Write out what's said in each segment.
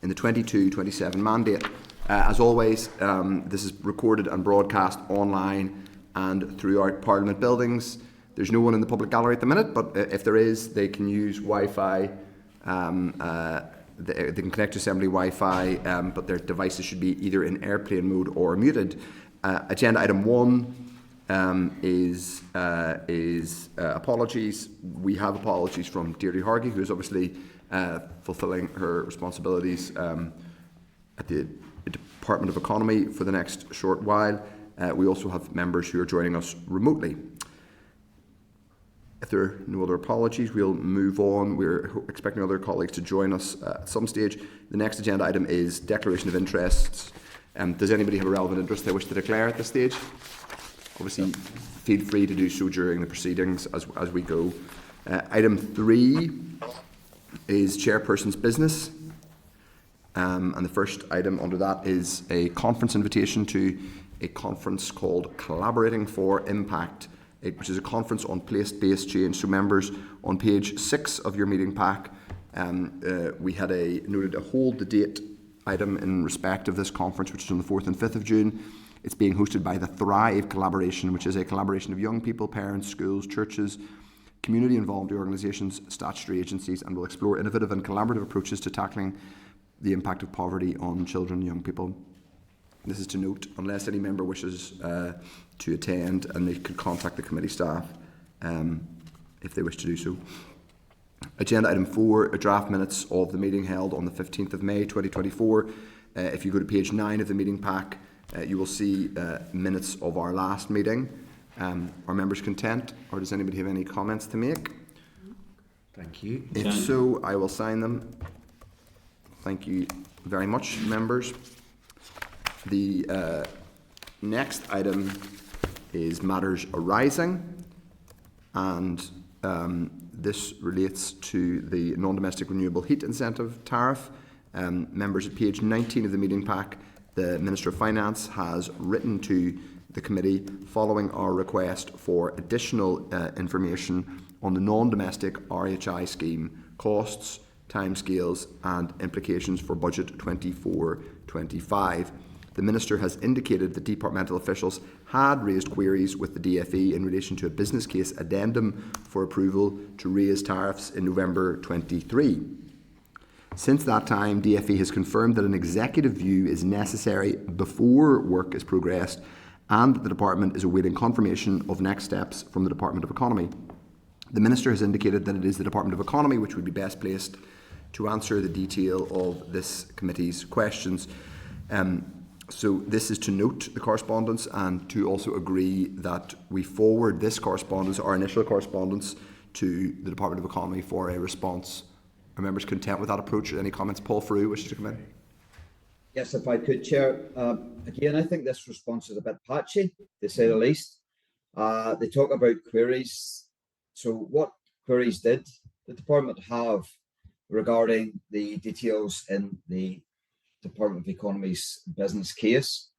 in the 22-27 mandate. As always, this is recorded and broadcast online and throughout Parliament buildings. There's no one in the public gallery at the minute, but if there is, they can use Wi-Fi. They can connect to Assembly Wi-Fi, but their devices should be either in airplane mode or muted. Agenda item 1 is apologies. We have apologies from Deirdre Hargey, who is obviously fulfilling her responsibilities at the Department of Economy for the next short while. We also have members who are joining us remotely. If there are no other apologies, we'll move on. We're expecting other colleagues to join us at some stage. The next agenda item is declaration of interests. Does anybody have a relevant interest they wish to declare at this stage? Obviously, feel free to do so during the proceedings as we go. Item 3 is chairperson's business. And the first item under that is a conference invitation to a conference called Collaborating for Impact, which is a conference on place-based change. So members, on page 6 of your meeting pack, we had noted a hold the date item in respect of this conference, which is on the 4th and 5th of June. It's being hosted by the Thrive Collaboration, which is a collaboration of young people, parents, schools, churches, community-involved organisations, statutory agencies, and will explore innovative and collaborative approaches to tackling the impact of poverty on children and young people. This is to note, unless any member wishes to attend, and they could contact the committee staff if they wish to do so. Agenda item 4, draft minutes of the meeting held on the 15th of May 2024. If you go to page 9 of the meeting pack, you will see minutes of our last meeting. Are members content, or does anybody have any comments to make? Thank you. If so, I will sign them. Thank you very much, members. The next item is matters arising, and this relates to the non-domestic renewable heat incentive tariff. Members, at page 19 of the meeting pack, the Minister of Finance has written to the committee following our request for additional information on the non-domestic RHI scheme costs, timescales and implications for budget 24-25. The Minister has indicated that departmental officials had raised queries with the DFE in relation to a business case addendum for approval to raise tariffs in November 23. Since that time, DFE has confirmed that an executive view is necessary before work is progressed, and that the Department is awaiting confirmation of next steps from the Department of Economy. The Minister has indicated that it is the Department of Economy which would be best placed to answer the detail of this committee's questions. So this is to note the correspondence and to also agree that we forward this correspondence, our initial correspondence, to the Department of Economy for a response. Are members content with that approach? Any comments? Paul Frew wishes to come in. Yes, if I could, Chair. Again, I think this response is a bit patchy, to say the least. They talk about queries. So what queries did the Department have regarding the details in the Department of Economy's business case?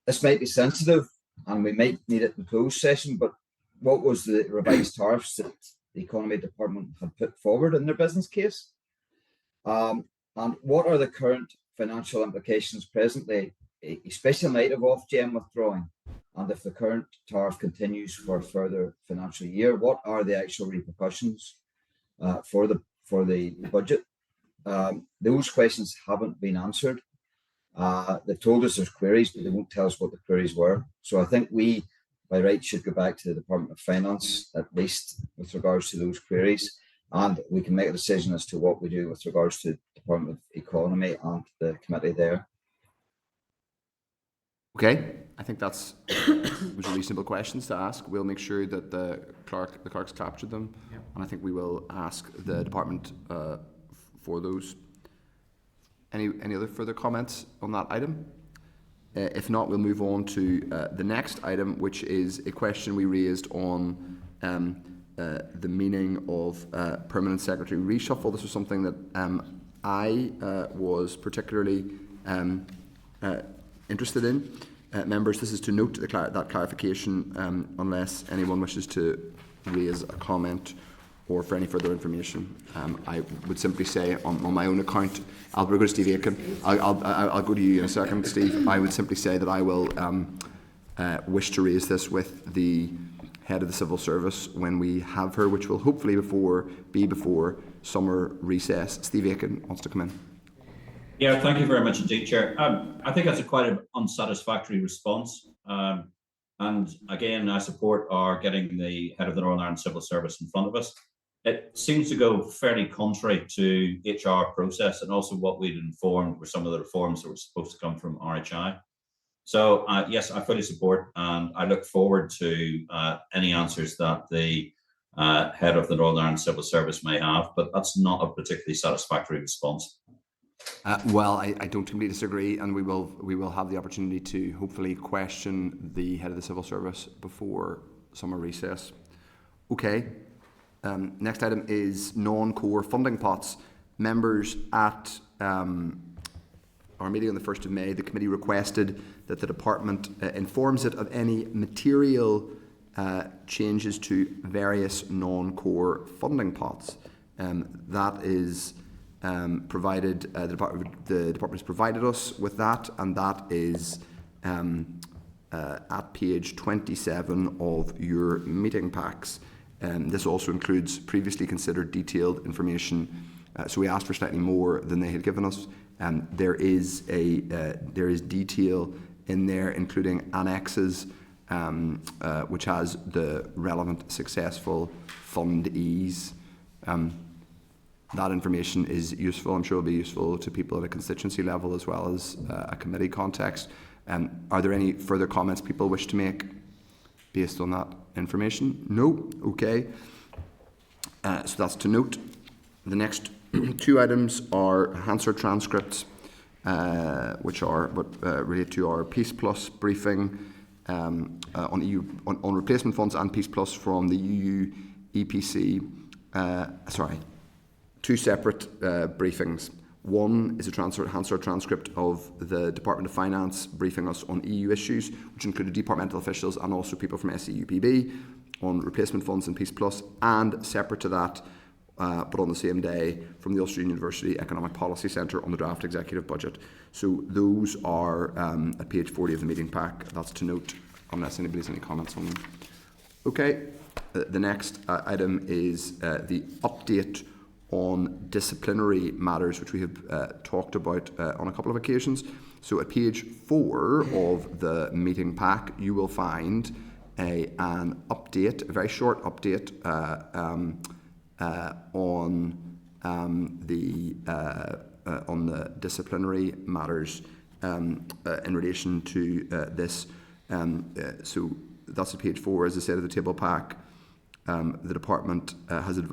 This might be sensitive and we might need it in closed session, but what was the revised tariffs that the Economy Department had put forward in their business case? And what are the current financial implications presently, especially in light of Ofgem withdrawing? And if the current tariff continues for a further financial year, what are the actual repercussions for the budget? Those questions haven't been answered. They've told us there's queries, but they won't tell us what the queries were. So I think we, by right, should go back to the Department of Finance, at least with regards to those queries, and we can make a decision as to what we do with regards to the Department of Economy and the committee there. Okay, I think those are reasonable questions to ask. We'll make sure that the clerks captured them, yep. And I think we will ask the department for those. Any other further comments on that item? If not, we'll move on to the next item, which is a question we raised on the meaning of permanent secretary reshuffle. This was something that I was particularly interested in. Members, this is to note that clarification unless anyone wishes to raise a comment or for any further information. I would simply say on my own account, I'll go to Steve Aiken. I'll go to you in a second, Steve. I would simply say that I will wish to raise this with the head of the civil service when we have her, which will hopefully be before summer recess. Steve Aiken wants to come in. Yeah, thank you very much indeed, Chair. I think that's quite an unsatisfactory response. And again, I support our getting the head of the Northern Ireland Civil Service in front of us. It seems to go fairly contrary to HR process and also what we'd informed were some of the reforms that were supposed to come from RHI. So yes, I fully support, and I look forward to any answers that the head of the Northern Ireland Civil Service may have, but that's not a particularly satisfactory response. Well, I don't completely disagree, and we will have the opportunity to hopefully question the head of the civil service before summer recess. Okay. Next item is non-core funding pots. Members, at our meeting on the 1st of May, the committee requested that the department informs it of any material changes to various non-core funding pots. That is provided. The department has provided us with that, and that is at page 27 of your meeting packs. This also includes previously considered detailed information. So we asked for slightly more than they had given us. There is detail in there, including annexes, which has the relevant successful fundees. That information is useful. I'm sure it'll be useful to people at a constituency level as well as a committee context. Are there any further comments people wish to make based on that information? No? Okay. So that's to note. The next two items are Hansard transcripts, which are relate to our Peace Plus briefing on EU on replacement funds and Peace Plus from the EU EPC. Two separate briefings. One is a Hansard transcript of the Department of Finance briefing us on EU issues, which included departmental officials and also people from SEUPB on replacement funds and Peace Plus, and separate to that, but on the same day, from the Ulster University Economic Policy Centre on the draft executive budget. So those are at page 40 of the meeting pack. That's to note, unless anybody has any comments on them. Okay, the next item is the update on disciplinary matters, which we have talked about on a couple of occasions. So at page 4 of the meeting pack, you will find an update, a very short update on the disciplinary matters in relation to this. So that's at page 4, as I said, of the table pack. The department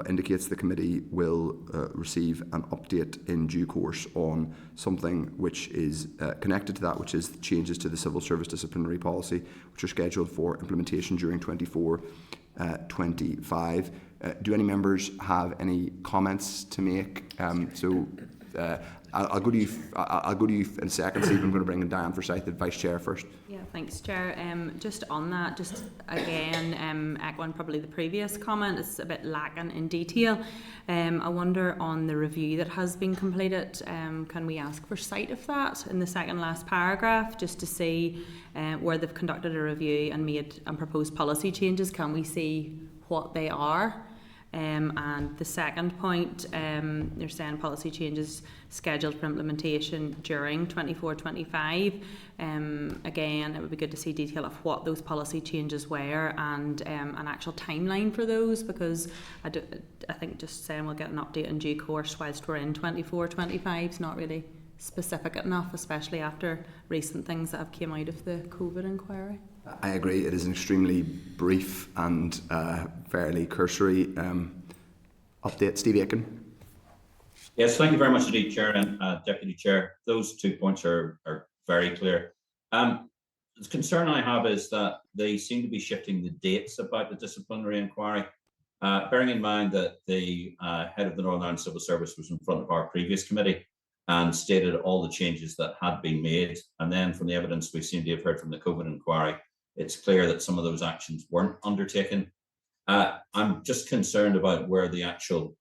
indicates the committee will receive an update in due course on something which is connected to that, which is changes to the civil service disciplinary policy, which are scheduled for implementation during 24-25. Do any members have any comments to make? I'll go to you. I'll go to you in a second. Steve, I'm going to bring in Diane Forsyth, the Vice Chair, first. Yeah, thanks, Chair. Just on that, just again, echoing probably the previous comment, it's a bit lacking in detail. I wonder on the review that has been completed, can we ask for sight of that in the second last paragraph, just to see where they've conducted a review and made and proposed policy changes? Can we see what they are? And the second point, they're saying policy changes scheduled for implementation during 24-25. Again, it would be good to see detail of what those policy changes were and an actual timeline for those, because I think just saying we'll get an update in due course whilst we're in 24-25 is not really specific enough, especially after recent things that have come out of the COVID inquiry. I agree. It is an extremely brief and fairly cursory update. Steve Aiken. Yes, thank you very much indeed, Chair and Deputy Chair. Those 2 points are very clear. The concern I have is that they seem to be shifting the dates about the disciplinary inquiry, bearing in mind that the head of the Northern Ireland Civil Service was in front of our previous committee and stated all the changes that had been made. And then from the evidence we seem to have heard from the COVID inquiry, it's clear that some of those actions weren't undertaken. I'm just concerned about where the actual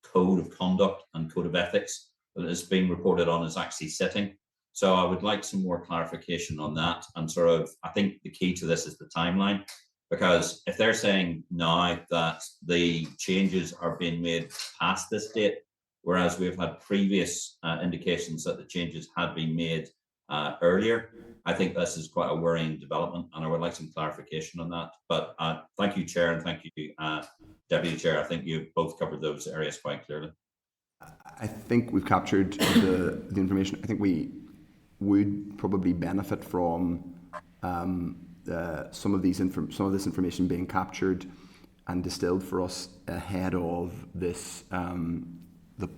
code of conduct and code of ethics that is being reported on is actually sitting. So I would like some more clarification on that. And sort of, I think the key to this is the timeline, because if they're saying now that the changes are being made past this date, whereas we've had previous indications that the changes had been made earlier, I think this is quite a worrying development, and I would like some clarification on that. But thank you, Chair, and thank you, Deputy Chair. I think you've both covered those areas quite clearly. I think we've captured the information. I think we would probably benefit from some of this information being captured and distilled for us ahead of this the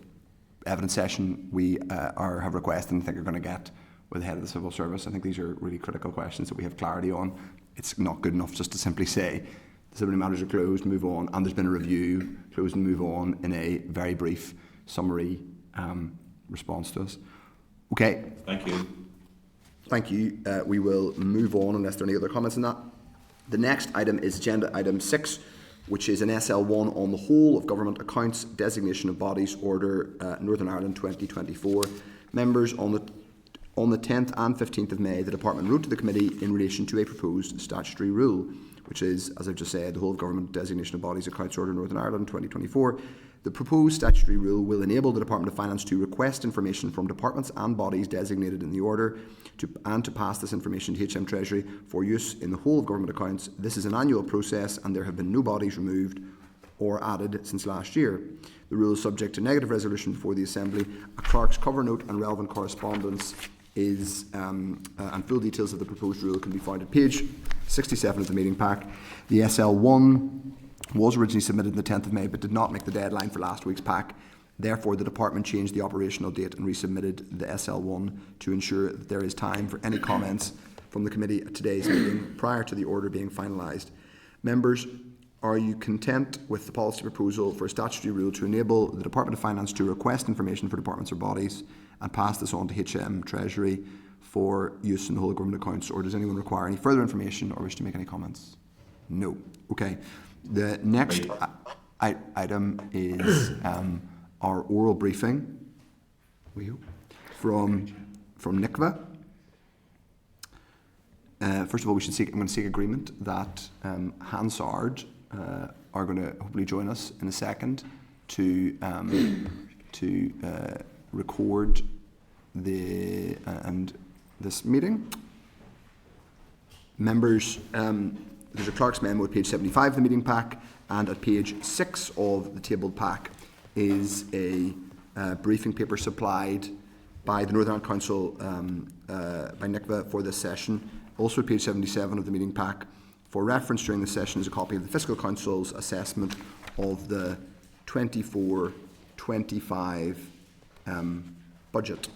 evidence session we have requested and think are going to get with the head of the civil service. I think these are really critical questions that we have clarity on. It's not good enough just to simply say disciplinary matters are closed, move on, and there's been a review, close and move on in a very brief summary response to us. Okay. Thank you. Thank you. We will move on unless there are any other comments on that. The next item is agenda item 6, which is an SL1 on the whole of government accounts, designation of bodies, order Northern Ireland 2024. Members, on the 10th and 15th of May, the Department wrote to the Committee in relation to a proposed statutory rule, which is, as I've just said, the whole of government designation of bodies, accounts, order Northern Ireland 2024. The proposed statutory rule will enable the Department of Finance to request information from departments and bodies designated in the order and to pass this information to HM Treasury for use in the whole of government accounts. This is an annual process and there have been no bodies removed or added since last year. The rule is subject to negative resolution before the Assembly. A clerk's cover note and relevant correspondence is and full details of the proposed rule can be found at page 67 of the meeting pack. The SL1 was originally submitted on the 10th of May but did not make the deadline for last week's pack. Therefore, the Department changed the operational date and resubmitted the SL1 to ensure that there is time for any comments from the Committee at today's meeting prior to the order being finalised. Members, are you content with the policy proposal for a statutory rule to enable the Department of Finance to request information for departments or bodies and pass this on to HM Treasury for use in the whole of government accounts, or does anyone require any further information or wish to make any comments? No. Okay. The next item is our oral briefing from NICVA. First of all, I'm going to seek agreement that Hansard are going to hopefully join us in a second to record this meeting. Members, there's a clerk's memo at page 75 of the meeting pack, and at page 6 of the tabled pack is a briefing paper supplied by the Northern Ireland Council by NICVA for this session. Also at page 77 of the meeting pack for reference during the session is a copy of the Fiscal Council's assessment of the 24-25 budget.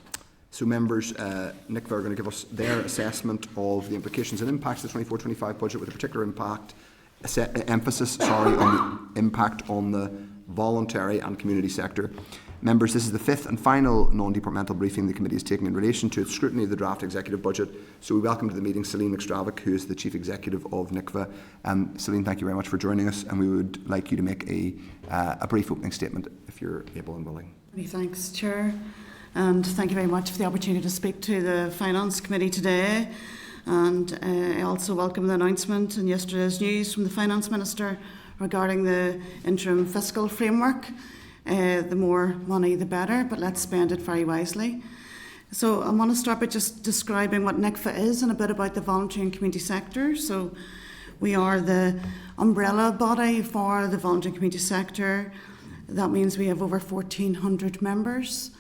So members, NICVA are going to give us their assessment of the implications and impacts of the 24-25 budget, with a particular emphasis on the impact on the voluntary and community sector. Members, this is the 5th and final non-departmental briefing the Committee is taking in relation to its scrutiny of the draft executive budget. So we welcome to the meeting Celine McStravick, who is the Chief Executive of NICVA. Celine, thank you very much for joining us, and we would like you to make a brief opening statement if you're able and willing. Many thanks, Chair, and thank you very much for the opportunity to speak to the Finance Committee today. And I also welcome the announcement in yesterday's news from the Finance Minister regarding the interim fiscal framework. The more money the better, but let's spend it very wisely. So I want to start by just describing what NICVA is and a bit about the voluntary and community sector. So we are the umbrella body for the voluntary and community sector. That means we have over 1,400 members.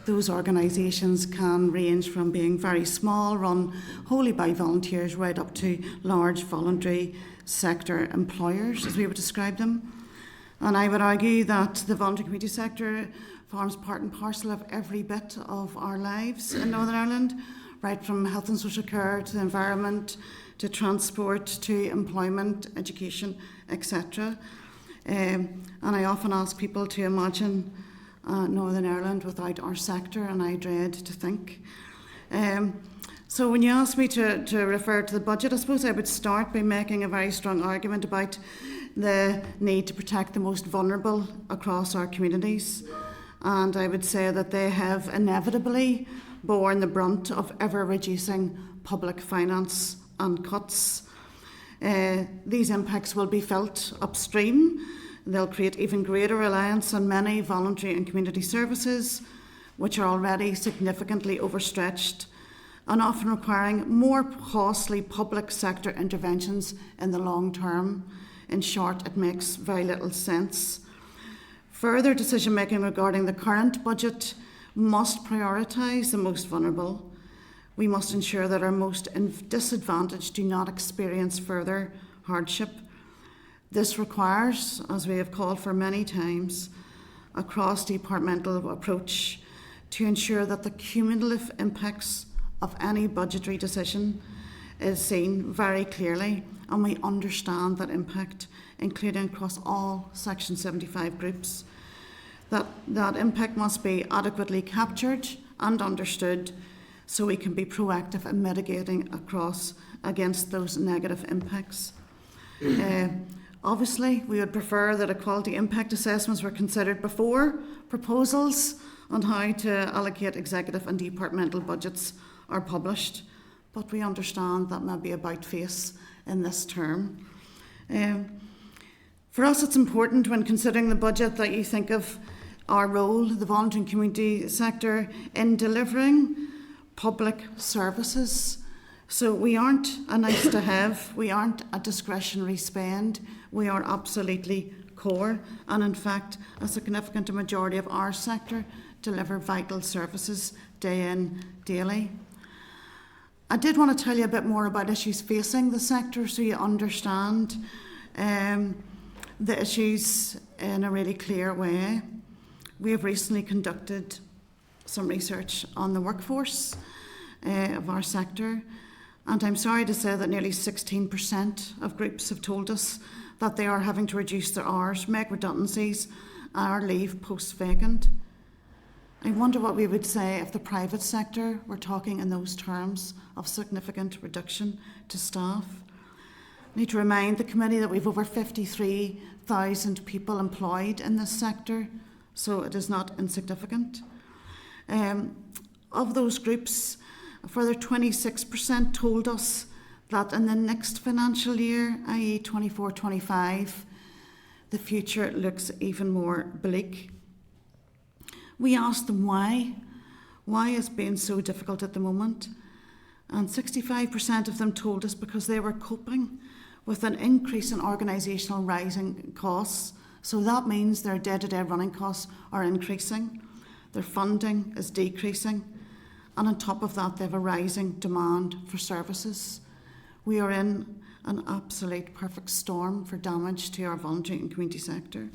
Those organisations can range from being very small, run wholly by volunteers, right up to large voluntary sector employers, as we would describe them. And I would argue that the voluntary community sector forms part and parcel of every bit of our lives in Northern Ireland, right from health and social care to the environment, to transport, to employment, education, etc. And I often ask people to imagine Northern Ireland without our sector, and I dread to think. So when you ask me to refer to the budget, I suppose I would start by making a very strong argument about the need to protect the most vulnerable across our communities. And I would say that they have inevitably borne the brunt of ever-reducing public finance and cuts. These impacts will be felt upstream. They'll create even greater reliance on many voluntary and community services, which are already significantly overstretched and often requiring more costly public sector interventions in the long term. In short, it makes very little sense. Further decision making regarding the current budget must prioritise the most vulnerable. We must ensure that our most disadvantaged do not experience further hardship. This requires, as we have called for many times, a cross-departmental approach to ensure that the cumulative impacts of any budgetary decision is seen very clearly and we understand that impact, including across all Section 75 groups. That impact must be adequately captured and understood so we can be proactive in mitigating against those negative impacts. Obviously, we would prefer that equality impact assessments were considered before proposals on how to allocate executive and departmental budgets are published, but we understand that may be about face in this term. For us, it's important when considering the budget that you think of our role, the voluntary and community sector, in delivering public services. So we aren't a nice to have, we aren't a discretionary spend, we are absolutely core, and in fact a significant majority of our sector deliver vital services day in, daily. I did want to tell you a bit more about issues facing the sector so you understand the issues in a really clear way. We have recently conducted some research on the workforce of our sector, and I'm sorry to say that nearly 16% of groups have told us that they are having to reduce their hours, make redundancies, or leave posts vacant. I wonder what we would say if the private sector were talking in those terms of significant reduction to staff. I need to remind the committee that we've over 53,000 people employed in this sector, so it is not insignificant. Of those groups, a further 26% told us that in the next financial year, i.e. 24-25, the future looks even more bleak. We asked them why it's been so difficult at the moment, and 65% of them told us because they were coping with an increase in organisational rising costs. So that means their day-to-day running costs are increasing, their funding is decreasing, and on top of that they have a rising demand for services. We are in an absolute perfect storm for damage to our voluntary and community sector.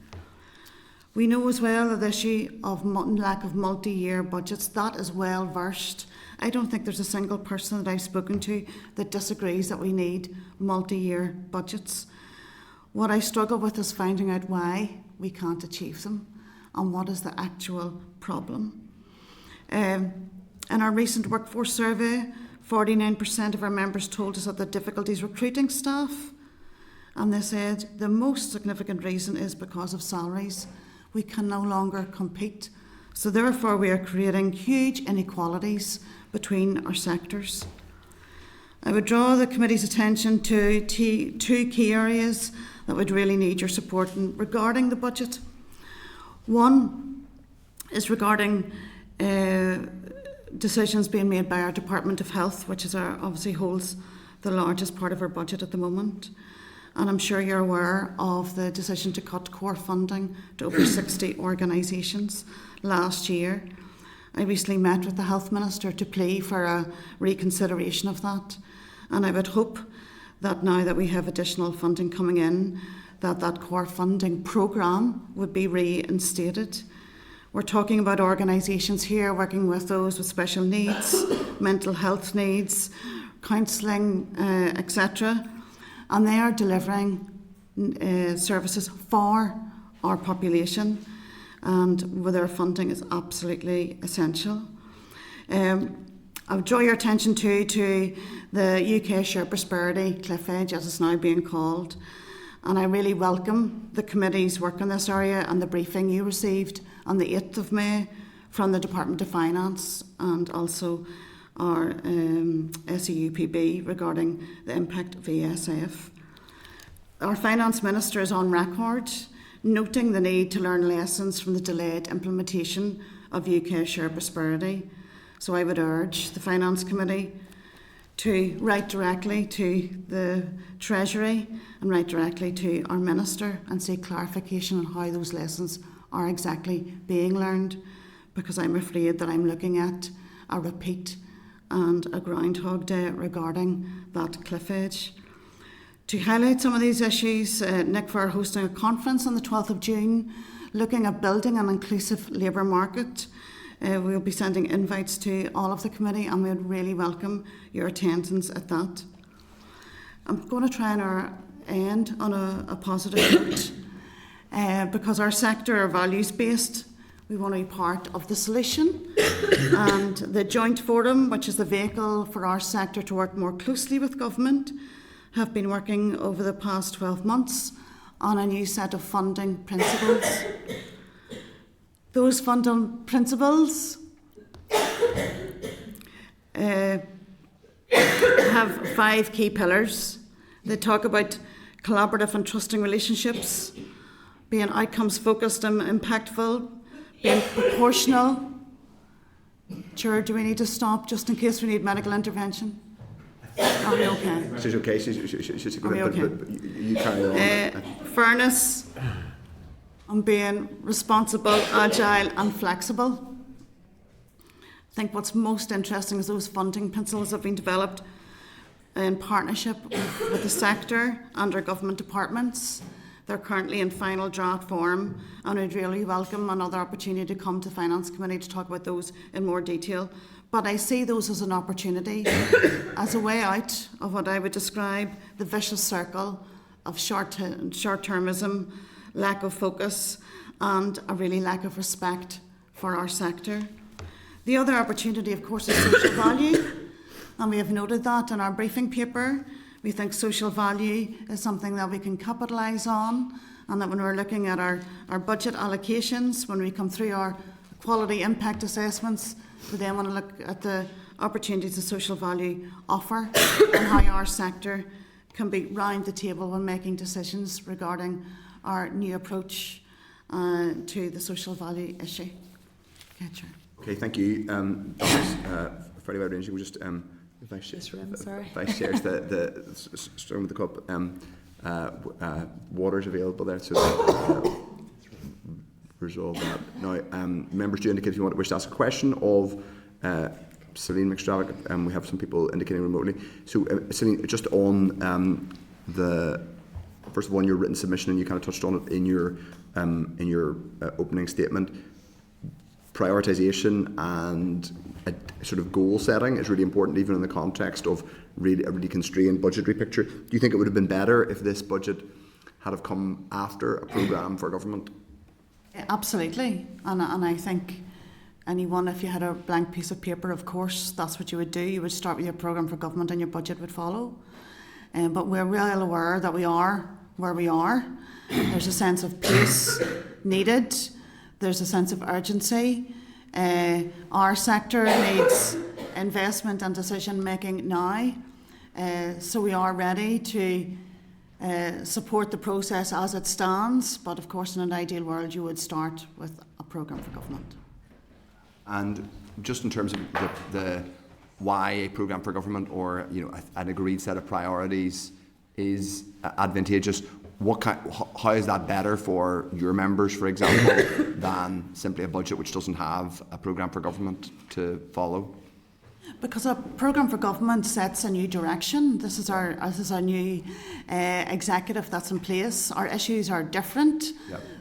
We know as well that the issue of lack of multi-year budgets, that is well versed. I don't think there's a single person that I've spoken to that disagrees that we need multi-year budgets. What I struggle with is finding out why we can't achieve them and what is the actual problem. In our recent workforce survey, 49% of our members told us that the difficulties recruiting staff, and they said the most significant reason is because of salaries. We can no longer compete. So therefore we are creating huge inequalities between our sectors. I would draw the committee's attention to two key areas that would really need your support regarding the budget. One is regarding decisions being made by our Department of Health, which is obviously holds the largest part of our budget at the moment. And I'm sure you're aware of the decision to cut core funding to over 60 organisations last year. I recently met with the Health Minister to plea for a reconsideration of that. And I would hope that now that we have additional funding coming in, that core funding programme would be reinstated. We're talking about organisations here working with those with special needs, mental health needs, counselling, etc. And they are delivering services for our population, and where their funding is absolutely essential. I would draw your attention to the UK Share Prosperity Cliff Edge, as it's now being called. And I really welcome the committee's work in this area and the briefing you received on the 8th of May from the Department of Finance and also our SEUPB regarding the impact of ESF. Our Finance Minister is on record noting the need to learn lessons from the delayed implementation of UK Share Prosperity. So I would urge the Finance Committee to write directly to the Treasury and write directly to our Minister and seek clarification on how those lessons are exactly being learned, because I'm afraid that I'm looking at a repeat and a Groundhog Day regarding that cliff edge. To highlight some of these issues, NICVA are hosting a conference on the 12th of June looking at building an inclusive labour market. We'll be sending invites to all of the committee and we would really welcome your attendance at that. I'm going to try and end on a positive note because our sector are values-based. We want to be part of the solution, and the Joint Forum, which is the vehicle for our sector to work more closely with government, have been working over the past 12 months on a new set of funding principles. Those funding principles have 5 key pillars. They talk about collaborative and trusting relationships, being outcomes focused and impactful, being proportional. Chair, do we need to stop just in case we need medical intervention? Are we okay? She's okay. She's good. But you carry on. Fairness, on being responsible, agile and flexible. I think what's most interesting is those funding principles have been developed in partnership with the sector and our government departments. They're currently in final draft form, and I'd really welcome another opportunity to come to Finance Committee to talk about those in more detail. But I see those as an opportunity, as a way out of what I would describe the vicious circle of short-termism, lack of focus, and a really lack of respect for our sector. The other opportunity, of course, is social value, and we have noted that in our briefing paper. We think social value is something that we can capitalise on, and that when we're looking at our budget allocations, when we come through our quality impact assessments, we then want to look at the opportunities the social value offer and how our sector can be round the table when making decisions regarding our new approach to the social value issue. Okay, Chair. Okay, thank you. Very wide ranging. We'll just Vice Chair's starting with the cup. Water's available there, so resolve that. Now, members do indicate if you wish to ask a question of Celine McStravick. We have some people indicating remotely. So, Celine, just on first of all, in your written submission, and you kind of touched on it in your opening statement, prioritisation and a sort of goal setting is really important, even in the context of a really constrained budgetary picture. Do you think it would have been better if this budget had have come after a programme for government? Absolutely, and I think anyone, if you had a blank piece of paper, of course, that's what you would do. You would start with your programme for government and your budget would follow. But we're well aware that we are where we are. There's a sense of pace needed. There's a sense of urgency. Our sector needs investment and decision making now. So we are ready to support the process as it stands. But of course, in an ideal world, you would start with a programme for government. And just in terms of the why a programme for government or an agreed set of priorities is advantageous, how is that better for your members, for example, than simply a budget which doesn't have a programme for government to follow? Because a programme for government sets a new direction. This is our new executive that's in place. Our issues are different.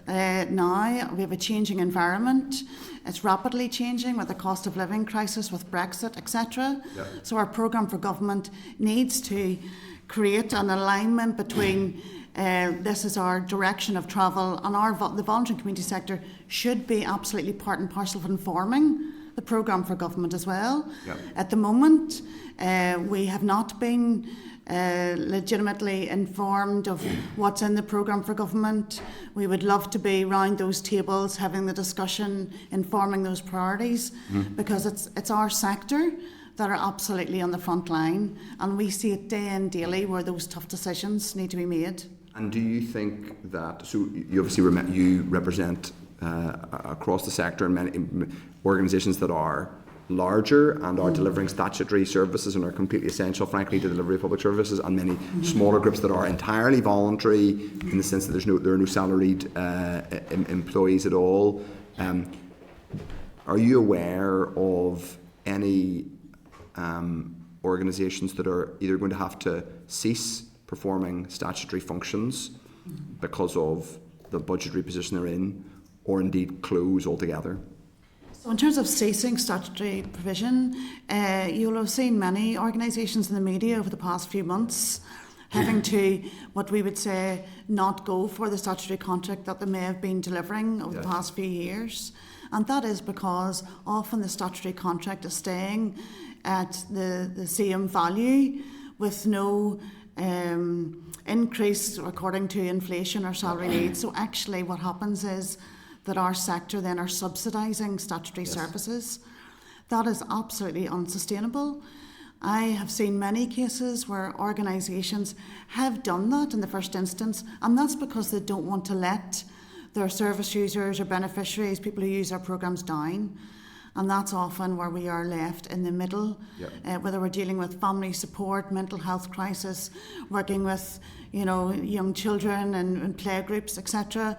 Yep. Now we have a changing environment. It's rapidly changing with the cost of living crisis, with Brexit, etc. Yep. So our programme for government needs to create an alignment between this is our direction of travel, and the voluntary community sector should be absolutely part and parcel of informing the programme for government as well. Yep. At the moment, we have not been legitimately informed of what's in the programme for government. We would love to be round those tables, having the discussion, informing those priorities, because it's our sector that are absolutely on the front line, and we see it day in, daily, where those tough decisions need to be made. And do you think that, so you obviously you represent across the sector and many organisations that are larger and are delivering statutory services and are completely essential, frankly, to the delivery of public services, and many smaller groups that are entirely voluntary in the sense that there are no salaried employees at all. Are you aware of any organisations that are either going to have to cease performing statutory functions because of the budgetary position they're in, or indeed close altogether? So in terms of ceasing statutory provision, you'll have seen many organisations in the media over the past few months having to, what we would say, not go for the statutory contract that they may have been delivering over the past few years. And that is because often the statutory contract is staying at the same value with no increase according to inflation or salary needs. So actually what happens is that our sector then are subsidising statutory services. That is absolutely unsustainable. I have seen many cases where organisations have done that in the first instance, and that's because they don't want to let their service users or beneficiaries, people who use our programmes, down. And that's often where we are left in the middle, whether we're dealing with family support, mental health crisis, working with young children and playgroups, etc.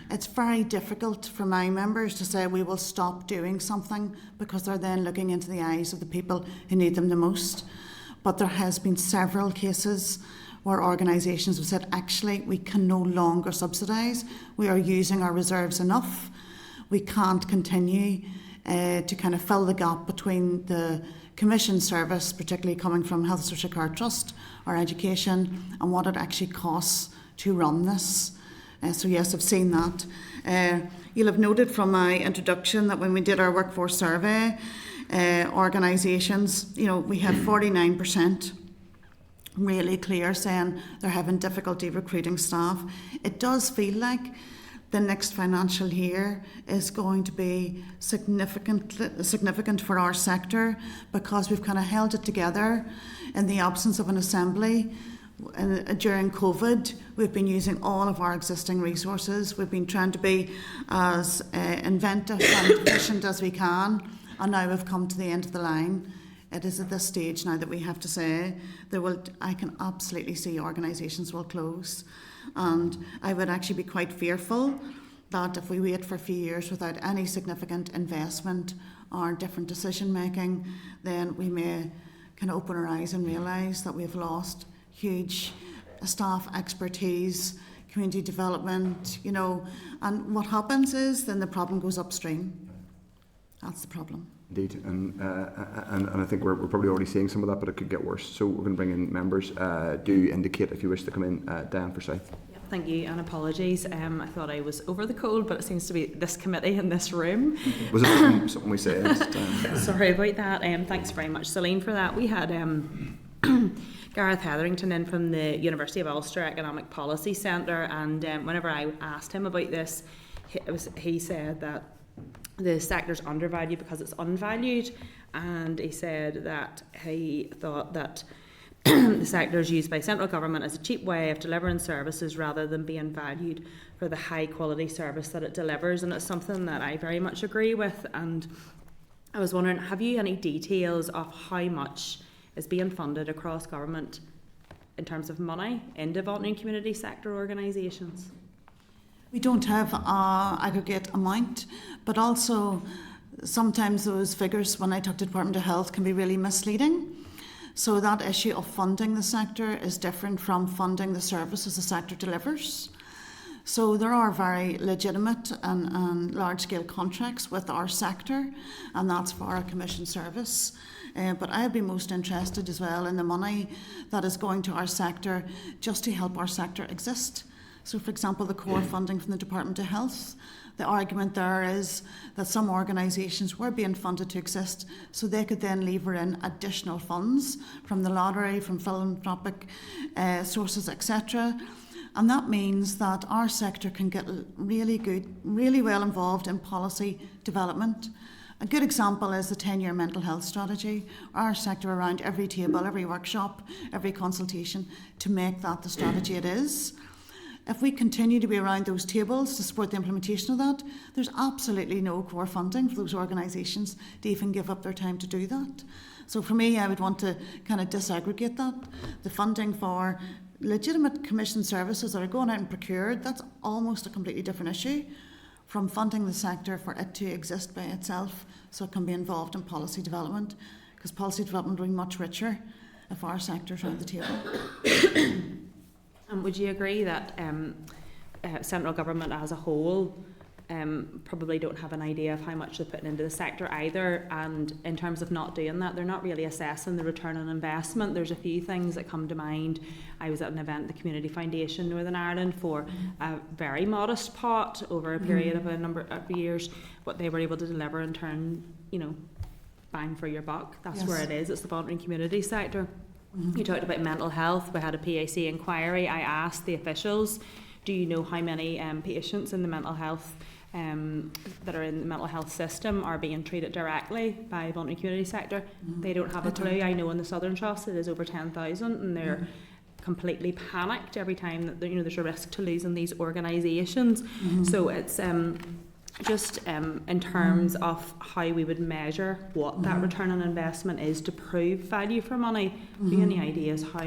It's very difficult for my members to say we will stop doing something, because they're then looking into the eyes of the people who need them the most. But there has been several cases where organisations have said, actually, we can no longer subsidise. We are using our reserves enough. We can't continue to kind of fill the gap between the commission service, particularly coming from Health and Social Care Trust or education, and what it actually costs to run this. So yes, I've seen that. You'll have noted from my introduction that when we did our workforce survey, organisations, we have 49% really clear saying they're having difficulty recruiting staff. It does feel like the next financial year is going to be significant for our sector, because we've kind of held it together in the absence of an assembly. During COVID, we've been using all of our existing resources. We've been trying to be as inventive and efficient as we can, and now we've come to the end of the line. It is at this stage now that we have to say I can absolutely see organisations will close, and I would actually be quite fearful that if we wait for a few years without any significant investment or different decision making, then we may kind of open our eyes and realise that we've lost huge staff expertise, community development, and what happens is then the problem goes upstream. That's the problem. Indeed, and I think we're probably already seeing some of that, but it could get worse. So we're going to bring in members. Do indicate if you wish to come in. Dan Forsyth. Thank you, and apologies. I thought I was over the cold, but it seems to be this committee in this room. Was it something we said? Sorry about that. Thanks very much, Celine, for that. We had Gareth Hetherington in from the University of Ulster Economic Policy Centre, and whenever I asked him about this, he said that the sector's undervalued because it's unvalued, and he said that he thought that the sector is used by central government as a cheap way of delivering services rather than being valued for the high quality service that it delivers, and it's something that I very much agree with. And I was wondering, have you any details of how much is being funded across government in terms of money into voluntary and community sector organisations? We don't have an aggregate amount, but also sometimes those figures, when I talk to Department of Health, can be really misleading. So that issue of funding the sector is different from funding the services the sector delivers. So there are very legitimate and large-scale contracts with our sector, and that's for our commission service. But I'd be most interested as well in the money that is going to our sector just to help our sector exist. So, for example, the core funding from the Department of Health, the argument there is that some organisations were being funded to exist so they could then lever in additional funds from the lottery, from philanthropic sources, etc. And that means that our sector can get really well involved in policy development. A good example is the 10-year mental health strategy. Our sector around every table, every workshop, every consultation to make that the strategy it is. If we continue to be around those tables to support the implementation of that, there's absolutely no core funding for those organisations to even give up their time to do that. So for me, I would want to kind of disaggregate that. The funding for legitimate commission services that are going out and procured, that's almost a completely different issue from funding the sector for it to exist by itself so it can be involved in policy development, because policy development will be much richer if our sector's around the table. And would you agree that central government as a whole probably don't have an idea of how much they're putting into the sector either, and in terms of not doing that, they're not really assessing the return on investment? There's a few things that come to mind. I was at an event at the Community Foundation Northern Ireland for a very modest pot over a period of a number of years, what they were able to deliver in turn, bang for your buck. That's where it is. It's the voluntary community sector. You talked about mental health. We had a PAC inquiry. I asked the officials, do you know how many patients in the mental health that are in the mental health system are being treated directly by voluntary community sector? They don't have a clue. I know in the Southern Trust it is over 10,000, and they're completely panicked every time that there's a risk to losing these organisations. So it's just in terms of how we would measure what that return on investment is to prove value for money. Do you have any ideas how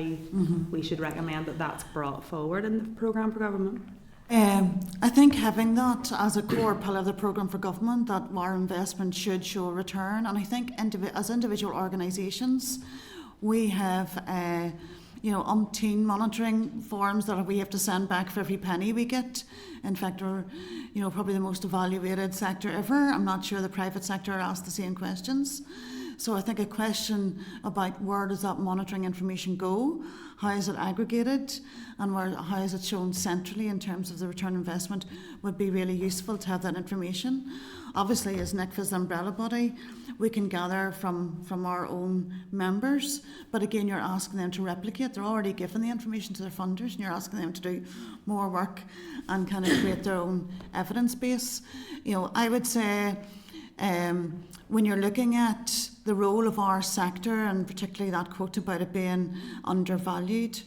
we should recommend that that's brought forward in the programme for government? I think having that as a core pillar of the programme for government, that our investment should show a return. And I think as individual organisations, we have umpteen monitoring forms that we have to send back for every penny we get. In fact, we're probably the most evaluated sector ever. I'm not sure the private sector are asked the same questions. So I think a question about where does that monitoring information go, how is it aggregated, and how is it shown centrally in terms of the return on investment would be really useful to have that information. Obviously, as NICVA's umbrella body, we can gather from our own members, but again, you're asking them to replicate. They're already given the information to their funders, and you're asking them to do more work and kind of create their own evidence base. I would say when you're looking at the role of our sector, and particularly that quote about it being undervalued,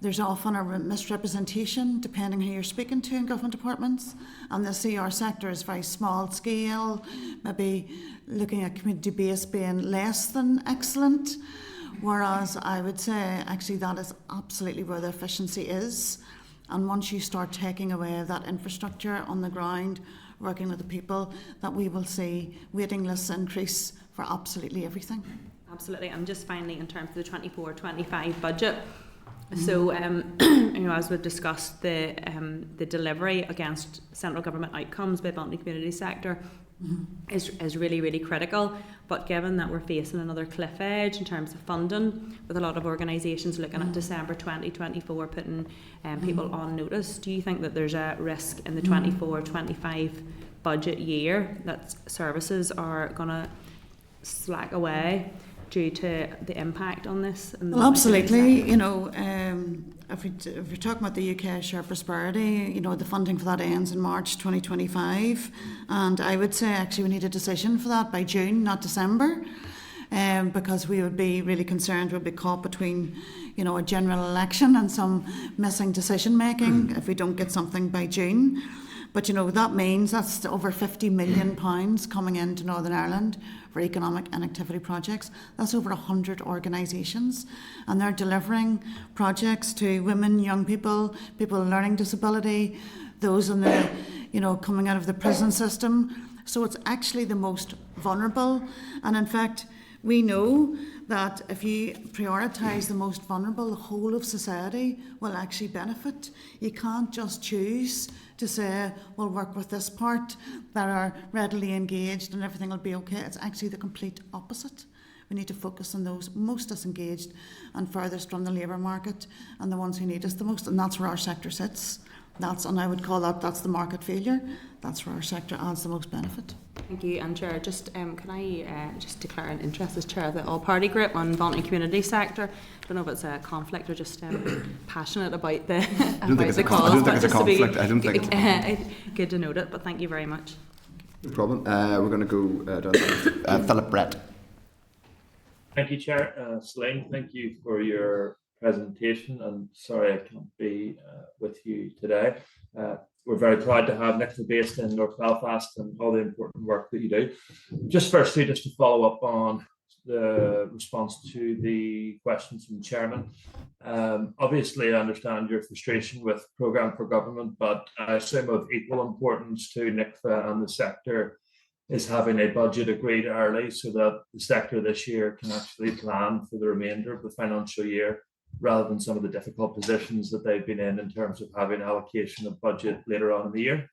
there's often a misrepresentation depending who you're speaking to in government departments, and they see our sector as very small scale, maybe looking at community base being less than excellent, whereas I would say actually that is absolutely where the efficiency is. And once you start taking away that infrastructure on the ground, working with the people, that we will see waiting lists increase for absolutely everything. Absolutely. And just finally, in terms of the 24-25 budget, so as we've discussed, the delivery against central government outcomes by voluntary community sector is really, really critical. But given that we're facing another cliff edge in terms of funding, with a lot of organisations looking at December 2024 putting people on notice, do you think that there's a risk in the 24-25 budget year that services are going to slack away due to the impact on this? Well, absolutely. If we're talking about the UK Share Prosperity, the funding for that ends in March 2025, and I would say actually we need a decision for that by June, not December, because we would be really concerned we'd be caught between a general election and some missing decision making if we don't get something by June. But that means that's over £50 million coming into Northern Ireland for economic and activity projects. That's over 100 organisations, and they're delivering projects to women, young people, people with learning disability, those in the coming out of the prison system. So it's actually the most vulnerable, and in fact we know that if you prioritise the most vulnerable, the whole of society will actually benefit. You can't just choose to say, we'll work with this part that are readily engaged and everything will be okay. It's actually the complete opposite. We need to focus on those most disengaged and furthest from the labour market and the ones who need us the most, and that's where our sector sits. And I would call that's the market failure. That's where our sector adds the most benefit. Thank you. And Chair, just can I just declare an interest as Chair of the All-Party Group on voluntary community sector? I don't know if it's a conflict or just passionate about the cause. I don't think it's a conflict. I don't think it's good to note it, but thank you very much. No problem. We're going to go down to Philip Brett. Thank you, Chair. Celine, thank you for your presentation, and sorry I can't be with you today. We're very proud to have NICVA based in North Belfast and all the important work that you do. Just firstly, just to follow up on the response to the questions from the Chairman. Obviously, I understand your frustration with Programme for Government, but I assume of equal importance to NICVA and the sector is having a budget agreed early so that the sector this year can actually plan for the remainder of the financial year, rather than some of the difficult positions that they've been in terms of having allocation of budget later on in the year.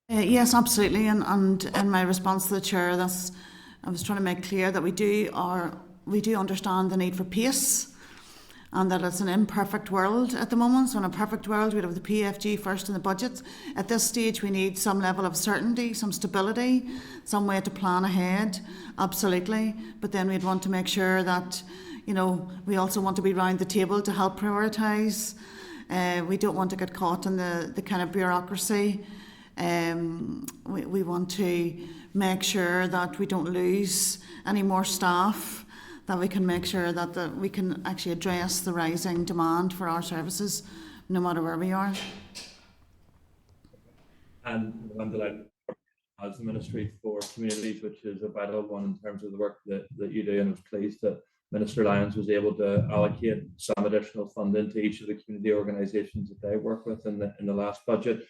Yes, absolutely. And in my response to the Chair, I was trying to make clear that we do understand the need for pace, and that it's an imperfect world at the moment. So in a perfect world, we'd have the PFG first in the budget. At this stage, we need some level of certainty, some stability, some way to plan ahead, absolutely. But then we'd want to make sure that, we also want to be round the table to help prioritise. We don't want to get caught in the kind of bureaucracy. We want to make sure that we don't lose any more staff, that we can make sure that we can actually address the rising demand for our services, no matter where we are. And I'm delighted as the Ministry for Communities, which is a vital one in terms of the work that you do, and I was pleased that Minister Lyons was able to allocate some additional funding to each of the community organisations that they work with in the last budget,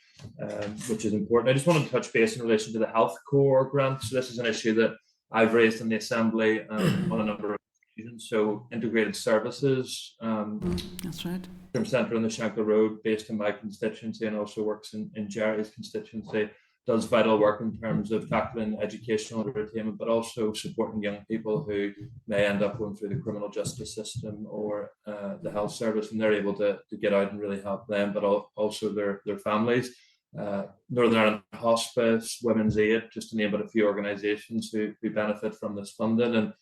which is important. I just want to touch base in relation to the health core grant. So this is an issue that I've raised in the Assembly on a number of occasions. So integrated services, that's right. Centre on the Shankill Road, based in my constituency, and also works in Jerry's constituency, does vital work in terms of tackling educational entertainment, but also supporting young people who may end up going through the criminal justice system or the health service, and they're able to get out and really help them, but also their families. Northern Ireland Hospice, Women's Aid, just to name but a few organisations who benefit from this funding. And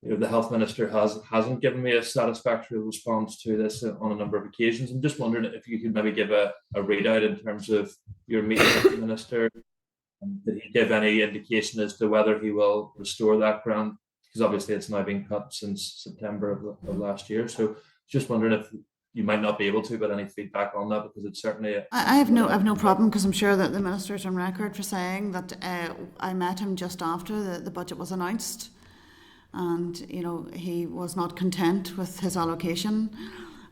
the Health Minister hasn't given me a satisfactory response to this on a number of occasions. I'm just wondering if you could maybe give a readout in terms of your meeting with the Minister. Did he give any indication as to whether he will restore that grant? Because obviously it's now been cut since September of last year. So just wondering if you might not be able to, but any feedback on that, because it's certainly I have no problem, because I'm sure that the Minister's on record for saying that I met him just after the budget was announced, and he was not content with his allocation,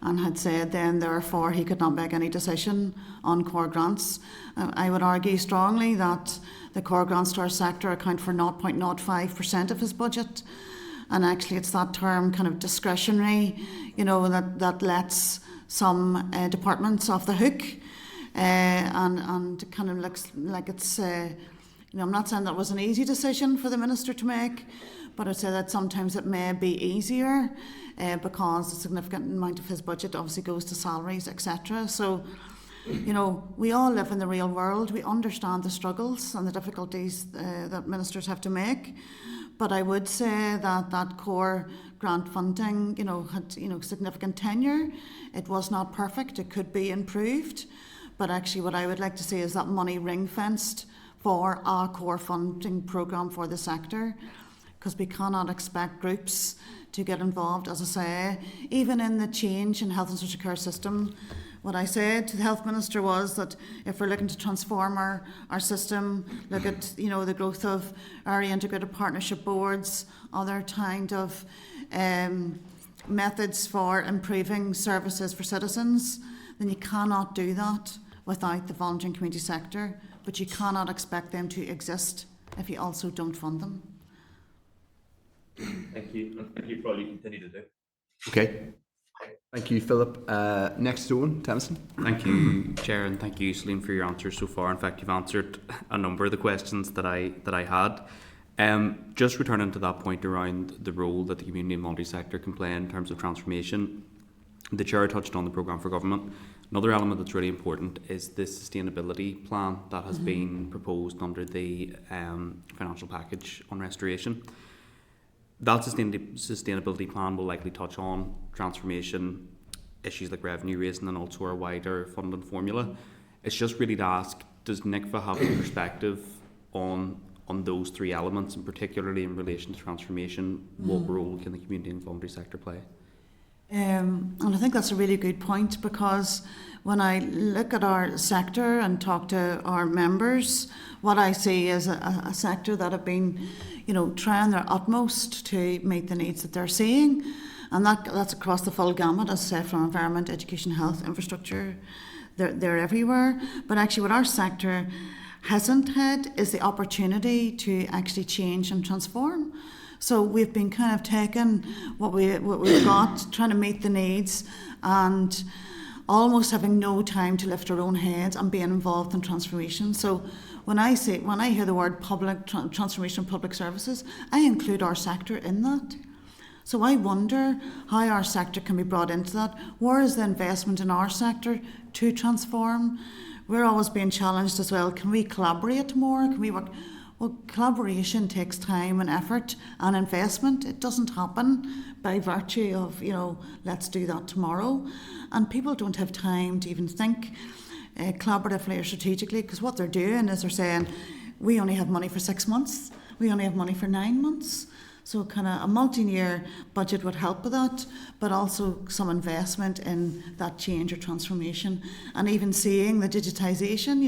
and had said then therefore he could not make any decision on core grants. I would argue strongly that the core grants to our sector account for 0.05% of his budget, and actually it's that term kind of discretionary, that lets some departments off the hook, and kind of looks like it's I'm not saying that was an easy decision for the Minister to make, but I'd say that sometimes it may be easier because a significant amount of his budget obviously goes to salaries, etc. So, we all live in the real world. We understand the struggles and the difficulties that ministers have to make. But I would say that core grant funding, had significant tenure. It was not perfect. It could be improved. But actually, what I would like to see is that money ring-fenced for our core funding programme for the sector, because we cannot expect groups to get involved, as I say, even in the change in health and social care system. What I said to the Health Minister was that if we're looking to transform our system, look at the growth of area integrated partnership boards, other kind of methods for improving services for citizens, then you cannot do that without the voluntary and community sector, but you cannot expect them to exist if you also don't fund them. Thank you, and thank you for all you continue to do. Okay. Thank you, Philip. Next, Owen Tennyson. Thank you, Chair, and thank you, Celine, for your answers so far. In fact, you've answered a number of the questions that I had. Just returning to that point around the role that the community and multi-sector can play in terms of transformation, the Chair touched on the Programme for Government, Another element that's really important is the sustainability plan that has been proposed under the financial package on restoration. That sustainability plan will likely touch on transformation, issues like revenue raising, and also our wider funding formula. It's just really to ask, does NICVA have a perspective on those three elements, and particularly in relation to transformation? What role can the community and voluntary sector play? And I think that's a really good point, because when I look at our sector and talk to our members, what I see is a sector that have been, trying their utmost to meet the needs that they're seeing, and that's across the full gamut, as I said, from environment, education, health, infrastructure. They're everywhere. But actually, what our sector hasn't had is the opportunity to actually change and transform. So we've been kind of taking what we've got, trying to meet the needs, and almost having no time to lift our own heads and being involved in transformation. So when I hear the word public transformation of public services, I include our sector in that. So I wonder how our sector can be brought into that. Where is the investment in our sector to transform? We're always being challenged as well. Can we collaborate more? Can we work? Well, collaboration takes time and effort and investment. It doesn't happen by virtue of, let's do that tomorrow. And people don't have time to even think collaboratively or strategically, because what they're doing is they're saying, we only have money for 6 months. We only have money for 9 months. So kind of a multi-year budget would help with that, but also some investment in that change or transformation. And even seeing the digitisation,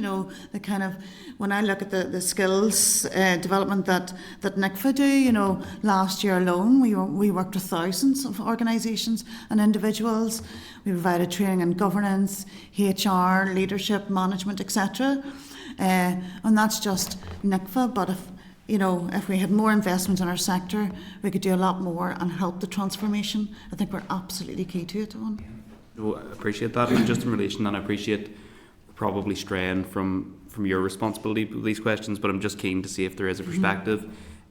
the kind of, when I look at the skills development that NICVA do, last year alone, we worked with thousands of organisations and individuals. We provided training in governance, HR, leadership, management, etc. And that's just NICVA, but if we had more investment in our sector, we could do a lot more and help the transformation. I think we're absolutely key to it, Owen. No, I appreciate that. And just in relation, and I appreciate probably straying from your responsibility with these questions, but I'm just keen to see if there is a perspective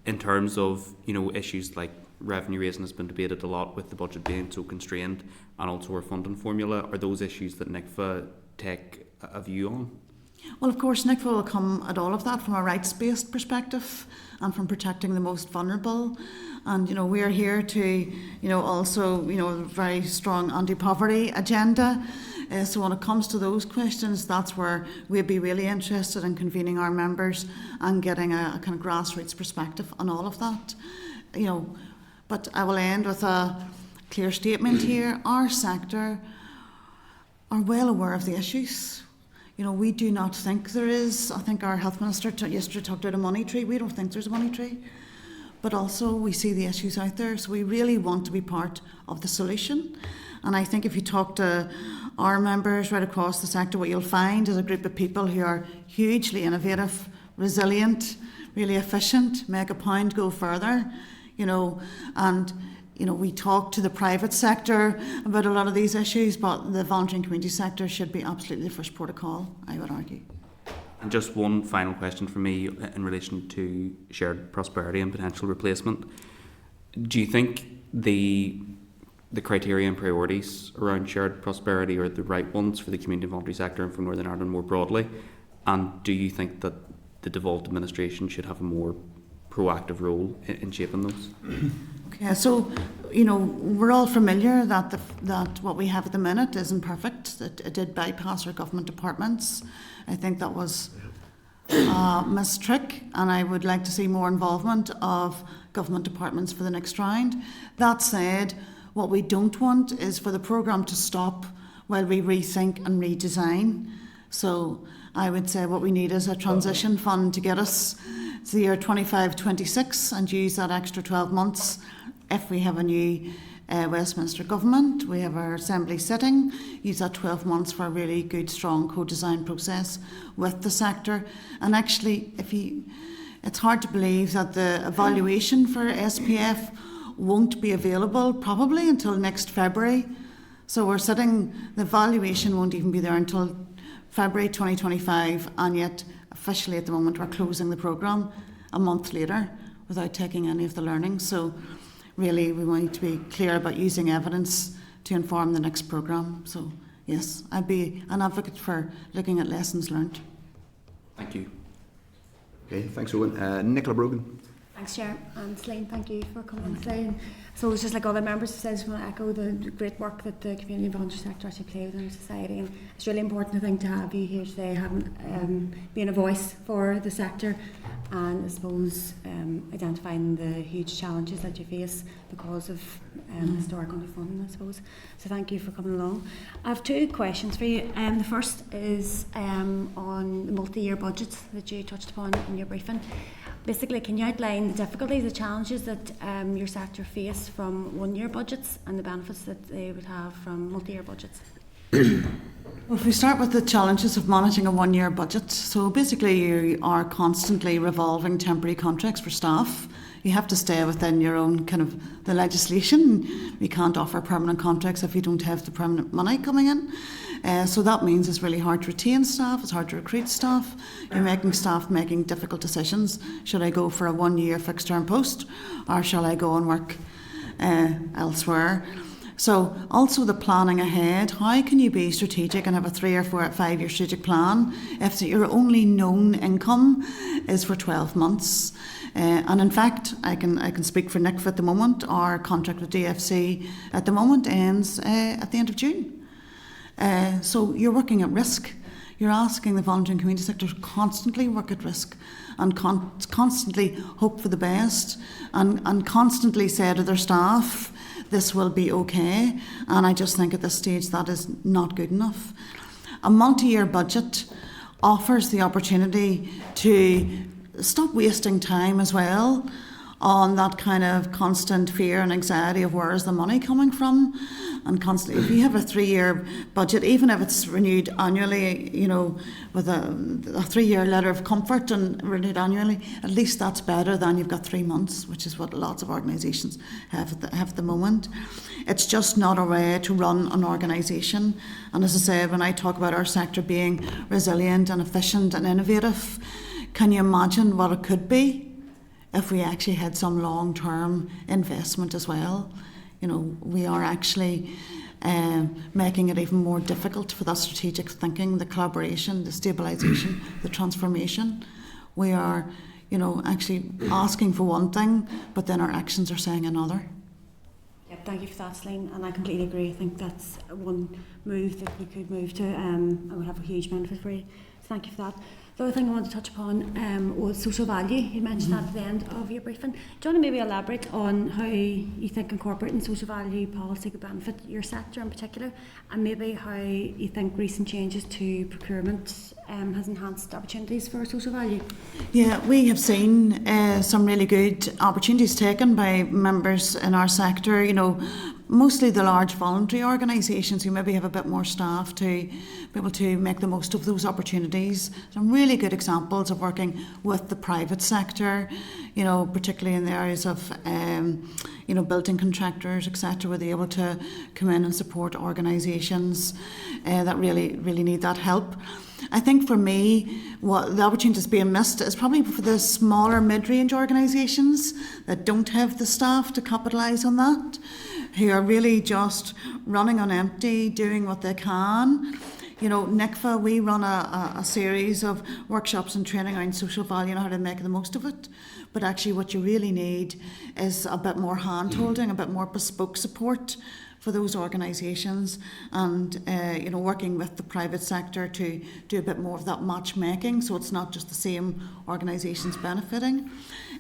in terms of, issues like revenue raising has been debated a lot with the budget being so constrained, and also our funding formula. Are those issues that NICVA take a view on? Well, of course, NICVA will come at all of that from a rights-based perspective and from protecting the most vulnerable. And, we're here to, also, a very strong anti-poverty agenda. So when it comes to those questions, that's where we'd be really interested in convening our members and getting a kind of grassroots perspective on all of that. But I will end with a clear statement here. Our sector are well aware of the issues. We do not think there is. I think our health minister yesterday talked about a money tree. We don't think there's a money tree. But also we see the issues out there, so we really want to be part of the solution. And I think if you talk to our members right across the sector, what you'll find is a group of people who are hugely innovative, resilient, really efficient, make a pound go further, and we talk to the private sector about a lot of these issues, but the voluntary and community sector should be absolutely the first port of call, I would argue. And just one final question from me in relation to shared prosperity and potential replacement. Do you think the criteria and priorities around shared prosperity are the right ones for the community and voluntary sector and for Northern Ireland more broadly? And do you think that the devolved administration should have a more proactive role in shaping those? Okay, so we're all familiar that what we have at the minute isn't perfect. It did bypass our government departments. I think that was a missed trick, and I would like to see more involvement of government departments for the next round. That said, what we don't want is for the programme to stop while we rethink and redesign. So I would say what we need is a transition fund to get us to the year 25-26 and use that extra 12 months if we have a new Westminster government, we have our assembly sitting, use that 12 months for a really good, strong co-design process with the sector. And actually, it's hard to believe that the evaluation for SPF won't be available probably until next February. So the evaluation won't even be there until February 2025, and yet officially at the moment we're closing the programme a month later without taking any of the learnings. So really we want to be clear about using evidence to inform the next programme. So yes, I'd be an advocate for looking at lessons learned. Thank you. Okay, thanks, Owen. Nicola Brogan. Thanks, Chair. And Celine, thank you for coming today. So it's just like other members have said, I just want to echo the great work that the community voluntary sector actually play within our society. And it's really important, I think, to have you here today, having being a voice for the sector, and I suppose identifying the huge challenges that you face because of historic underfunding, I suppose. So thank you for coming along. I have two questions for you. The first is on the multi-year budgets that you touched upon in your briefing. Basically, can you outline the difficulties, the challenges that your sector face from one-year budgets and the benefits that they would have from multi-year budgets? Well, if we start with the challenges of managing a one-year budget, so basically you are constantly revolving temporary contracts for staff. You have to stay within your own kind of the legislation. You can't offer permanent contracts if you don't have the permanent money coming in. So that means it's really hard to retain staff, it's hard to recruit staff. You're making staff making difficult decisions. Should I go for a one-year fixed term post, or shall I go and work elsewhere? So also the planning ahead. How can you be strategic and have a 3 or 4 or 5 year strategic plan if your only known income is for 12 months? And in fact, I can speak for NICVA at the moment. Our contract with DFC at the moment ends at the end of June. So you're working at risk. You're asking the voluntary and community sector to constantly work at risk and constantly hope for the best and constantly say to their staff, this will be okay. And I just think at this stage that is not good enough. A multi-year budget offers the opportunity to stop wasting time as well on that kind of constant fear and anxiety of where is the money coming from. And constantly, if you have a 3-year budget, even if it's renewed annually, you know, with a 3-year letter of comfort and renewed annually, at least that's better than you've got 3 months, which is what lots of organisations have at the moment. It's just not a way to run an organisation. And as I said, when I talk about our sector being resilient and efficient and innovative, can you imagine what it could be if we actually had some long-term investment as well? You know, we are actually making it even more difficult for that strategic thinking, the collaboration, the stabilisation, the transformation. We are, you know, actually asking for one thing, but then our actions are saying another. Yeah, thank you for that, Celine, and I completely agree. I think that's one move that we could move to and would have a huge benefit for you. So thank you for that. The other thing I wanted to touch upon was social value. You mentioned that at the end of your briefing. Do you want to maybe elaborate on how you think incorporating social value policy could benefit your sector in particular, and maybe how you think recent changes to procurement has enhanced opportunities for social value? Yeah, we have seen some really good opportunities taken by members in our sector, you know, mostly the large voluntary organisations who maybe have a bit more staff to be able to make the most of those opportunities. Some really good examples of working with the private sector, you know, particularly in the areas of, you know, building contractors, etc., where they're able to come in and support organisations that really need that help. I think for me, what the opportunity that's being missed is probably for the smaller mid-range organisations that don't have the staff to capitalise on that, who are really just running on empty, doing what they can. You know, NICVA, we run a series of workshops and training around social value and how to make the most of it. But actually what you really need is a bit more hand-holding, a bit more bespoke support for those organisations, and you know, working with the private sector to do a bit more of that matchmaking, so it's not just the same organisations benefiting.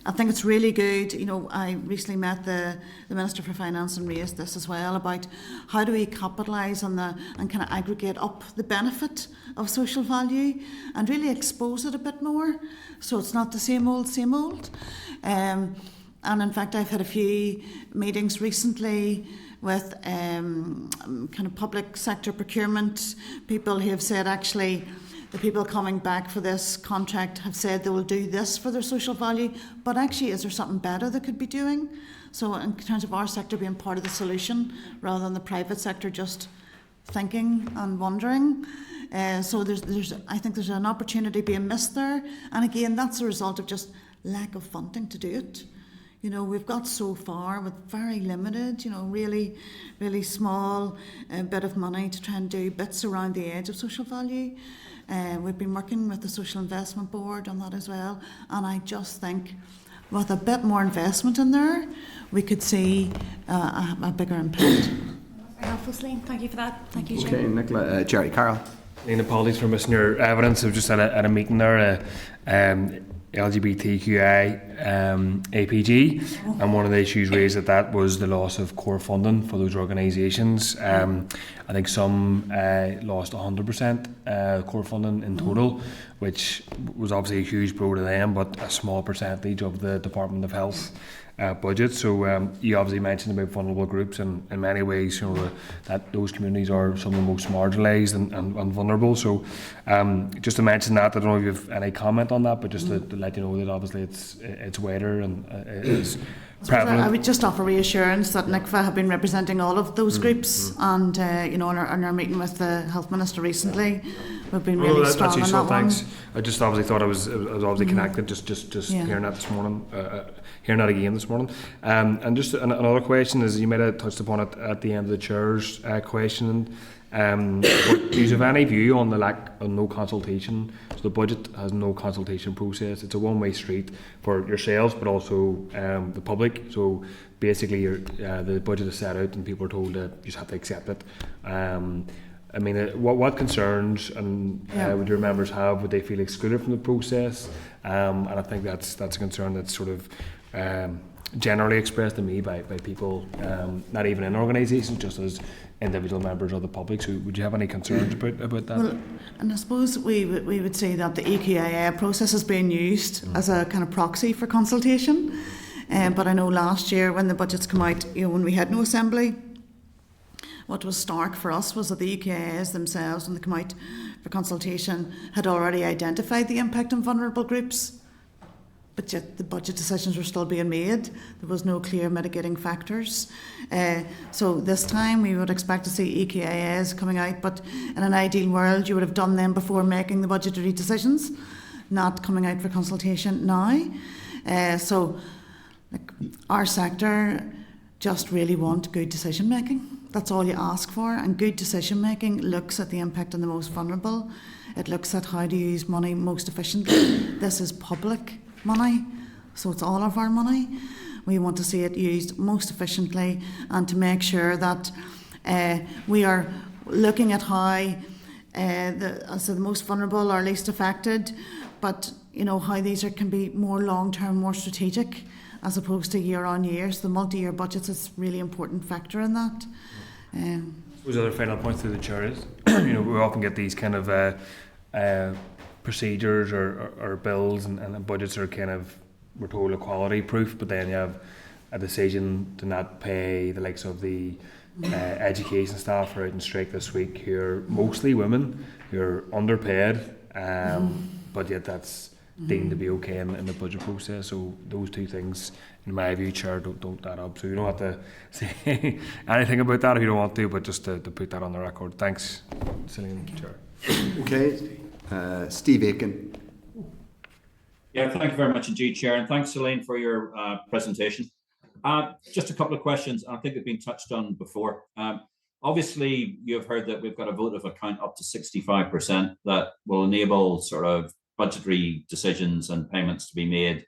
I think it's really good. You know, I recently met the Minister for Finance and raised this as well about how do we capitalise on and kind of aggregate up the benefit of social value and really expose it a bit more, so it's not the same old. And in fact, I've had a few meetings recently with kind of public sector procurement people who have said actually the people coming back for this contract have said they will do this for their social value, but actually is there something better they could be doing? So in terms of our sector being part of the solution rather than the private sector just thinking and wondering. So I think there's an opportunity being missed there, and again that's a result of just lack of funding to do it. You know, we've got so far with very limited, you know, really, really small bit of money to try and do bits around the edge of social value. We've been working with the Social Investment Board on that as well, and I just think with a bit more investment in there, we could see a bigger impact. Very helpful, Celine. Thank you for that. Thank you, Chair. Okay, Nicola, Jerry, Carol. Apologies for missing your evidence. I was just at a meeting there, LGBTQI APG, and one of the issues raised at that was the loss of core funding for those organisations. I think some lost 100% core funding in total, which was obviously a huge blow to them, but a small percentage of the Department of Health budget. So you obviously mentioned about vulnerable groups, and in many ways, you know, that those communities are some of the most marginalised and vulnerable. So just to mention that, I don't know if you have any comment on that, but just to let you know that obviously it's wider and it's prevalent. I would just offer reassurance that NICVA have been representing all of those groups, and you know, in our meeting with the Health Minister recently, we've been really strong on that one. Thanks. I just obviously thought it was obviously connected. Just hearing that this morning. Hearing that again this morning. And just another question is, you might have touched upon it at the end of the Chair's question. But do you have any view on the lack of no consultation? So the budget has no consultation process. It's a one-way street for yourselves, but also the public. So basically, the budget is set out, and people are told that you just have to accept it. I mean, what concerns would your members have? Would they feel excluded from the process? And I think that's a concern that's sort of generally expressed to me by people, not even in organisations, just as individual members of the public. So would you have any concerns about that? Well, and I suppose we would say that the EQIA process is being used as a kind of proxy for consultation. But I know last year when the budgets come out, you know, when we had no assembly, what was stark for us was that the EQIAs themselves, when they come out for consultation, had already identified the impact on vulnerable groups. But yet the budget decisions were still being made. There was no clear mitigating factors. So this time we would expect to see EQIAs coming out, but in an ideal world you would have done them before making the budgetary decisions, not coming out for consultation now. So like, our sector just really want good decision making. That's all you ask for, and good decision making looks at the impact on the most vulnerable. It looks at how to use money most efficiently. This is public money, so it's all of our money. We want to see it used most efficiently, and to make sure that we are looking at how the most vulnerable are least affected, but you know how these can be more long-term, more strategic, as opposed to year on year. So the multi-year budgets is a really important factor in that. Those other final points to the Chair is, you know, we often get these kind of procedures or bills and budgets are kind of, we're told, equality proof, but then you have a decision to not pay the likes of the education staff who are out in strike this week, who are mostly women, who are underpaid, but yet that's deemed to be okay in the budget process. So those two things, in my view, Chair, don't add up. So you don't have to say anything about that if you don't want to, but just to put that on the record. Thanks, Celine, Chair. Okay, Steve Aiken. Yeah, thank you very much indeed, Chair, and thanks, Celine, for your presentation. Just a couple of questions, I think they've been touched on before. Obviously, you've heard that we've got a vote of account up to 65% that will enable sort of budgetary decisions and payments to be made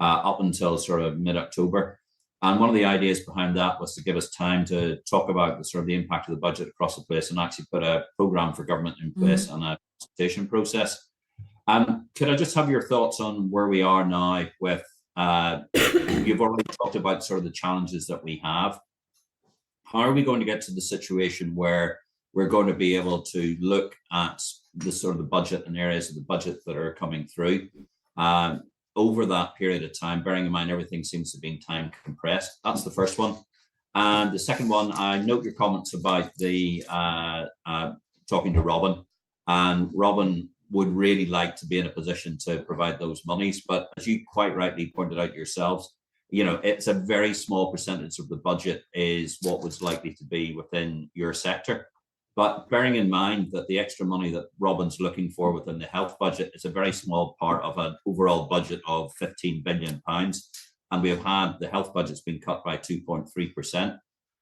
up until sort of mid-October. And one of the ideas behind that was to give us time to talk about the sort of the impact of the budget across the place and actually put a programme for government in place and a consultation process. Could I just have your thoughts on where we are now with, you've already talked about sort of the challenges that we have. How are we going to get to the situation where we're going to be able to look at the sort of the budget and areas of the budget that are coming through over that period of time, bearing in mind everything seems to be time compressed? That's the first one. And the second one, I note your comments about the talking to Robin, and Robin would really like to be in a position to provide those monies, but as you quite rightly pointed out yourselves, you know, it's a very small percentage of the budget is what was likely to be within your sector. But bearing in mind that the extra money that Robin's looking for within the health budget is a very small part of an overall budget of £15 billion. and we have had the health budget's been cut by 2.3%.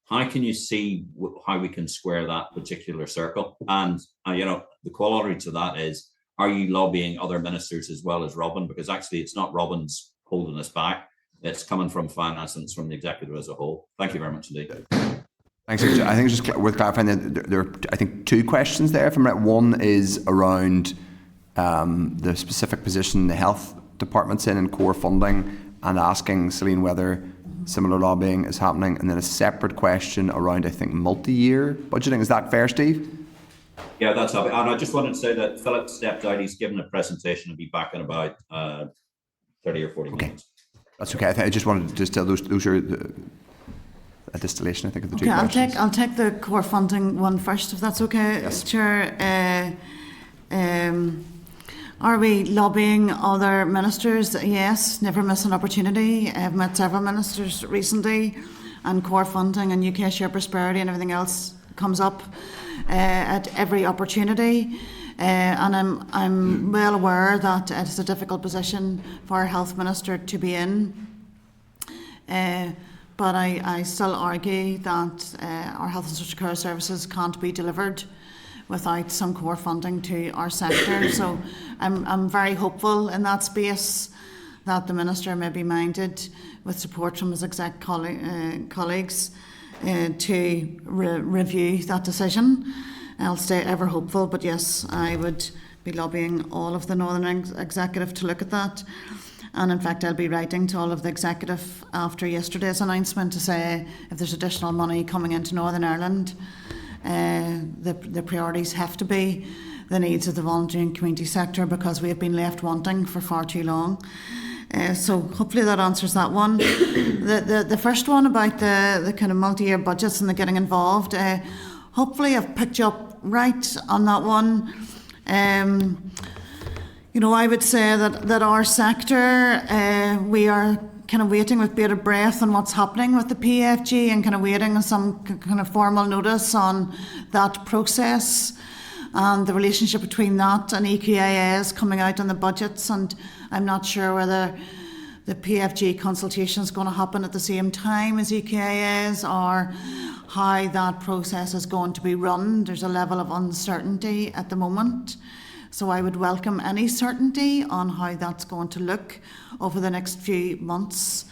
How can you see how we can square that particular circle? And the corollary to that is, are you lobbying other ministers as well as Robin? Because actually, it's not Robin's holding us back; it's coming from finance and it's from the executive as a whole. Thank you very much indeed. Thanks. I think it's just worth clarifying that there are, I think, two questions there. From it, one is around the specific position the health department's in core funding, and asking Celine whether similar lobbying is happening, and then a separate question around, I think, multi-year budgeting. Is that fair, Steve? Yeah, that's up. And I just wanted to say that Philip stepped out. He's given a presentation and be back in about 30 or 40 minutes. That's okay. I just wanted to distill those are a distillation, I think, of the two questions. I'll take the core funding one first, if that's okay, yes. Chair. Are we lobbying other ministers? Yes, never miss an opportunity. I've met several ministers recently, and core funding and UK share prosperity and everything else comes up at every opportunity. And I'm well aware that it's a difficult position for a health minister to be in. But I still argue that our health and social care services can't be delivered without some core funding to our sector. So I'm very hopeful in that space that the Minister may be minded, with support from his exec colleagues, to review that decision. I'll stay ever hopeful, but yes, I would be lobbying all of the Northern Executive to look at that. And in fact, I'll be writing to all of the Executive after yesterday's announcement to say if there's additional money coming into Northern Ireland, the priorities have to be the needs of the voluntary and community sector, because we have been left wanting for far too long. So hopefully that answers that one. The first one about the kind of multi-year budgets and the getting involved, hopefully I've picked you up right on that one. I would say that our sector, we are kind of waiting with bated breath on what's happening with the PFG, and kind of waiting on some kind of formal notice on that process and the relationship between that and EQAs coming out on the budgets. And I'm not sure whether the PFG consultation is going to happen at the same time as EQAs, or how that process is going to be run. There's a level of uncertainty at the moment. So I would welcome any certainty on how that's going to look over the next few months.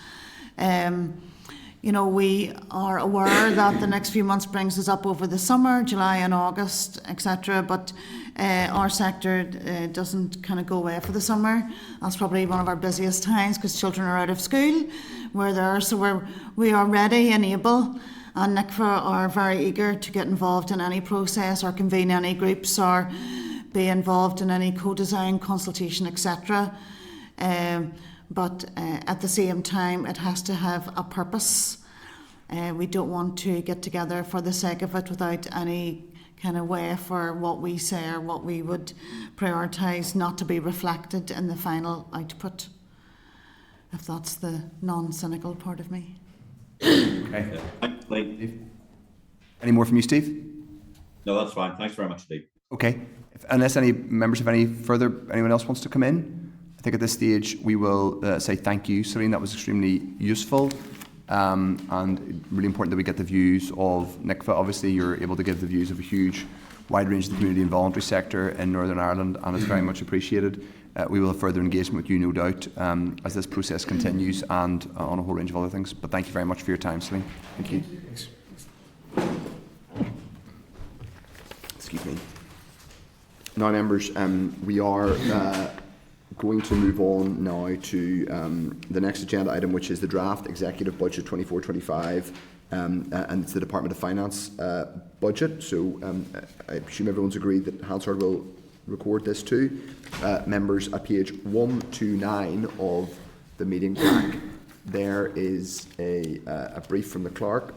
We are aware that the next few months brings us up over the summer, July and August, etc. But our sector doesn't kind of go away for the summer. That's probably one of our busiest times, because children are out of school. We're there, so we are ready and able. And NICVA are very eager to get involved in any process, or convene any groups, or be involved in any co-design, consultation, etc. But at the same time, it has to have a purpose. We don't want to get together for the sake of it without any kind of way for what we say or what we would prioritise not to be reflected in the final output, if that's the non-cynical part of me. Okay. Any more from you, Steve? No, that's fine. Thanks very much indeed. Okay. Unless any members have anyone else wants to come in, I think at this stage we will say thank you, Celine. That was extremely useful, and really important that we get the views of NICVA. Obviously, you're able to give the views of a huge, wide range of the community and voluntary sector in Northern Ireland, and it's very much appreciated. We will have further engagement with you, no doubt, as this process continues, and on a whole range of other things. But thank you very much for your time, Celine. Thank you. Excuse me. Now, members, we are going to move on now to the next agenda item, which is the draft executive budget 24-25, and it's the Department of Finance budget. So I assume everyone's agreed that Hansard will record this too. Members, at page 129 of the meeting pack, there is a brief from the clerk.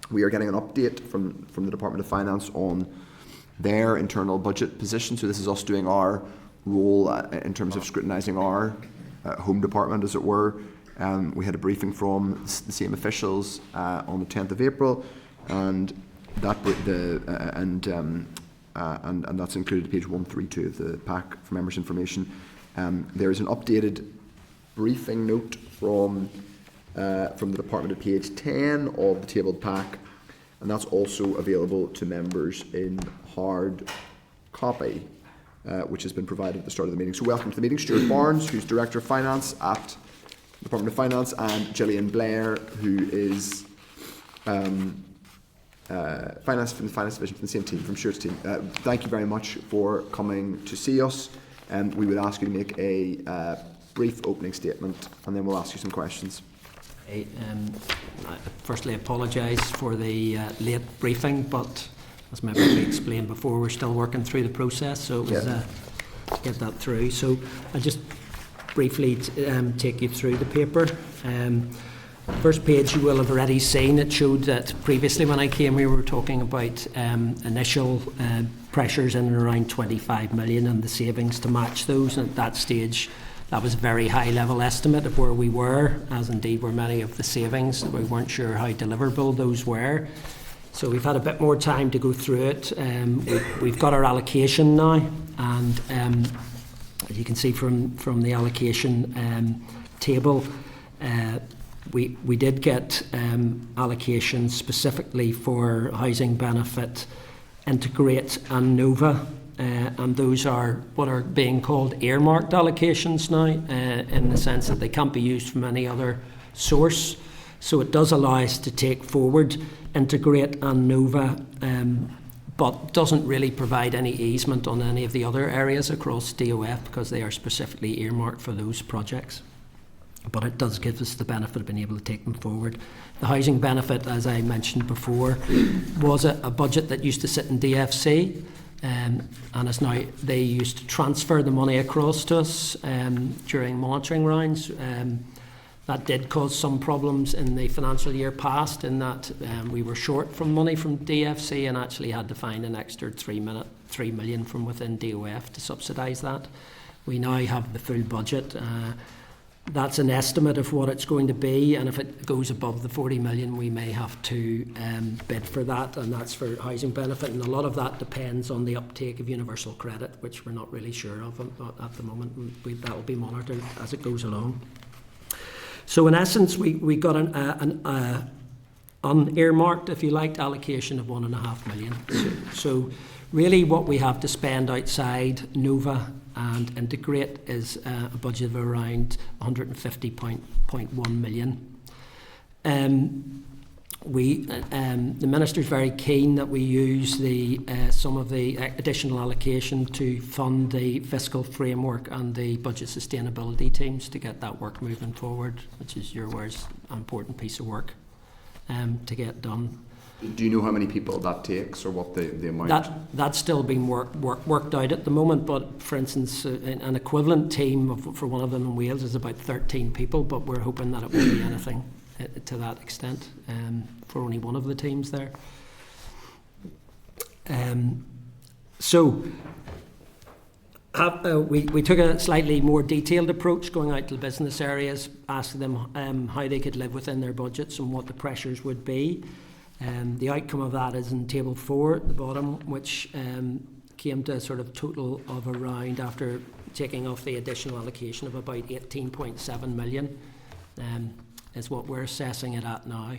We are getting an update from the Department of Finance on their internal budget position. So this is us doing our role in terms of scrutinising our home department, as it were. We had a briefing from the same officials on the 10th of April, and that's included at page 132 of the pack for members' information. There is an updated briefing note from from the department at page 10 of the tabled pack, and that's also available to members in hard copy, which has been provided at the start of the meeting. So welcome to the meeting, Stuart Barnes, who's Director of Finance at the Department of Finance, and Gillian Blair, who is Finance from the Finance Division from the same team, from Stuart's team. Thank you very much for coming to see us, and we would ask you to make a brief opening statement, and then we'll ask you some questions. I firstly apologise for the late briefing, but as maybe we explained before, we're still working through the process, so it was to get that through. So I'll just briefly take you through the paper. First page you will have already seen. It showed that previously when I came here we were talking about initial pressures in and around 25 million and the savings to match those, and at that stage that was a very high level estimate of where we were, as indeed were many of the savings. We weren't sure how deliverable those were. So we've had a bit more time to go through it. We've got our allocation now, and as you can see from the allocation table, we did get allocations specifically for housing benefit, Integrate and NOVA, and those are what are being called earmarked allocations now, in the sense that they can't be used from any other source. So it does allow us to take forward Integrate and NOVA, but doesn't really provide any easement on any of the other areas across DOF because they are specifically earmarked for those projects. But it does give us the benefit of being able to take them forward. The housing benefit, as I mentioned before, was a budget that used to sit in DFC, and as now they used to transfer the money across to us during monitoring rounds. That did cause some problems in the financial year past, in that we were short from money from DFC and actually had to find an extra 3 million from within DOF to subsidise that. We now have the full budget. That's an estimate of what it's going to be, and if it goes above the 40 million we may have to bid for that, and that's for housing benefit, and a lot of that depends on the uptake of universal credit, which we're not really sure of at the moment. That will be monitored as it goes along. So in essence we got an unearmarked, if you like, allocation of 1.5 million. So really what we have to spend outside NOVA and Integrate is a budget of around 150.1 million. The Minister's very keen that we use some of the additional allocation to fund the fiscal framework and the budget sustainability teams to get that work moving forward, which is your words, an important piece of work to get done. Do you know how many people that takes, or what the amount? That's still being worked out at the moment, but for instance, an equivalent team for one of them in Wales is about 13 people, but we're hoping that it won't be anything to that extent for only one of the teams there. We took a slightly more detailed approach, going out to the business areas, asking them how they could live within their budgets and what the pressures would be. The outcome of that is in table 4 at the bottom, which came to a sort of total of around, after taking off the additional allocation, of about 18.7 million is what we're assessing it at now.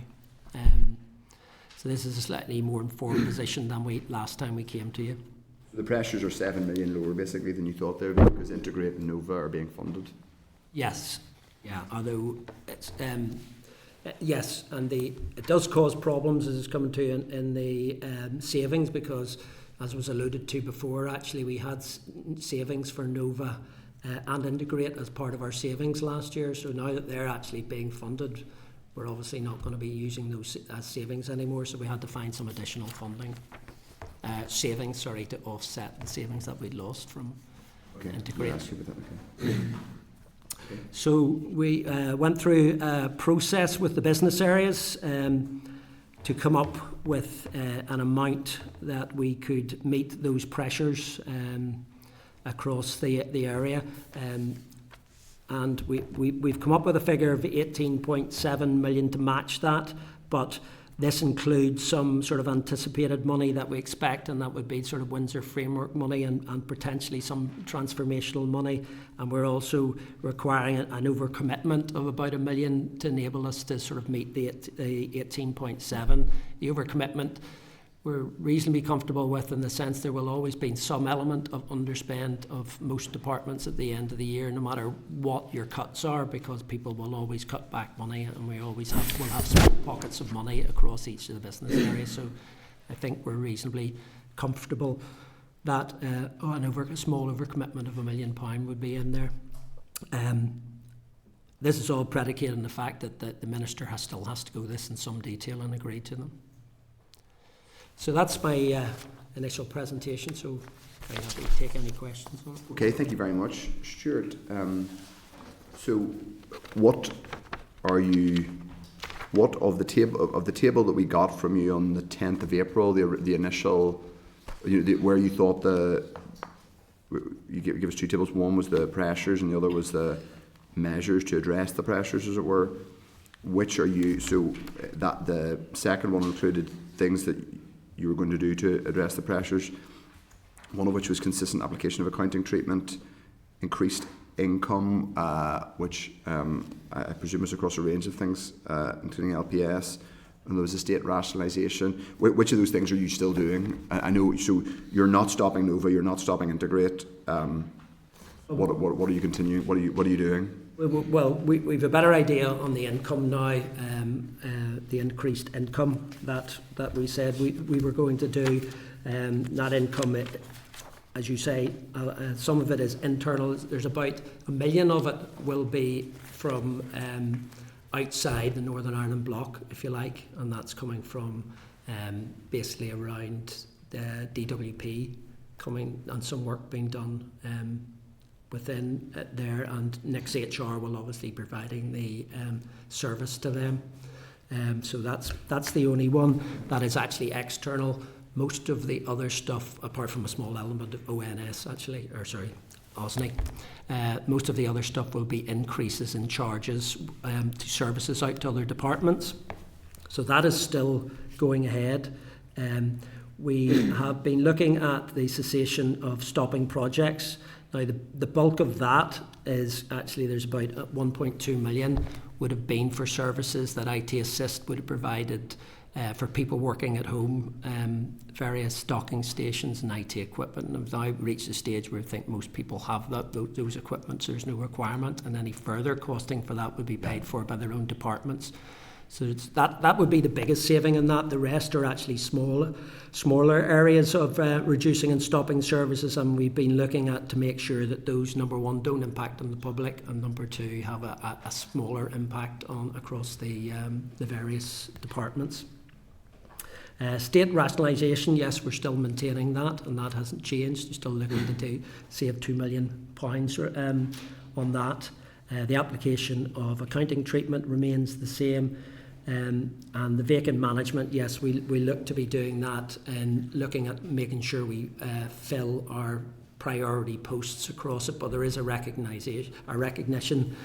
So this is a slightly more informed position than last time we came to you. The pressures are 7 million lower basically than you thought they would be, because Integrate and NOVA are being funded. Yes, yeah, although it's yes, and it does cause problems, as it's coming to in the savings, because as was alluded to before, actually we had savings for NOVA and Integrate as part of our savings last year. So now that they're actually being funded, we're obviously not going to be using those as savings anymore. So we had to find some additional funding, savings, to offset the savings that we'd lost from Integrate. So we went through a process with the business areas to come up with an amount that we could meet those pressures across the area, and we've come up with a figure of 18.7 million to match that, but This includes some sort of anticipated money that we expect, and that would be sort of Windsor framework money and potentially some transformational money. And we're also requiring an overcommitment of about $1 million to enable us to sort of meet the 18.7. The overcommitment we're reasonably comfortable with, in the sense there will always be some element of underspend of most departments at the end of the year, no matter what your cuts are, because people will always cut back money, and we always will have small pockets of money across each of the business areas. So I think we're reasonably comfortable that a small overcommitment of £1 million would be in there. This is all predicated on the fact that the Minister still has to go this in some detail and agree to them. So that's my initial presentation, so very happy to take any questions on it. Okay, thank you very much, Stuart. So what of the table that we got from you on the 10th of April, the initial, where you thought you give us two tables, one was the pressures and the other was the measures to address the pressures, as it were. Which are you, so that the second one included things that you were going to do to address the pressures, one of which was consistent application of accounting treatment, increased income, which I presume was across a range of things, including LPS, and there was estate rationalisation. Which of those things are you still doing? I know, so you're not stopping NOVA, you're not stopping Integrate. What are you continuing? What are you doing? Well, we've a better idea on the income now, the increased income that we said we were going to do. That income, as you say, some of it is internal. There's about $1 million of it will be from outside the Northern Ireland bloc, if you like, and that's coming from basically around the DWP coming and some work being done within there, and NICVA will obviously be providing the service to them. So that's the only one that is actually external. Most of the other stuff, apart from a small element of ONS actually, or sorry, OSNI, most of the other stuff will be increases in charges to services out to other departments. So that is still going ahead. We have been looking at the cessation of stopping projects. Now, the bulk of that is actually, there's about 1.2 million would have been for services that IT Assist would have provided for people working at home, various docking stations and IT equipment. And we've now reached a stage where I think most people have those equipment, so there's no requirement, and any further costing for that would be paid for by their own departments. So that would be the biggest saving in that. The rest are actually smaller areas of reducing and stopping services, and we've been looking at to make sure that those, number one, don't impact on the public, and number two, have a smaller impact across the various departments. State rationalisation, yes, we're still maintaining that, and that hasn't changed. We're still looking to save £2 million on that. The application of accounting treatment remains the same. And the vacant management, yes, we look to be doing that and looking at making sure we fill our priority posts across it. But there is a recognition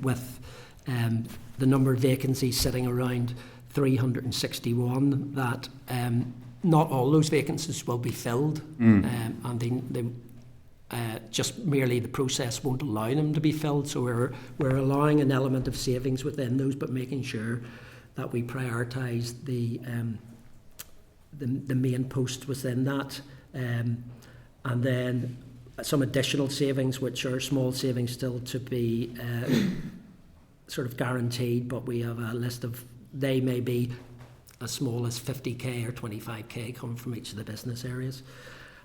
with the number of vacancies sitting around 361 that not all those vacancies will be filled, and they just merely the process won't allow them to be filled. So we're allowing an element of savings within those, but making sure that we prioritise the main post within that, and then some additional savings, which are small savings still to be sort of guaranteed. But we have a list of, they may be as small as 50k or 25k coming from each of the business areas.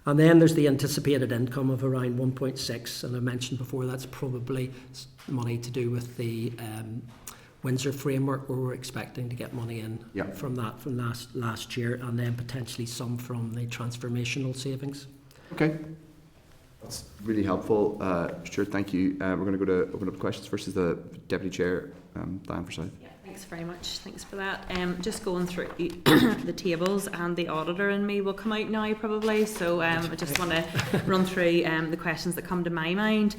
And then there's the anticipated income of around 1.6, and I mentioned before that's probably money to do with the Windsor framework, where we're expecting to get money in from last year, and then potentially some from the transformational savings. Okay, that's really helpful, Stuart. Thank you. We're going to go to open up questions. First is the Deputy Chair, Diane Forsyth. Thanks very much. Thanks for that. Just going through the tables, and the auditor and me will come out now probably. So I just want to run through the questions that come to my mind.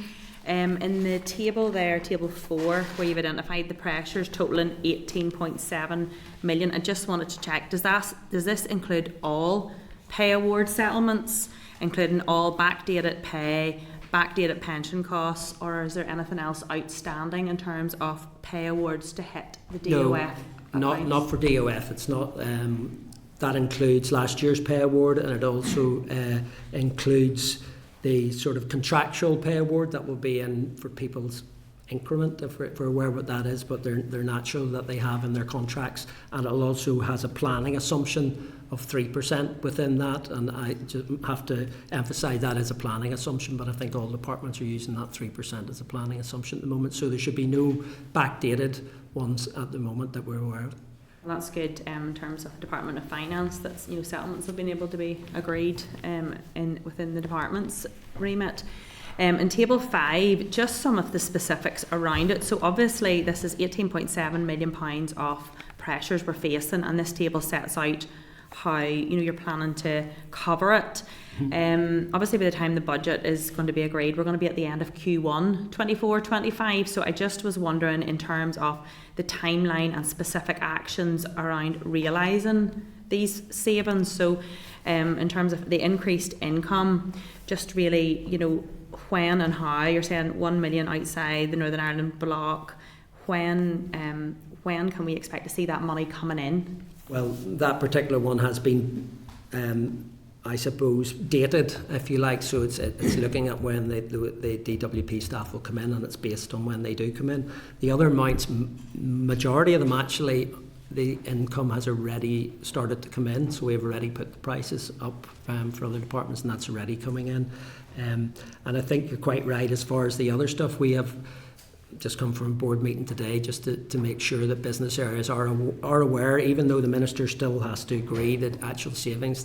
In the table there, table 4, where you've identified the pressures totaling 18.7 million, I just wanted to check, does this include all pay award settlements, including all backdated pay, backdated pension costs, or is there anything else outstanding in terms of pay awards to hit the DOF? No, not for DOF. It's not. That includes last year's pay award, and it also includes the sort of contractual pay award that will be in for people's increment, if we're aware what that is, but they're natural that they have in their contracts, and it also has a planning assumption of 3% within that, and I just have to emphasise that as a planning assumption, but I think all departments are using that 3% as a planning assumption at the moment, so there should be no backdated ones at the moment that we're aware of. Well, that's good in terms of Department of Finance, that settlements have been able to be agreed within the department's remit. In table 5, just some of the specifics around it. So obviously this is £18.7 million of pressures we're facing, and this table sets out how you're planning to cover it. Obviously by the time the budget is going to be agreed, we're going to be at the end of Q1 24-25. So I just was wondering in terms of the timeline and specific actions around realising these savings. So in terms of the increased income, just really, when and how, you're saying 1 million outside the Northern Ireland block, when can we expect to see that money coming in? Well, that particular one has been, I suppose, dated, if you like. So it's looking at when the DWP staff will come in, and it's based on when they do come in. The other amounts, majority of them actually, the income has already started to come in. So we've already put the prices up for other departments, and that's already coming in. And I think you're quite right as far as the other stuff. We have just come from a board meeting today just to make sure that business areas are aware, even though the Minister still has to agree that actual savings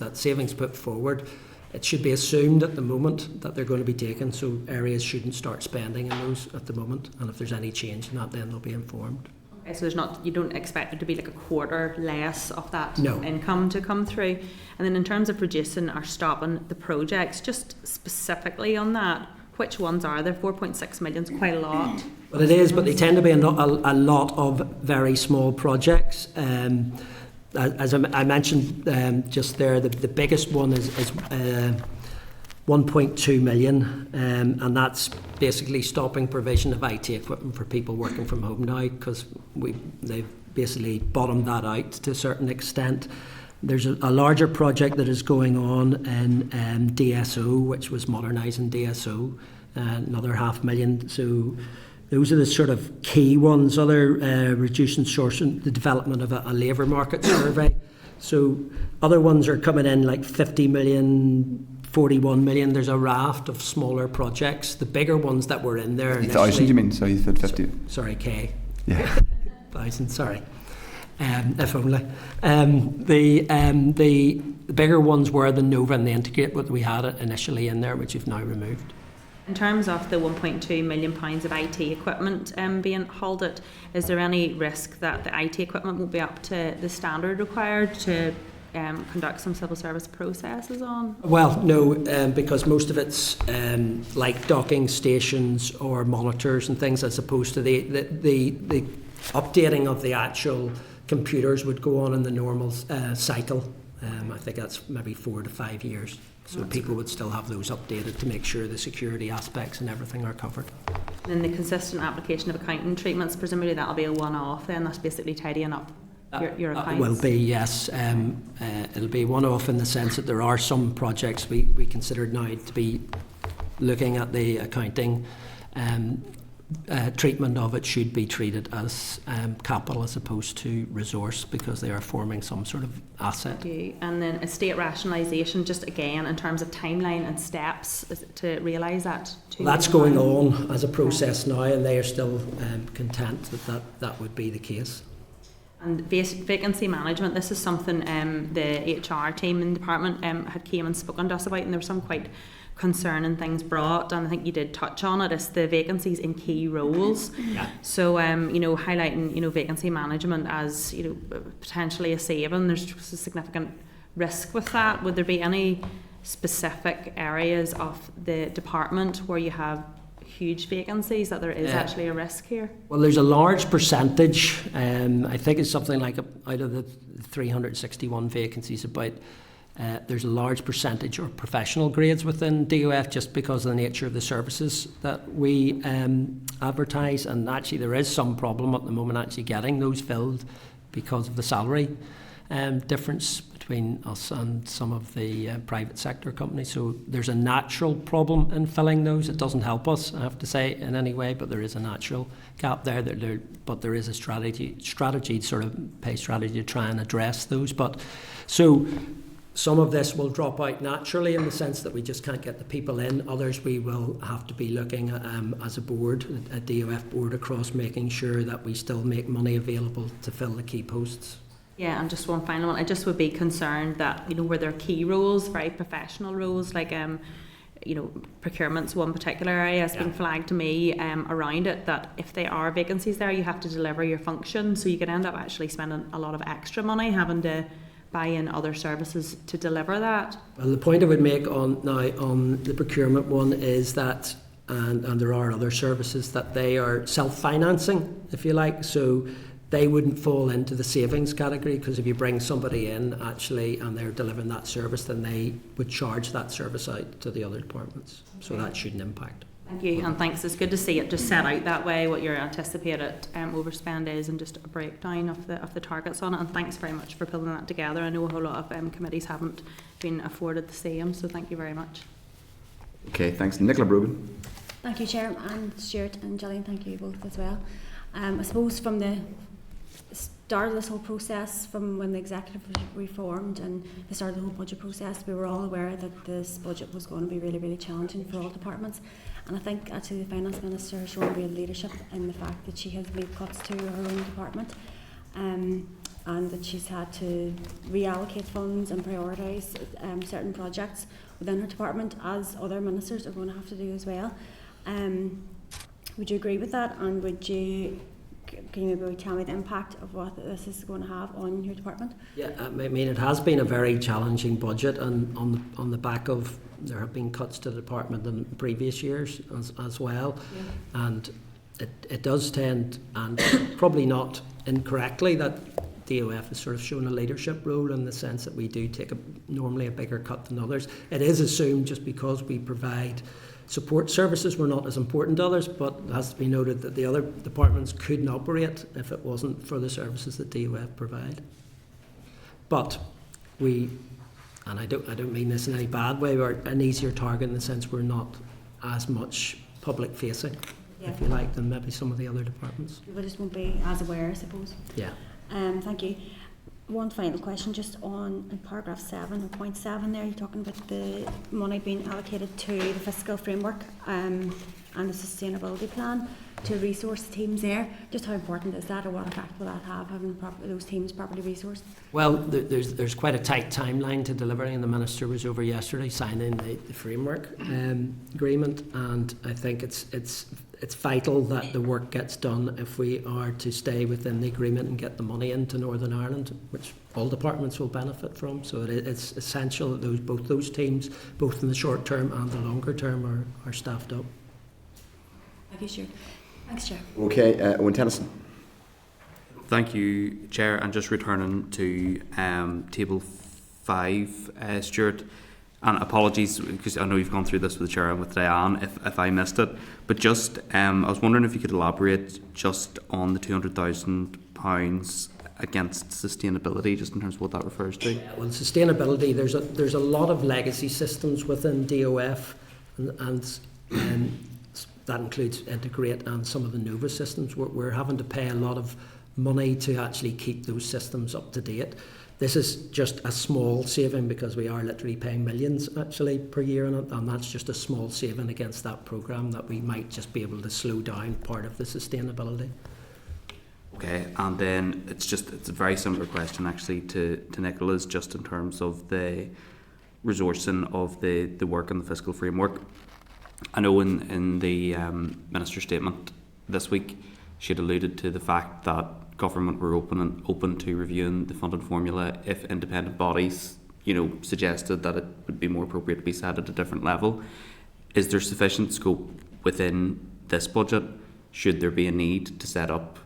put forward, it should be assumed at the moment that they're going to be taken, so areas shouldn't start spending in those at the moment, and if there's any change in that, then they'll be informed. Okay, so you don't expect there to be like a quarter less of that No. income to come through. And then in terms of reducing or stopping the projects, just specifically on that, which ones are there? 4.6 million is quite a lot. Well, it is, but they tend to be a lot of very small projects. As I mentioned just there, the biggest one is 1.2 million, and that's basically stopping provision of IT equipment for people working from home now, because they've basically bottomed that out to a certain extent. There's a larger project that is going on in DSO, which was modernising DSO, another $500,000. So those are the sort of key ones. Other reducing sourcing, the development of a labour market survey. So other ones are coming in like 50 million, 41 million. There's a raft of smaller projects. The bigger ones that were in there. 1,000, you mean? So you said 50. Sorry, K. Yeah. 1,000, sorry. If only. The bigger ones were the Nova and the Integrate, what we had initially in there, which you've now removed. In terms of the £1.2 million of IT equipment being halted, is there any risk that the IT equipment won't be up to the standard required to conduct some civil service processes on? Well, no, because most of it's like docking stations or monitors and things, as opposed to the updating of the actual computers would go on in the normal cycle. I think that's maybe 4 to 5 years. So people would still have those updated to make sure the security aspects and everything are covered. And the consistent application of accounting treatments, presumably that'll be a one-off then, that's basically tidying up your accounts? It will be, yes. It'll be one-off in the sense that there are some projects we consider now to be looking at the accounting treatment of it should be treated as capital as opposed to resource, because they are forming some sort of asset. Okay. And then estate rationalisation, just again in terms of timeline and steps to realise that. That's going on as a process now, and they are still content that would be the case. And vacancy management, this is something the HR team in the department had came and spoken to us about, and there were some quite concerning things brought, and I think you did touch on it. It's the vacancies in key roles. Yeah. So highlighting vacancy management as potentially a saving. There's a significant risk with that. Would there be any specific areas of the department where you have huge vacancies, that there is actually a risk here? Well, there's a large percentage, I think it's something like out of the 361 vacancies, there's a large percentage of professional grades within DOF just because of the nature of the services that we advertise, and actually there is some problem at the moment actually getting those filled because of the salary difference between us and some of the private sector companies. So there's a natural problem in filling those. It doesn't help us, I have to say, in any way, but there is a natural gap there. But there is a strategy sort of pay strategy to try and address those. But so some of this will drop out naturally in the sense that we just can't get the people in. Others we will have to be looking at, as a board, a DOF board across, making sure that we still make money available to fill the key posts. Yeah, and just one final one. I just would be concerned that, you know, where there are key roles, very professional roles, like, you know, procurement's one particular area has been flagged to me around it, that if there are vacancies there, you have to deliver your function. So you could end up actually spending a lot of extra money having to buy in other services to deliver that. Well, the point I would make on the procurement one is that, and there are other services, that they are self-financing, if you like. So they wouldn't fall into the savings category, because if you bring somebody in actually and they're delivering that service, then they would charge that service out to the other departments. So that shouldn't impact. Thank you, and thanks. It's good to see it just set out that way, what your anticipated overspend is, and just a breakdown of the targets on it. And thanks very much for pulling that together. I know a whole lot of committees haven't been afforded the same, so thank you very much. Okay, thanks. Nicola Brogan. Thank you, Chair, and Stuart and Gillian, thank you both as well. I suppose from the start of this whole process, from when the executive was reformed and the start of the whole budget process, we were all aware that this budget was going to be really, really challenging for all departments. And I think actually the Finance Minister has shown real leadership in the fact that she has made cuts to her own department, and that she's had to reallocate funds and prioritise certain projects within her department, as other ministers are going to have to do as well. Would you agree with that, and can you maybe tell me the impact of what this is going to have on your department? Yeah, I mean, it has been a very challenging budget, and on the back of, there have been cuts to the department in previous years as well. Yeah. And it does tend, and probably not incorrectly, that DOF has sort of shown a leadership role in the sense that we do take normally a bigger cut than others. It is assumed just because we provide support services were not as important to others, but it has to be noted that the other departments couldn't operate if it wasn't for the services that DOF provide. But we, and I don't mean this in any bad way, we're an easier target in the sense we're not as much public facing, if you like, than maybe some of the other departments. We just won't be as aware, I suppose. Yeah. Thank you. One final question, just on in paragraph 7 or point 7 there, you're talking about the money being allocated to the fiscal framework and the sustainability plan to resource teams there. Just how important is that, or what effect will that have, having those teams properly resourced? Well, there's quite a tight timeline to delivering, and the Minister was over yesterday signing the framework agreement, and I think it's vital that the work gets done if we are to stay within the agreement and get the money into Northern Ireland, which all departments will benefit from. So it's essential that both those teams, both in the short term and the longer term, are staffed up. Thank you, Stuart. Thanks, Chair. Okay, Owen Tennyson. Thank you, Chair. And just returning to table 5, Stuart. And apologies, because I know you've gone through this with the Chair and with Diane, if I missed it. But just, I was wondering if you could elaborate just on the £200,000 against sustainability, just in terms of what that refers to. Yeah, well, sustainability, there's a lot of legacy systems within DOF, and that includes Integrate and some of the NOVA systems. We're having to pay a lot of money to actually keep those systems up to date. This is just a small saving, because we are literally paying millions actually per year on it, and that's just a small saving against that programme that we might just be able to slow down part of the sustainability. Okay, and then it's a very similar question actually to Nicola's, just in terms of the resourcing of the work on the fiscal framework. I know in the Minister's statement this week, she had alluded to the fact that government were open to reviewing the funding formula if independent bodies, suggested that it would be more appropriate to be set at a different level. Is there sufficient scope within this budget, should there be a need to set up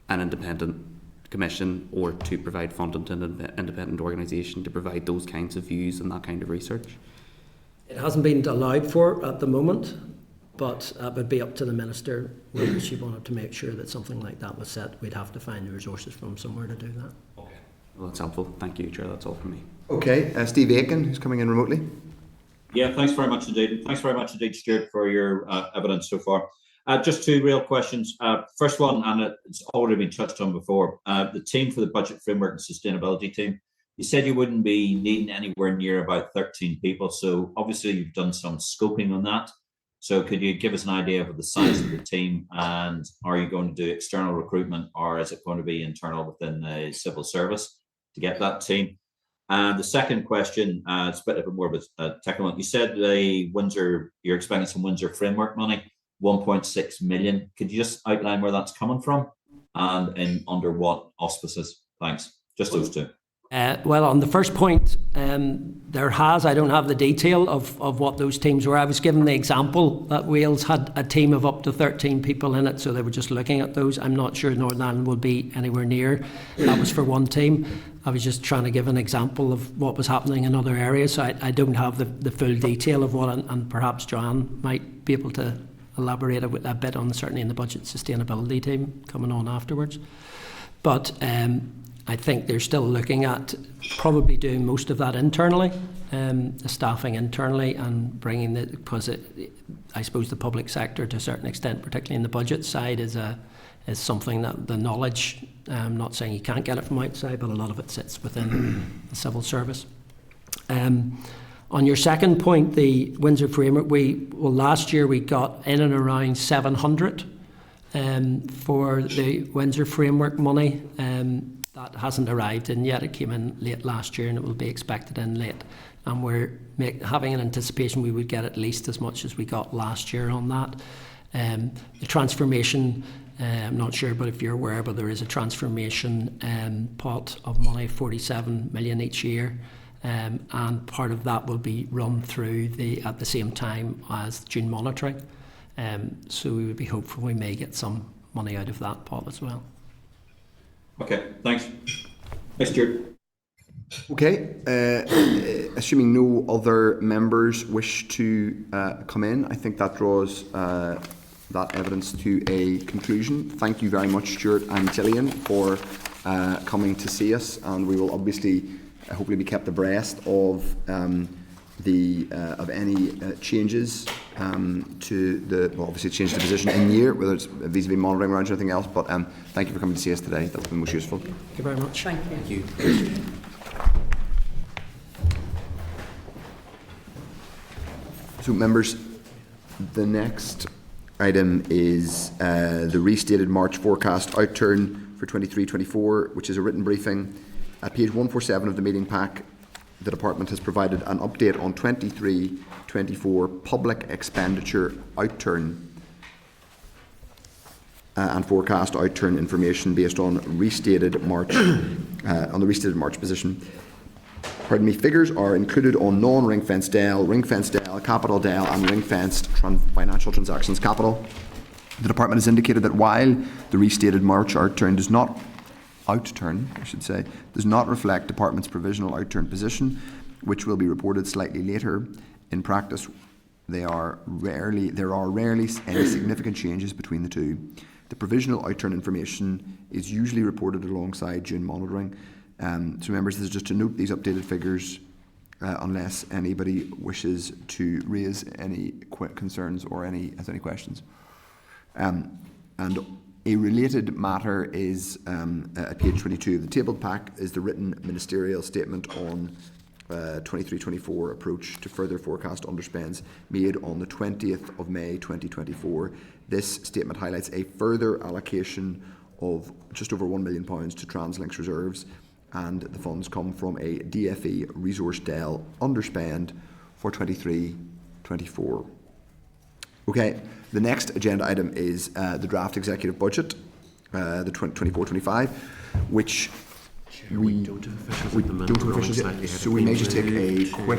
an independent commission or to provide funding to an independent organisation to provide those kinds of views and that kind of research? It hasn't been allowed for at the moment, but it would be up to the Minister whether she wanted to make sure that something like that was set. We'd have to find the resources from somewhere to do that. Okay. Well, that's helpful. Thank you, Chair. That's all from me. Okay, Steve Aiken, who's coming in remotely. Yeah, thanks very much indeed. Thanks very much indeed, Stuart, for your evidence so far. Just two real questions. First one, and it's already been touched on before, the team for the budget framework and sustainability team. You said you wouldn't be needing anywhere near about 13 people. So obviously you've done some scoping on that. So could you give us an idea of the size of the team, and are you going to do external recruitment, or is it going to be internal within the civil service to get that team? And the second question, it's a bit more of a technical one. You said you're expecting some Windsor framework money, 1.6 million. Could you just outline where that's coming from and under what auspices? Thanks. Just those two. Well, on the first point, I don't have the detail of what those teams were. I was given the example that Wales had a team of up to 13 people in it, so they were just looking at those. I'm not sure Northern Ireland will be anywhere near. That was for one team. I was just trying to give an example of what was happening in other areas. So I don't have the full detail of what, and perhaps Joanne might be able to elaborate a bit on, certainly in the budget sustainability team coming on afterwards. But I think they're still looking at probably doing most of that internally, the staffing internally, and bringing because I suppose the public sector to a certain extent, particularly in the budget side, is something that the knowledge, I'm not saying you can't get it from outside, but a lot of it sits within the civil service. On your second point, the Windsor framework, last year we got in and around 700 for the Windsor framework money. That hasn't arrived in yet. It came in late last year and it will be expected in late. And we're having an anticipation we would get at least as much as we got last year on that. The transformation, I'm not sure, but if you're aware, but there is a transformation pot of money, 47 million each year. And part of that will be run through at the same time as June monitoring. So we would be hopeful we may get some money out of that pot as well. Okay, thanks. Thanks, Stuart. Okay, assuming no other members wish to come in, I think that draws that evidence to a conclusion. Thank you very much, Stuart and Gillian, for coming to see us, and we will obviously hopefully be kept abreast of any changes to obviously change the position in year, whether it's vis-a-vis monitoring or anything else. But thank you for coming to see us today. That's been most useful. Thank you very much. Thank you. Thank you. So, members, the next item is the restated March forecast outturn for 23-24, which is a written briefing. At page 147 of the meeting pack, the department has provided an update on 23-24 public expenditure outturn and forecast outturn information based on restated March on the restated March position. Pardon me. Figures are included on non-ring-fenced DEL, capital DEL, and ring-fenced financial transactions capital. The department has indicated that while the restated March outturn does not reflect department's provisional outturn position, which will be reported slightly later. In practice, there are rarely any significant changes between the two. The provisional outturn information is usually reported alongside June monitoring. So members, this is just to note these updated figures unless anybody wishes to raise any concerns or has any questions. And a related matter is at page 22 of the tabled pack is the written ministerial statement on 23-24 approach to further forecast underspends made on the 20th of May 2024. This statement highlights a further allocation of just over £1 million to TransLink's reserves, and the funds come from a DFE resource DEL underspend for 23-24. Okay, the next agenda item is the draft executive budget, the 24-25, which we don't have officials yet, so we may just take a quick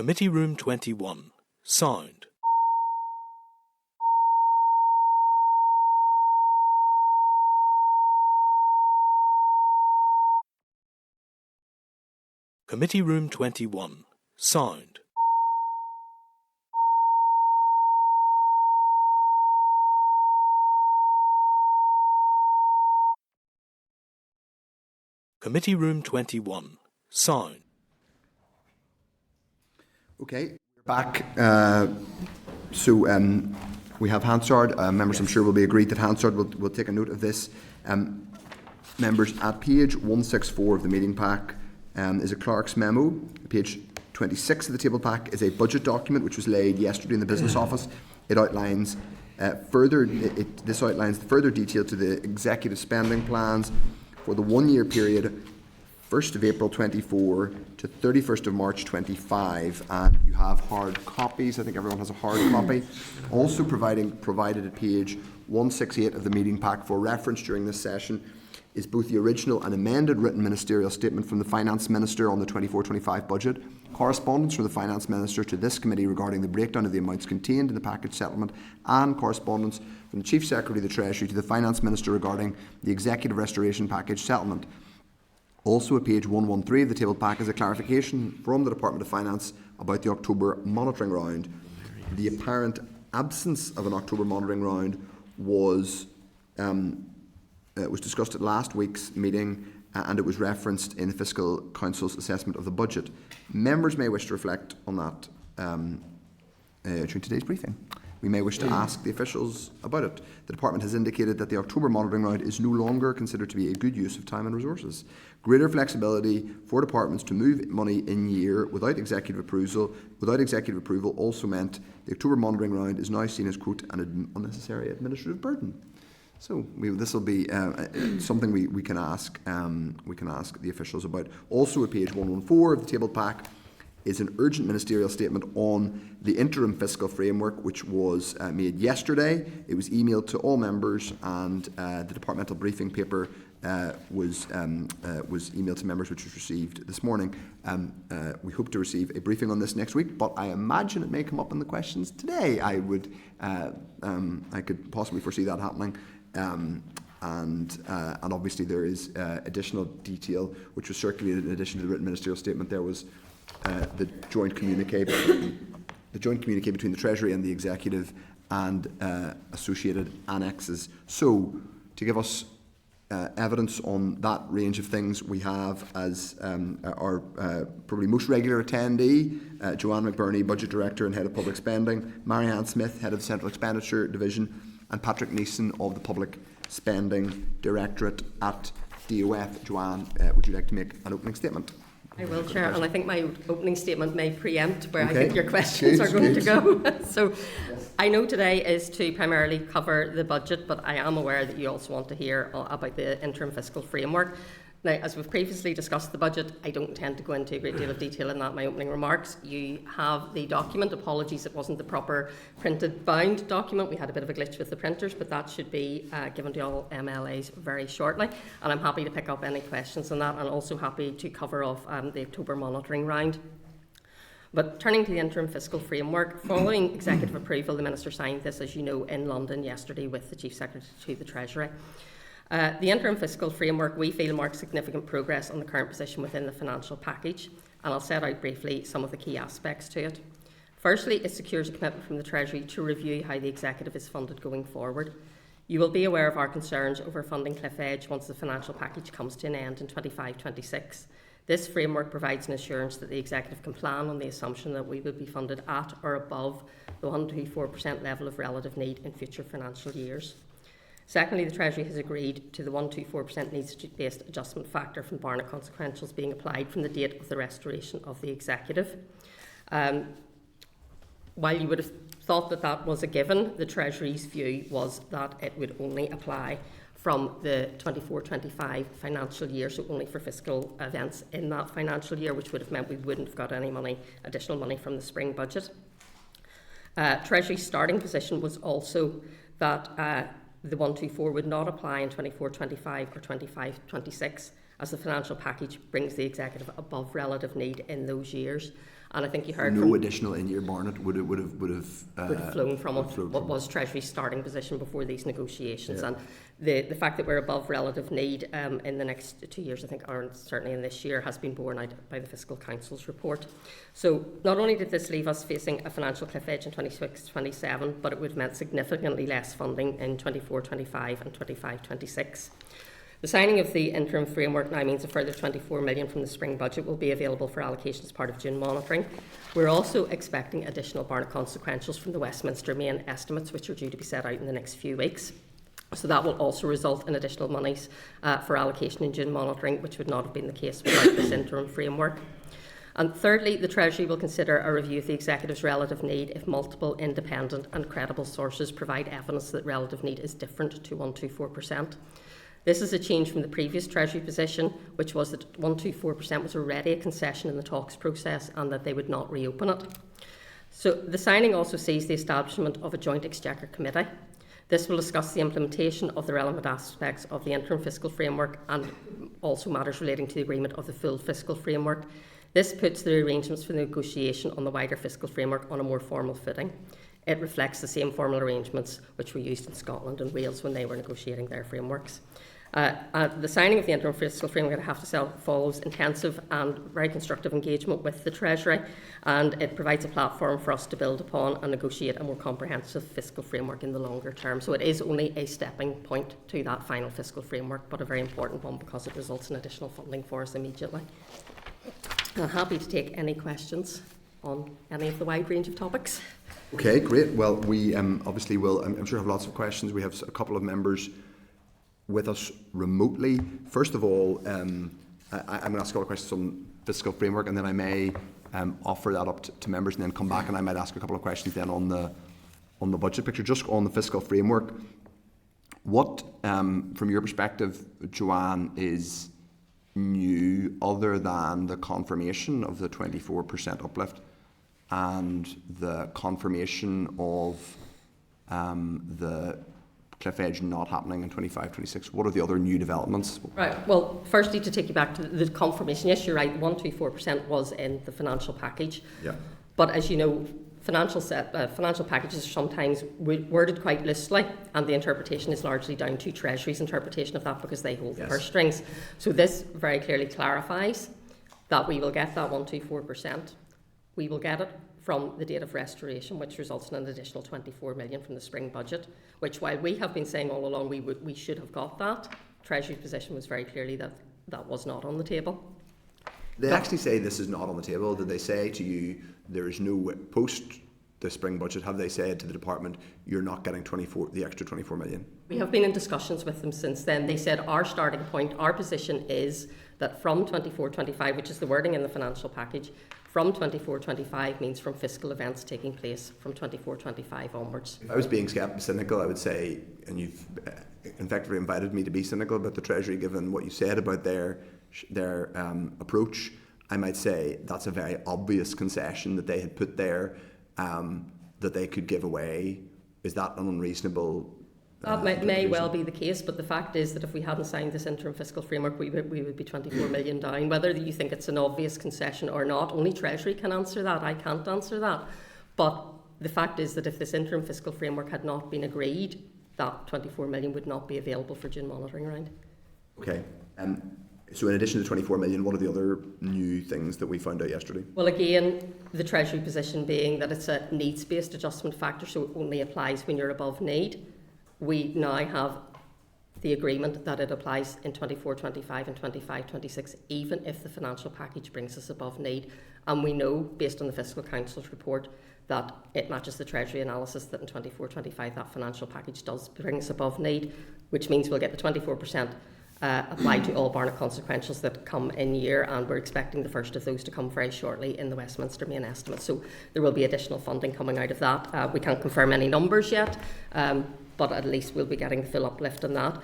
Committee Room 21. Sound. Committee Room 21. Sound. Committee Room 21. Sound. Okay, we're back. We have Hansard. Members, I'm sure, will be agreed that Hansard will take a note of this. Members, at page 164 of the meeting pack is a clerk's memo. Page 26 of the table pack is a budget document which was laid yesterday in the business office. It outlines this outlines further detail to the executive spending plans for the 1 year period, 1st of April 24 to 31st of March 25, and you have hard copies. I think everyone has a hard copy. Also provided at page 168 of the meeting pack for reference during this session is both the original and amended written ministerial statement from the Finance Minister on the 24-25 budget, correspondence from the Finance Minister to this committee regarding the breakdown of the amounts contained in the package settlement, and correspondence from the Chief Secretary of the Treasury to the Finance Minister regarding the Executive Restoration Package settlement. Also at page 113 of the table pack is a clarification from the Department of Finance about the October monitoring round. The apparent absence of an October monitoring round was discussed at last week's meeting, and it was referenced in the Fiscal Council's assessment of the budget. Members may wish to reflect on that during today's briefing. We may wish to ask the officials about it. The Department has indicated that the October monitoring round is no longer considered to be a good use of time and resources. Greater flexibility for departments to move money in year without executive approval also meant the October monitoring round is now seen as, quote, an unnecessary administrative burden. So this will be something we can ask the officials about. Also at page 114 of the table pack is an urgent ministerial statement on the interim fiscal framework, which was made yesterday. It was emailed to all members, and the departmental briefing paper was emailed to members, which was received this morning. We hope to receive a briefing on this next week, but I imagine it may come up in the questions today. I could possibly foresee that happening. And obviously there is additional detail which was circulated in addition to the written ministerial statement. There was the joint communique between the Treasury and the Executive, and associated annexes. So, to give us evidence on that range of things, we have as our probably most regular attendee, Joanne McBurney, Budget Director and Head of Public Spending, Marianne Smith, Head of the Central Expenditure Division, and Patrick Neeson of the Public Spending Directorate at DOF. Joanne, would you like to make an opening statement? I will, Chair, and I think my opening statement may preempt where I think your questions are going to go. So I know today is to primarily cover the budget, but I am aware that you also want to hear about the interim fiscal framework. Now, as we've previously discussed the budget, I don't intend to go into a great deal of detail in that in my opening remarks. You have the document. Apologies, it wasn't the proper printed bound document. We had a bit of a glitch with the printers, but that should be given to all MLAs very shortly. And I'm happy to pick up any questions on that, and also happy to cover off the October monitoring round. But turning to the interim fiscal framework, following executive approval, the Minister signed this, as you know, in London yesterday with the Chief Secretary to the Treasury. The interim fiscal framework, we feel, marks significant progress on the current position within the financial package, and I'll set out briefly some of the key aspects to it. Firstly, it secures a commitment from the Treasury to review how the Executive is funded going forward. You will be aware of our concerns over funding cliff edge once the financial package comes to an end in 25-26. This framework provides an assurance that the Executive can plan on the assumption that we will be funded at or above the 124% level of relative need in future financial years. Secondly, the Treasury has agreed to the 124% needs-based adjustment factor from Barnett consequentials being applied from the date of the restoration of the Executive. While you would have thought that that was a given, the Treasury's view was that it would only apply from the 24-25 financial year, so only for fiscal events in that financial year, which would have meant we wouldn't have got any additional money from the spring budget. Treasury's starting position was also that the 124 would not apply in 24-25 or 25-26, as the financial package brings the Executive above relative need in those years. And I think you heard no additional in-year Barnett would have flown from it, what was Treasury's starting position before these negotiations. And the fact that we're above relative need in the next 2 years, I think, or certainly in this year, has been borne out by the Fiscal Council's report. So not only did this leave us facing a financial cliff edge in 26-27, but it would have meant significantly less funding in 24-25 and 25-26. The signing of the interim framework now means a further 24 million from the spring budget will be available for allocation as part of June monitoring. We're also expecting additional Barnett consequentials from the Westminster main estimates, which are due to be set out in the next few weeks. So that will also result in additional monies for allocation in June monitoring, which would not have been the case without this interim framework. And thirdly, the Treasury will consider a review of the Executive's relative need if multiple independent and credible sources provide evidence that relative need is different to 124%. This is a change from the previous Treasury position, which was that 124% was already a concession in the talks process and that they would not reopen it. So the signing also sees the establishment of a joint Exchequer committee. This will discuss the implementation of the relevant aspects of the interim fiscal framework and also matters relating to the agreement of the full fiscal framework. This puts the arrangements for the negotiation on the wider fiscal framework on a more formal footing. It reflects the same formal arrangements which were used in Scotland and Wales when they were negotiating their frameworks. The signing of the interim fiscal framework, I have to say, follows intensive and very constructive engagement with the Treasury, and it provides a platform for us to build upon and negotiate a more comprehensive fiscal framework in the longer term. So it is only a stepping point to that final fiscal framework, but a very important one because it results in additional funding for us immediately. I'm happy to take any questions on any of the wide range of topics. Okay, great. Well, we obviously will, I'm sure, have lots of questions. We have a couple of members with us remotely. First of all, I'm going to ask a couple of questions on fiscal framework, and then I may offer that up to members, and then come back and I might ask a couple of questions then on the budget picture. Just on the fiscal framework, what, from your perspective, Joanne, is new other than the confirmation of the 24% uplift and the confirmation of the cliff edge not happening in 25-26? What are the other new developments? Right. Well, firstly, to take you back to the confirmation, yes, you're right. 124% was in the financial package. Yeah. But as you know, financial packages are sometimes worded quite loosely, and the interpretation is largely down to Treasury's interpretation of that because they hold the purse strings. So this very clearly clarifies that we will get that 124%. We will get it from the date of restoration, which results in an additional 24 million from the spring budget, which, while we have been saying all along we should have got that, Treasury's position was very clearly that that was not on the table. They actually say this is not on the table. Did they say to you there is no post the spring budget? Have they said to the department you're not getting the extra 24 million? We have been in discussions with them since then. They said our starting point, our position is that from 24-25, which is the wording in the financial package, from 24-25 means from fiscal events taking place from 24-25 onwards. If I was being cynical, I would say, and you've effectively invited me to be cynical about the Treasury given what you said about their approach, I might say that's a very obvious concession that they had put there that they could give away. Is that an unreasonable? That may well be the case, but the fact is that if we hadn't signed this interim fiscal framework, we would be 24 million down. Whether you think it's an obvious concession or not, only Treasury can answer that. I can't answer that. But the fact is that if this interim fiscal framework had not been agreed, that 24 million would not be available for June monitoring round. Okay. So in addition to 24 million, what are the other new things that we found out yesterday? Well, again, the Treasury position being that it's a needs-based adjustment factor, so it only applies when you're above need. We now have the agreement that it applies in 24-25 and 25-26, even if the financial package brings us above need. And we know, based on the Fiscal Council's report, that it matches the Treasury analysis that in 24-25 that financial package does bring us above need, which means we'll get the 24% applied to all Barnett consequentials that come in year, and we're expecting the first of those to come very shortly in the Westminster main estimate. So there will be additional funding coming out of that. We can't confirm any numbers yet, but at least we'll be getting the full uplift in that.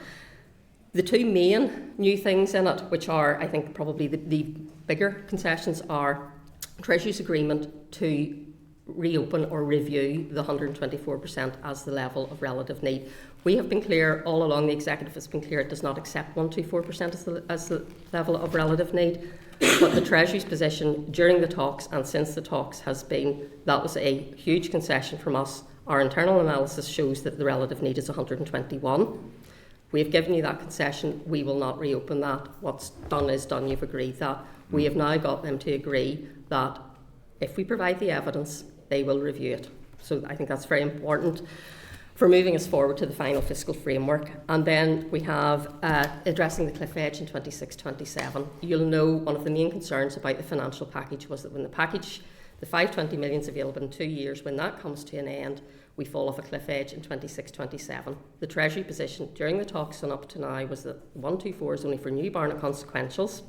The two main new things in it, which are, I think, probably the bigger concessions, are Treasury's agreement to reopen or review the 124% as the level of relative need. We have been clear all along, the executive has been clear, it does not accept 124% as the level of relative need. But the Treasury's position during the talks and since the talks has been that was a huge concession from us. Our internal analysis shows that the relative need is 121. We have given you that concession. We will not reopen that. What's done is done. You've agreed that. We have now got them to agree that if we provide the evidence, they will review it. So I think that's very important for moving us forward to the final fiscal framework. And then we have addressing the cliff edge in 26-27. You'll know one of the main concerns about the financial package was that when the 520 million is available in 2 years, when that comes to an end, we fall off a cliff edge in 26-27. The Treasury position during the talks and up to now was that 124 is only for new Barnett consequentials.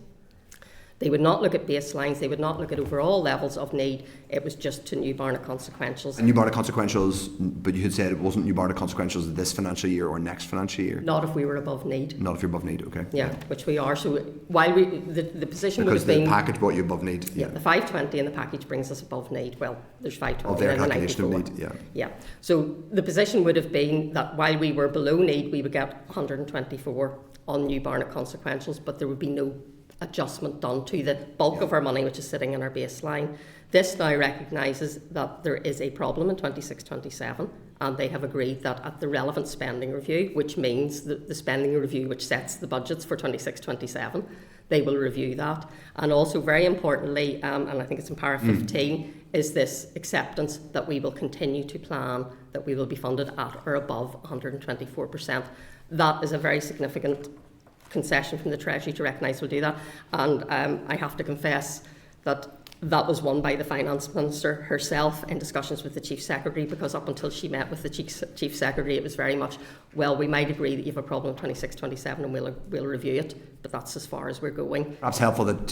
They would not look at baselines, they would not look at overall levels of need, it was just to new Barnett consequentials. And new Barnett consequentials, but you had said it wasn't new Barnett consequentials this financial year or next financial year? Not if we were above need. Not if you're above need, okay. Yeah, which we are. So while the position would have been... Because the package brought you above need. Yeah, the 520 in the package brings us above need. Well, there's 520 of their and the calculation of 94. need, yeah. Yeah, so the position would have been that while we were below need, we would get 124 on new Barnett consequentials, but there would be no adjustment done to the bulk of our money which is sitting in our baseline. This now recognises that there is a problem in 26-27 and they have agreed that at the relevant spending review, which means the spending review which sets the budgets for 26-27, they will review that. And also very importantly, and I think it's in para 15, is this acceptance that we will continue to plan that we will be funded at or above 124%. That is a very significant concession from the Treasury to recognise we'll do that. And I have to confess that that was won by the Finance Minister herself in discussions with the Chief Secretary, because up until she met with the Chief Secretary it was very much, well, we might agree that you have a problem in 26-27 and we'll review it, but that's as far as we're going. Perhaps helpful that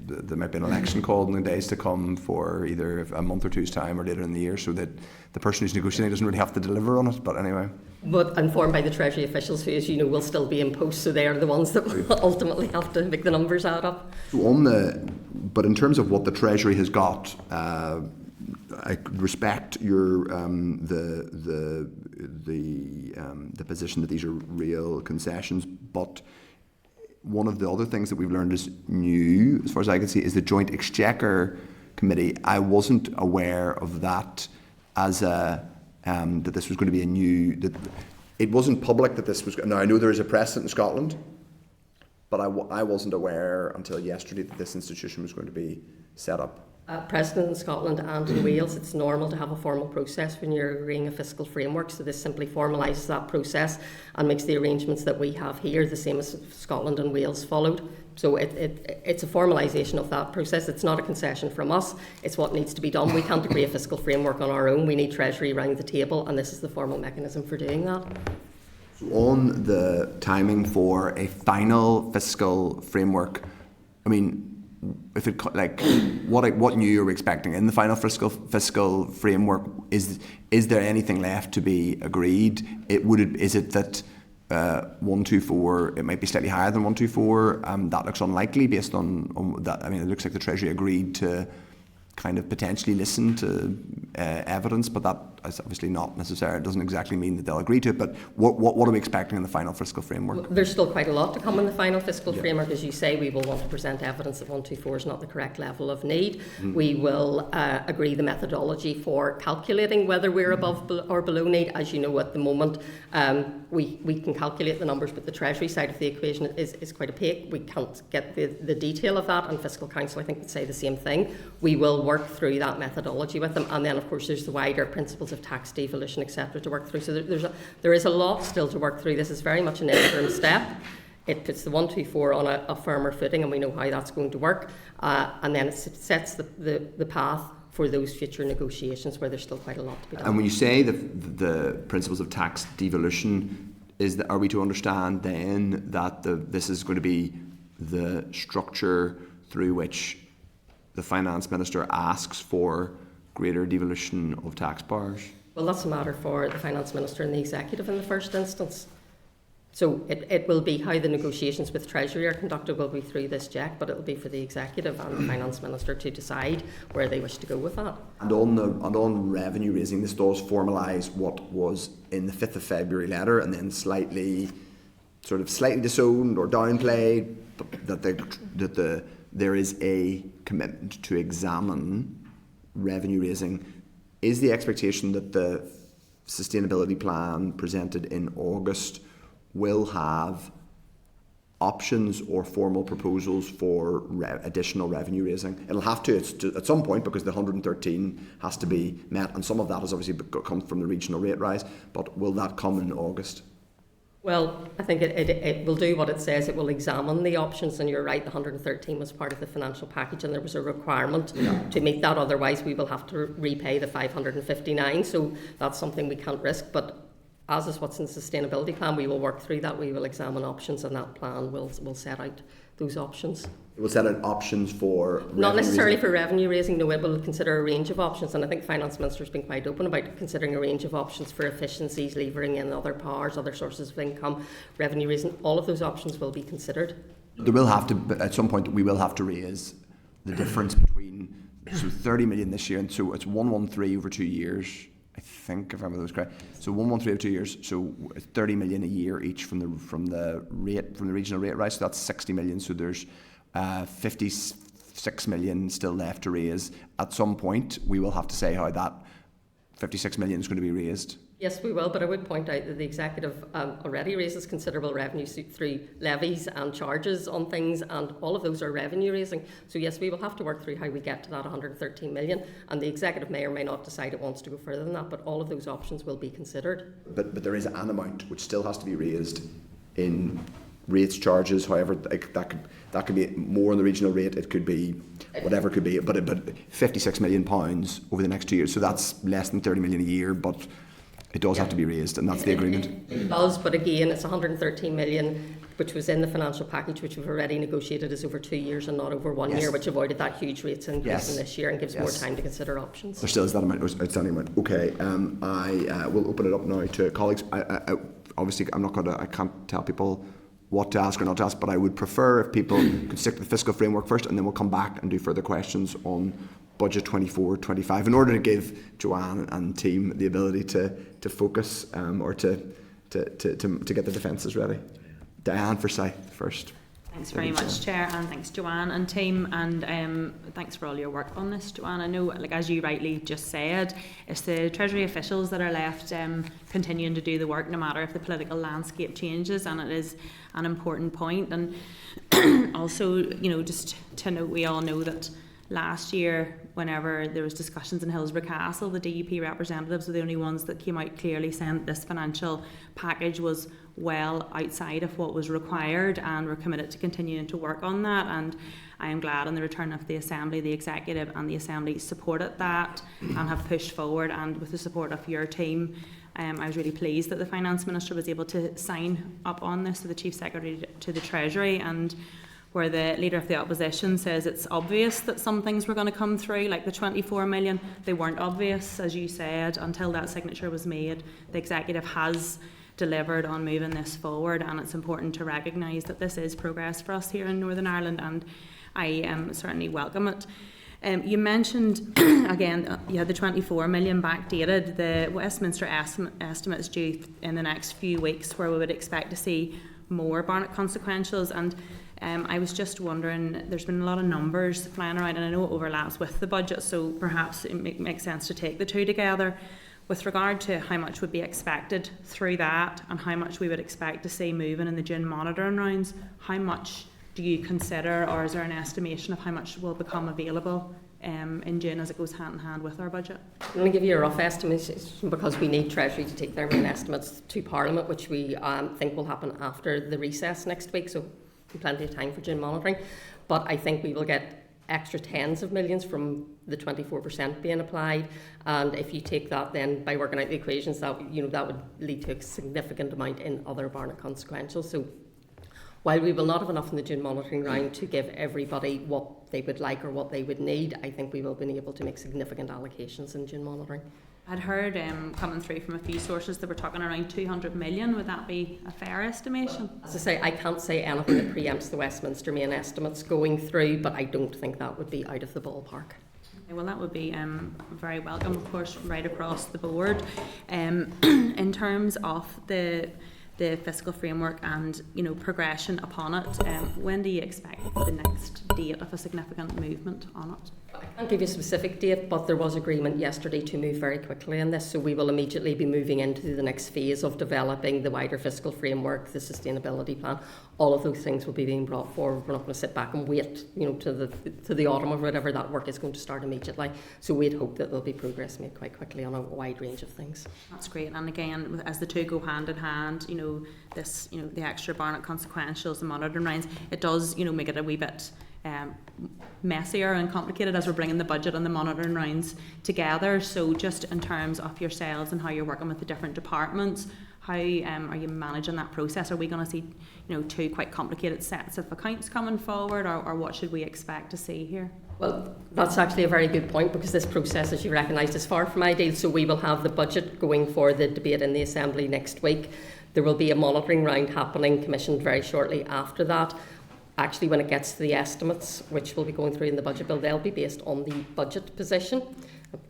there might be an election called in the days to come for either a month or two's time or later in the year, so that the person who's negotiating doesn't really have to deliver on it, but anyway. But informed by the Treasury officials who, as you know, will still be in post, so they are the ones that will ultimately have to make the numbers add up. So but in terms of what the Treasury has got, I respect your the position that these are real concessions, but one of the other things that we've learned is new, as far as I can see, is the Joint Exchequer Committee. I wasn't aware of that as a that this was going to be a new. That it wasn't public that this was. Now I know there is a precedent in Scotland, but I wasn't aware until yesterday that this institution was going to be set up. Precedent in Scotland and in Wales, it's normal to have a formal process when you're agreeing a fiscal framework, so this simply formalises that process and makes the arrangements that we have here the same as Scotland and Wales followed. So it's a formalisation of that process. It's not a concession from us, it's what needs to be done. We can't agree a fiscal framework on our own, we need Treasury around the table, and this is the formal mechanism for doing that. On the timing for a final fiscal framework, I mean, if it what new are we expecting in the final fiscal framework? Is there anything left to be agreed? Is it that 124? It might be slightly higher than 124. That looks unlikely based on that. I mean, it looks like the Treasury agreed to kind of potentially listen to evidence, but that is obviously not necessary. It doesn't exactly mean that they'll agree to it. But what are we expecting in the final fiscal framework? Well, there's still quite a lot to come in the final fiscal framework. As you say, we will want to present evidence that 124 is not the correct level of need. We will agree the methodology for calculating whether we're above or below need. As you know, at the moment, we can calculate the numbers, but the Treasury side of the equation is quite opaque. We can't get the detail of that, and Fiscal Council, I think, would say the same thing. We will work through that methodology with them, and then of course there's the wider principles of tax devolution, etc., to work through. So there is a lot still to work through. This is very much an interim step. It puts the 124 on a firmer footing, and we know how that's going to work, and then it sets the path for those future negotiations where there's still quite a lot to be done. And when you say the principles of tax devolution, are we to understand then that this is going to be the structure through which the Finance Minister asks for greater devolution of tax powers? Well, that's a matter for the Finance Minister and the Executive in the first instance. So it will be how the negotiations with Treasury are conducted will be through this JEC, but it will be for the Executive and the Finance Minister to decide where they wish to go with that. And on revenue raising, this does formalise what was in the 5th of February letter, and then slightly disowned or downplayed that there is a commitment to examine revenue raising. Is the expectation that the sustainability plan presented in August will have options or formal proposals for additional revenue raising? It'll have to at some point, because the 113 has to be met, and some of that has obviously come from the regional rate rise, but will that come in August? Well, I think it will do what it says. It will examine the options, and you're right, the 113 was part of the financial package and there was a requirement to meet that, otherwise we will have to repay the 559, so that's something we can't risk. But as is what's in the sustainability plan, we will work through that, we will examine options, and that plan will set out those options. It will set out options for not necessarily for revenue raising, no, it will consider a range of options, and I think the Finance Minister has been quite open about considering a range of options for efficiencies, levering in other powers, other sources of income, revenue raising. All of those options will be considered. There will have to, at some point, we will have to raise the difference between 30 million this year, and so it's 113 over 2 years, I think, if I remember those correct. So 113 over 2 years, so 30 million a year each from the regional rate rise. So that's 60 million. So there's 56 million still left to raise. At some point, we will have to say how that 56 million is going to be raised. Yes, we will, but I would point out that the Executive already raises considerable revenue through levies and charges on things, and all of those are revenue raising. So yes, we will have to work through how we get to that 113 million, and the Executive may or may not decide it wants to go further than that, but all of those options will be considered. But there is an amount which still has to be raised in rates, charges, however, that could be more in the regional rate, it could be whatever it could be, but £56 million over the next 2 years, so that's less than 30 million a year, but it does have to be raised, and that's the agreement. It does, but again, it's 113 million, which was in the financial package, which we've already negotiated is over 2 years and not over 1 year, which avoided that huge rates increase in this year and gives more time to consider options. There still is that amount, outstanding amount. Okay, I will open it up now to colleagues. Obviously, I can't tell people what to ask or not to ask, but I would prefer if people could stick to the fiscal framework first, and then we'll come back and do further questions on Budget 24-25 in order to give Joanne and team the ability to focus or to get the defences ready. Diane Forsyth first. Thanks very much, Chair, and thanks, Joanne and team, and thanks for all your work on this, Joanne. I know, as you rightly just said, it's the Treasury officials that are left continuing to do the work, no matter if the political landscape changes, and it is an important point. And also, just to note, we all know that last year, whenever there was discussions in Hillsborough Castle, the DUP representatives were the only ones that came out clearly saying that this financial package was well outside of what was required, and we're committed to continuing to work on that. And I am glad on the return of the Assembly, the Executive and the Assembly supported that and have pushed forward, and with the support of your team, I was really pleased that the Finance Minister was able to sign up on this, to the Chief Secretary to the Treasury, and where the Leader of the Opposition says it's obvious that some things were going to come through, like the 24 million. They weren't obvious, as you said, until that signature was made. The Executive has delivered on moving this forward, and it's important to recognise that this is progress for us here in Northern Ireland, and I certainly welcome it. You mentioned, again, you had the 24 million backdated. The Westminster estimate is due in the next few weeks, where we would expect to see more Barnett consequentials, and I was just wondering, there's been a lot of numbers flying around, and I know it overlaps with the budget, so perhaps it makes sense to take the two together. With regard to how much would be expected through that, and how much we would expect to see moving in the June monitoring rounds, how much do you consider, or is there an estimation of how much will become available in June as it goes hand in hand with our budget? I'm going to give you a rough estimation, because we need Treasury to take their main estimates to Parliament, which we think will happen after the recess next week, so plenty of time for June monitoring. But I think we will get extra tens of millions from the 24% being applied, and if you take that then by working out the equations, that that would lead to a significant amount in other Barnett consequentials. So while we will not have enough in the June monitoring round to give everybody what they would like or what they would need, I think we will be able to make significant allocations in June monitoring. I'd heard coming through from a few sources that we're talking around 200 million. Would that be a fair estimation? As I say, I can't say anything that preempts the Westminster main estimates going through, but I don't think that would be out of the ballpark. Okay, well, that would be very welcome, of course, right across the board. In terms of the fiscal framework and progression upon it, when do you expect the next date of a significant movement on it? I can't give you a specific date, but there was agreement yesterday to move very quickly on this, so we will immediately be moving into the next phase of developing the wider fiscal framework, the sustainability plan. All of those things will be being brought forward. We're not going to sit back and wait, to the autumn or whatever. That work is going to start immediately. So we'd hope that there'll be progress made quite quickly on a wide range of things. That's great. And again, as the two go hand in hand, the extra Barnett consequentials, the monitoring rounds, it does, make it a wee bit messier and complicated as we're bringing the budget and the monitoring rounds together. So just in terms of yourselves and how you're working with the different departments, how are you managing that process? Are we going to see two quite complicated sets of accounts coming forward, or what should we expect to see here? Well, that's actually a very good point, because this process, as you recognised, is far from ideal. So we will have the budget going for the debate in the Assembly next week. There will be a monitoring round happening, commissioned very shortly after that. Actually, when it gets to the estimates, which will be going through in the budget bill, they'll be based on the budget position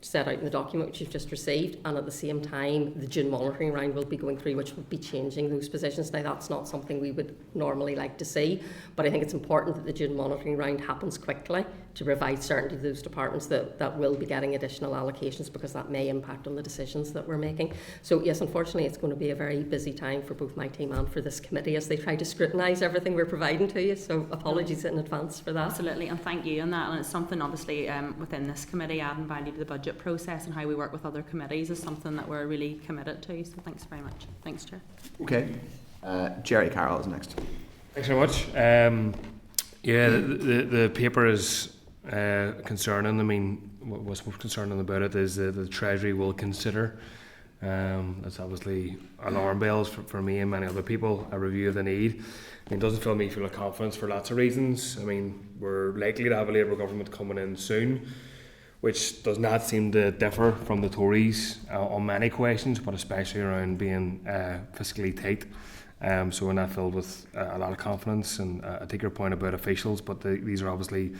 set out in the document which you've just received, and at the same time the June monitoring round will be going through, which will be changing those positions. Now, that's not something we would normally like to see, but I think it's important that the June monitoring round happens quickly to provide certainty to those departments that will be getting additional allocations, because that may impact on the decisions that we're making. So yes, unfortunately it's going to be a very busy time for both my team and for this committee as they try to scrutinise everything we're providing to you, so apologies in advance for that. Absolutely, and thank you on that. And it's something obviously within this committee, adding value to the budget process and how we work with other committees is something that we're really committed to, so thanks very much. Thanks, Chair. Okay, Jerry Carroll is next. Thanks very much. The paper is concerning. I mean, what's most concerning about it is that the Treasury will consider, that's obviously alarm bells for me and many other people, a review of the need. It doesn't fill me full of confidence for lots of reasons. I mean, we're likely to have a Labour government coming in soon, which does not seem to differ from the Tories on many questions, but especially around being fiscally tight. So we're not filled with a lot of confidence, and I take your point about officials, but these are obviously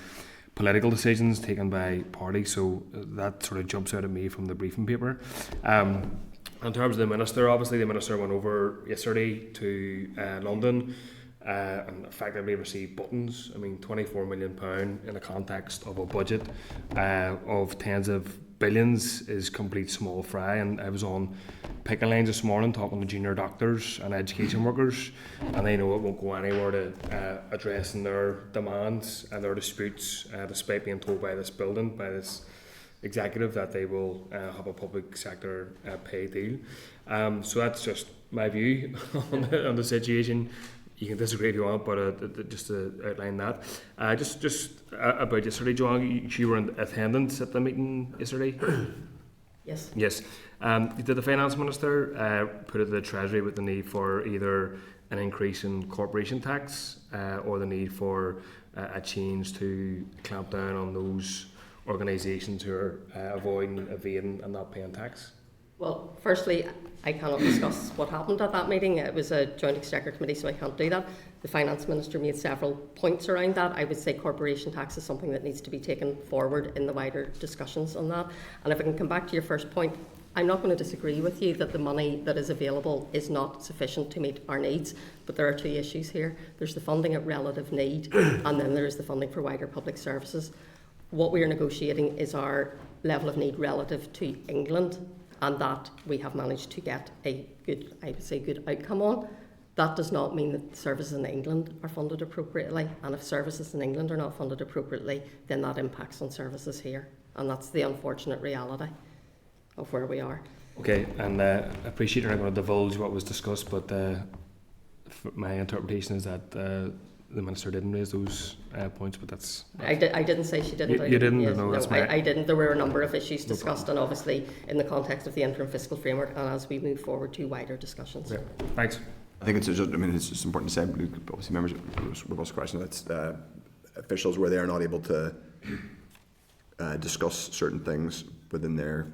political decisions taken by parties, so that sort of jumps out at me from the briefing paper. In terms of the Minister, obviously the Minister went over yesterday to London and effectively received buttons. I mean, £24 million in the context of a budget of tens of billions is complete small fry. And I was on picket lines this morning talking to junior doctors and education workers, and they know it won't go anywhere to addressing their demands and their disputes, despite being told by this building, by this executive, that they will have a public sector pay deal. So that's just my view on the situation. You can disagree if you want, but just to outline that. Just about yesterday, Joanne, you were in attendance at the meeting yesterday? Yes. Yes. Did the Finance Minister put it to the Treasury with the need for either an increase in corporation tax or the need for a change to clamp down on those organisations who are avoiding, evading and not paying tax? Well, firstly, I cannot discuss what happened at that meeting. It was a joint exchequer committee, so I can't do that. The Finance Minister made several points around that. I would say corporation tax is something that needs to be taken forward in the wider discussions on that. And if I can come back to your first point, I'm not going to disagree with you that the money that is available is not sufficient to meet our needs, but there are two issues here. There's the funding at relative need, and then there is the funding for wider public services. What we are negotiating is our level of need relative to England, and that we have managed to get a good, I would say, good outcome on. That does not mean that services in England are funded appropriately, and if services in England are not funded appropriately, then that impacts on services here, and that's the unfortunate reality of where we are. Okay, and I appreciate you're not going to divulge what was discussed, but my interpretation is that the Minister didn't raise those points, but that's... I didn't say she didn't. You didn't? Yes, No, I didn't. There were a number of issues discussed, and obviously in the context of the interim fiscal framework, and as we move forward to wider discussions. Okay. Thanks. I think it's just important to say, obviously members were also questioning that officials where they are not able to discuss certain things within their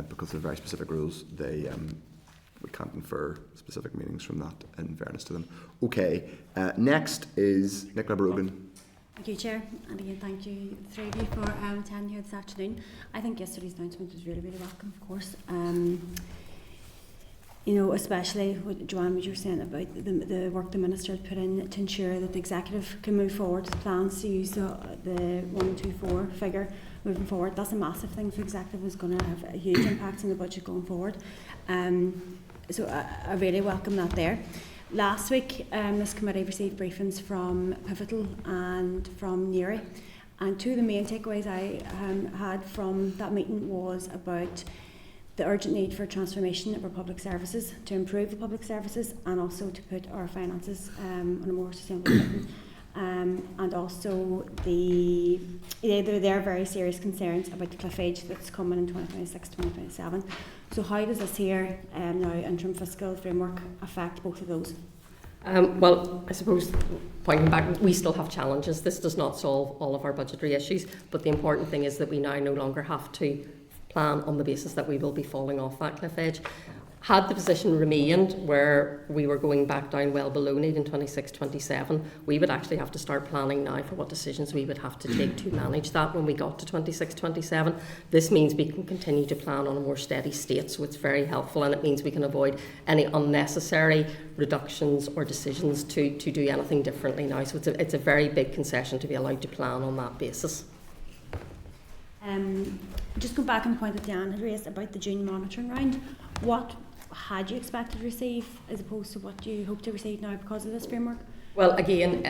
because of very specific rules, we can't infer specific meanings from that, in fairness to them. Okay, next is Nicola Brogan. Thank you, Chair, and again thank you, the three of you, for attending here this afternoon. I think yesterday's announcement was really, really welcome, of course. You know, especially what Joanne, what you were saying about the work the Minister had put in to ensure that the Executive can move forward with plans to use the 124 figure moving forward. That's a massive thing for the Executive. It's going to have a huge impact on the budget going forward. So I really welcome that there. Last week, this committee received briefings from Pivotal and from NICVA, and two of the main takeaways I had from that meeting was about the urgent need for transformation of our public services, to improve the public services, and also to put our finances on a more sustainable footing. And also there are very serious concerns about the cliff edge that's coming in 2026-2027. So how does this here now interim fiscal framework affect both of those? Well, I suppose, pointing back, we still have challenges. This does not solve all of our budgetary issues, but the important thing is that we now no longer have to plan on the basis that we will be falling off that cliff edge. Had the position remained where we were going back down well below need in 26-27, we would actually have to start planning now for what decisions we would have to take to manage that when we got to 26-27. This means we can continue to plan on a more steady state, so it's very helpful, and it means we can avoid any unnecessary reductions or decisions to do anything differently now. So it's a very big concession to be allowed to plan on that basis. Just go back on the point that Diane had raised about the June monitoring round. What had you expected to receive as opposed to what you hope to receive now because of this framework? Well, again,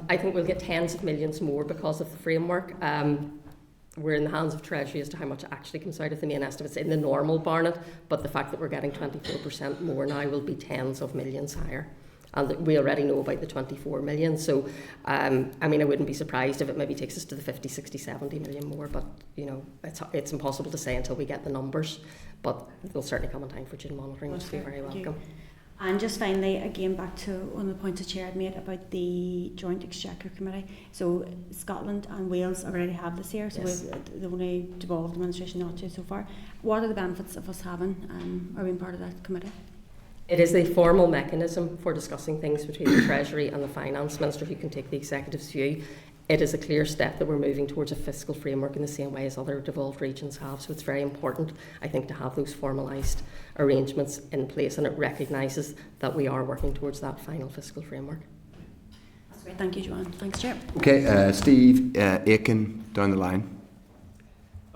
I think we'll get tens of millions more because of the framework. We're in the hands of Treasury as to how much actually comes out of the main estimates in the normal Barnett, but the fact that we're getting 24% more now will be tens of millions higher. And we already know about the 24 million. So, I mean, I wouldn't be surprised if it maybe takes us to the 50, 60, 70 million more, but, you know, it's impossible to say until we get the numbers. But it'll certainly come in time for June monitoring, which will be very welcome. And just finally, again, back to one of the points the Chair had made about the Joint Exchequer Committee. So Scotland and Wales already have this here, so yes. The only devolved administration not to so far. What are the benefits of us having or being part of that committee? It is a formal mechanism for discussing things between the Treasury and the Finance Minister, who can take the Executive's view. It is a clear step that we're moving towards a fiscal framework in the same way as other devolved regions have. So it's very important, I think, to have those formalised arrangements in place, and it recognises that we are working towards that final fiscal framework. That's great. Thank you, Joanne. Thanks, Chair. Okay, Steve Aiken down the line.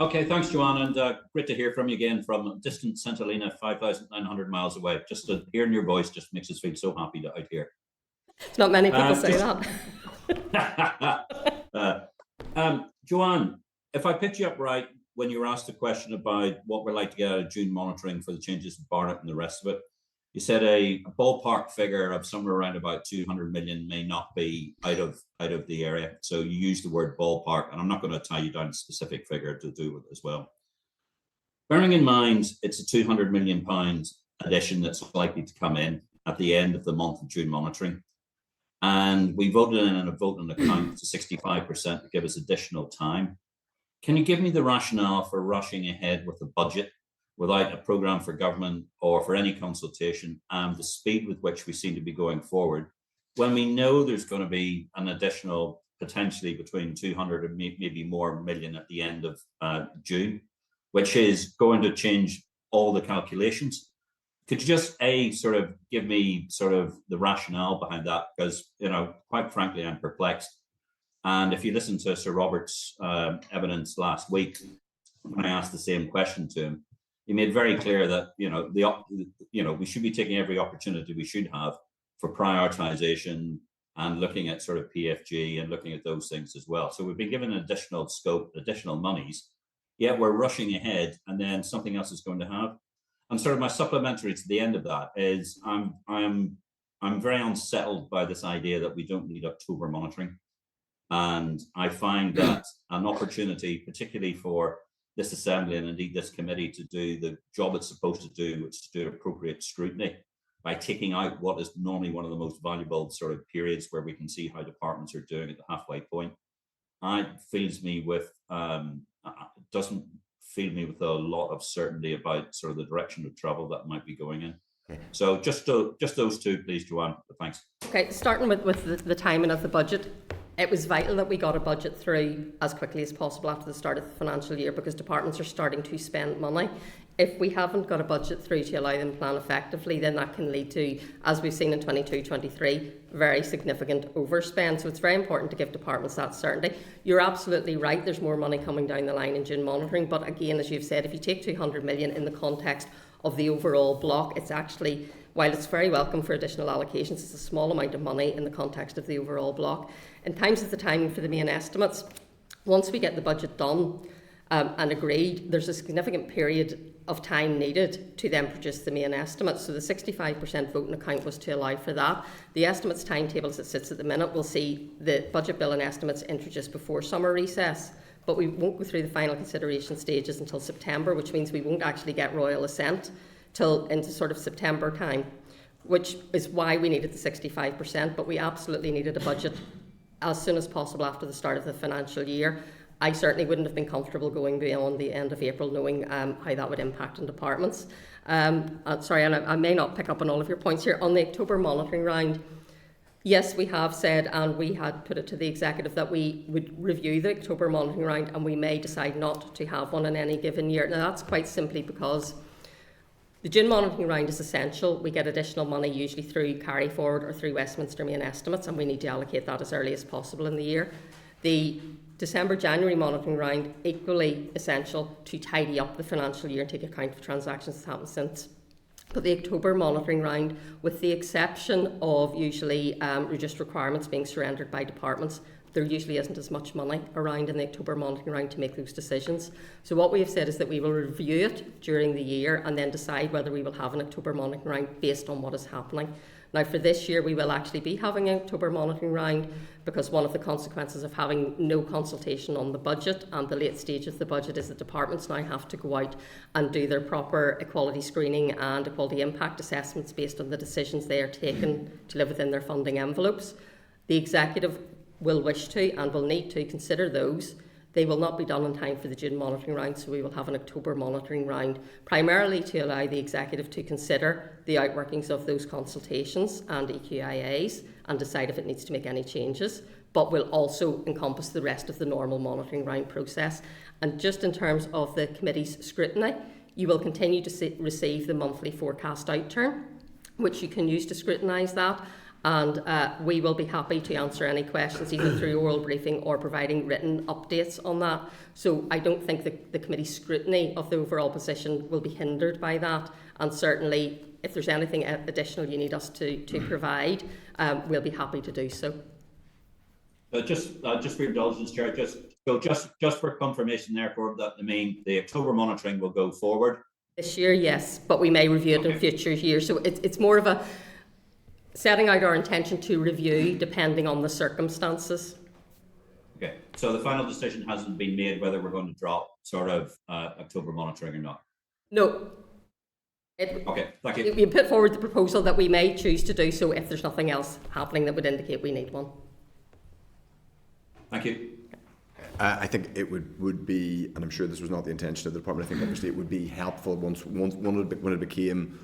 Okay, thanks, Joanne, and great to hear from you again from distant St Helena, 5,900 miles away. Just hearing your voice just makes us feel so happy out here. It's not many people say that. Joanne, if I picked you up right when you were asked a question about what we're like to get out of June monitoring for the changes to Barnett and the rest of it, you said a ballpark figure of somewhere around about 200 million may not be out of the area. So you used the word ballpark, and I'm not going to tie you down a specific figure to do with it as well. Bearing in mind it's a £200 million addition that's likely to come in at the end of the month of June monitoring, and we voted in a vote on account to 65% to give us additional time. Can you give me the rationale for rushing ahead with the budget without a programme for government or for any consultation, and the speed with which we seem to be going forward, when we know there's going to be an additional potentially between 200 and maybe more million at the end of June, which is going to change all the calculations? Could you just sort of give me sort of the rationale behind that? Because, you know, quite frankly, I'm perplexed. And if you listen to Sir Robert's evidence last week, when I asked the same question to him, he made very clear that, we should be taking every opportunity we should have for prioritisation and looking at sort of PFG and looking at those things as well. So we've been given additional scope, additional monies, yet we're rushing ahead, and then something else is going to have. And sort of my supplementary to the end of that is I'm very unsettled by this idea that we don't need October monitoring. And I find that an opportunity, particularly for this Assembly and indeed this committee, to do the job it's supposed to do, which is to do appropriate scrutiny by taking out what is normally one of the most valuable sort of periods where we can see how departments are doing at the halfway point. It fills me with, doesn't fill me with a lot of certainty about sort of the direction of travel that might be going in. So just those two, please, Joanne. Thanks. Okay, starting with the timing of the budget. It was vital that we got a budget through as quickly as possible after the start of the financial year, because departments are starting to spend money. If we haven't got a budget through to allow them to plan effectively, then that can lead to, as we've seen in 22-23, very significant overspend. So it's very important to give departments that certainty. You're absolutely right, there's more money coming down the line in June monitoring, but again, as you've said, if you take 200 million in the context of the overall block, it's actually, while it's very welcome for additional allocations, it's a small amount of money in the context of the overall block. In terms of the timing for the main estimates, once we get the budget done and agreed, there's a significant period of time needed to then produce the main estimates. So the 65% voting account was to allow for that. The estimates timetable as it sits at the minute will see the budget bill and estimates introduced before summer recess, but we won't go through the final consideration stages until September, which means we won't actually get royal assent till into sort of September time, which is why we needed the 65%, but we absolutely needed a budget as soon as possible after the start of the financial year. I certainly wouldn't have been comfortable going beyond the end of April, knowing how that would impact on departments. Sorry, and I may not pick up on all of your points here. On the October monitoring round, yes, we have said, and we had put it to the executive, that we would review the October monitoring round and we may decide not to have one in any given year. Now, that's quite simply because the June monitoring round is essential. We get additional money usually through carry forward or through Westminster main estimates, and we need to allocate that as early as possible in the year. The December-January monitoring round, equally essential to tidy up the financial year and take account of transactions that happened since. But the October monitoring round, with the exception of usually reduced requirements being surrendered by departments, there usually isn't as much money around in the October monitoring round to make those decisions. So what we have said is that we will review it during the year and then decide whether we will have an October monitoring round based on what is happening. Now, for this year, we will actually be having an October monitoring round, because one of the consequences of having no consultation on the budget and the late stage of the budget is that departments now have to go out and do their proper equality screening and equality impact assessments based on the decisions they are taking to live within their funding envelopes. The executive will wish to and will need to consider those. They will not be done in time for the June monitoring round, so we will have an October monitoring round, primarily to allow the executive to consider the outworkings of those consultations and EQIAs and decide if it needs to make any changes, but will also encompass the rest of the normal monitoring round process. And just in terms of the committee's scrutiny, you will continue to receive the monthly forecast outturn, which you can use to scrutinise that. And we will be happy to answer any questions either through oral briefing or providing written updates on that. So I don't think that the committee's scrutiny of the overall position will be hindered by that. And certainly, if there's anything additional you need us to provide, we'll be happy to do so. Just for your indulgence, Chair, just for confirmation, therefore, that the October monitoring will go forward. This year, yes, but we may review it in future years. So it's more of a setting out our intention to review depending on the circumstances. Okay, so the final decision hasn't been made whether we're going to drop sort of October monitoring or not? No. Okay, thank you. We put forward the proposal that we may choose to do so if there's nothing else happening that would indicate we need one. Thank you. I think it would be, and I'm sure this was not the intention of the department, I think obviously it would be helpful when it became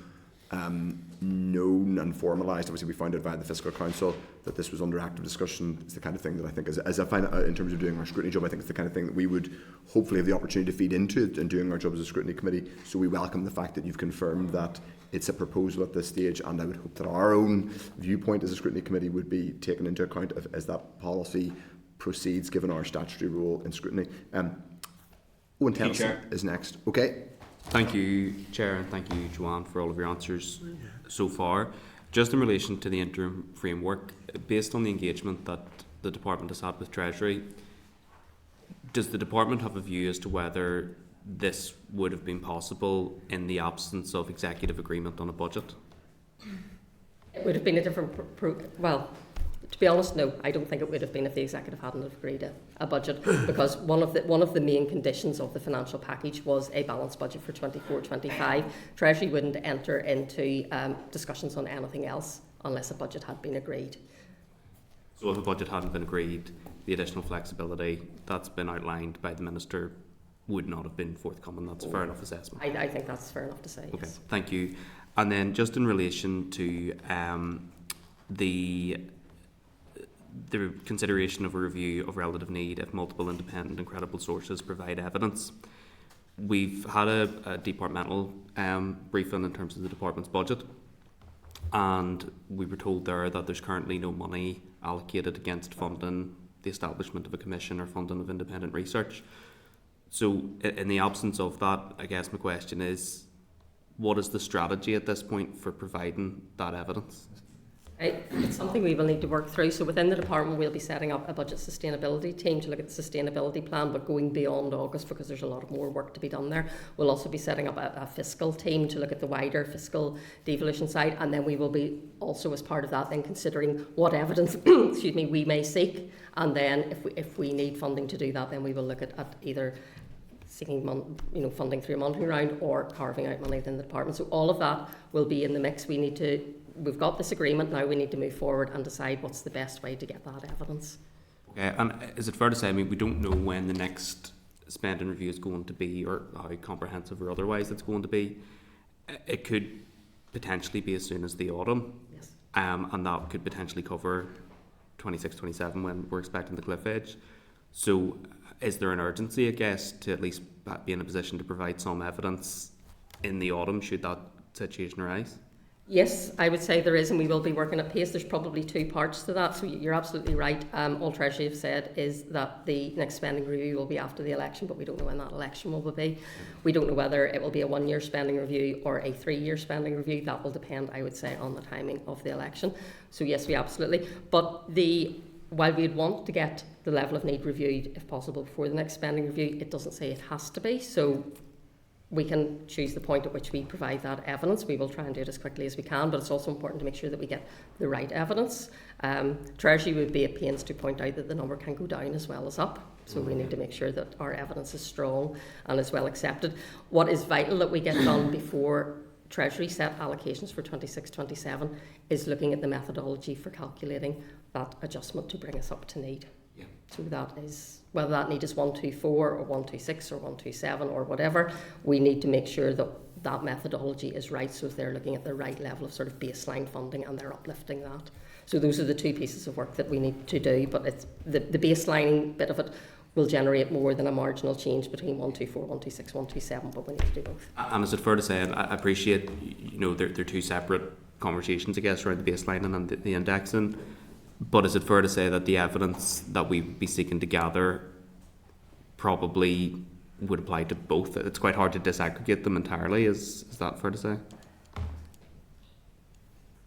known and formalised. Obviously, we found out via the Fiscal Council that this was under active discussion. It's the kind of thing that I think, as I find in terms of doing our scrutiny job, I think it's the kind of thing that we would hopefully have the opportunity to feed into in doing our job as a scrutiny committee. So we welcome the fact that you've confirmed that it's a proposal at this stage, and I would hope that our own viewpoint as a scrutiny committee would be taken into account as that policy proceeds, given our statutory role in scrutiny. Owen Tennyson is next. Okay. Thank you, Chair, and thank you, Joanne, for all of your answers so far. Just in relation to the interim framework, based on the engagement that the Department has had with Treasury, does the Department have a view as to whether this would have been possible in the absence of executive agreement on a budget? It would have been a different, well, to be honest, no, I don't think it would have been if the executive hadn't agreed a budget, because one of the main conditions of the financial package was a balanced budget for 24-25. Treasury wouldn't enter into discussions on anything else unless a budget had been agreed. So if a budget hadn't been agreed, the additional flexibility that's been outlined by the Minister would not have been forthcoming. That's a fair enough assessment. I think that's fair enough to say. Okay, Yes. thank you. And then just in relation to the consideration of a review of relative need if multiple independent and credible sources provide evidence. We've had a departmental briefing in terms of the department's budget, and we were told there that there's currently no money allocated against funding the establishment of a commission or funding of independent research. So in the absence of that, I guess my question is, what is the strategy at this point for providing that evidence? It's something we will need to work through. So within the department, we'll be setting up a budget sustainability team to look at the sustainability plan, but going beyond August because there's a lot more work to be done there. We'll also be setting up a fiscal team to look at the wider fiscal devolution side, and then we will be also, as part of that, then considering what evidence excuse me, we may seek, and then if we need funding to do that, then we will look at either seeking funding through a monitoring round or carving out money within the department. So all of that will be in the mix. We've got this agreement now, we need to move forward and decide what's the best way to get that evidence. Okay, and is it fair to say, I mean, we don't know when the next spending review is going to be or how comprehensive or otherwise it's going to be. It could potentially be as soon as the autumn. Yes. And that could potentially cover 26-27 when we're expecting the cliff edge. So is there an urgency, I guess, to at least be in a position to provide some evidence in the autumn should that situation arise? Yes, I would say there is, and we will be working at pace. There's probably two parts to that, so you're absolutely right. All Treasury have said is that the next spending review will be after the election, but we don't know when that election will be. We don't know whether it will be a 1-year spending review or a 3-year spending review. That will depend, I would say, on the timing of the election. So yes, we absolutely. But while we'd want to get the level of need reviewed, if possible, before the next spending review, it doesn't say it has to be. So we can choose the point at which we provide that evidence. We will try and do it as quickly as we can, but it's also important to make sure that we get the right evidence. Treasury would be at pains to point out that the number can go down as well as up. So we need to make sure that our evidence is strong and is well accepted. What is vital that we get done before Treasury set allocations for 26-27 is looking at the methodology for calculating that adjustment to bring us up to need. Yeah. So that is, whether that need is 124 or 126 or 127 or whatever, we need to make sure that that methodology is right, so if they're looking at the right level of sort of baseline funding and they're uplifting that. So those are the two pieces of work that we need to do, but it's the baselining bit of it will generate more than a marginal change between 124, 126, 127, but we need to do both. And is it fair to say, and I appreciate, they're two separate conversations, I guess, around the baselining and the indexing, but is it fair to say that the evidence that we'd be seeking to gather probably would apply to both? It's quite hard to disaggregate them entirely, is that fair to say?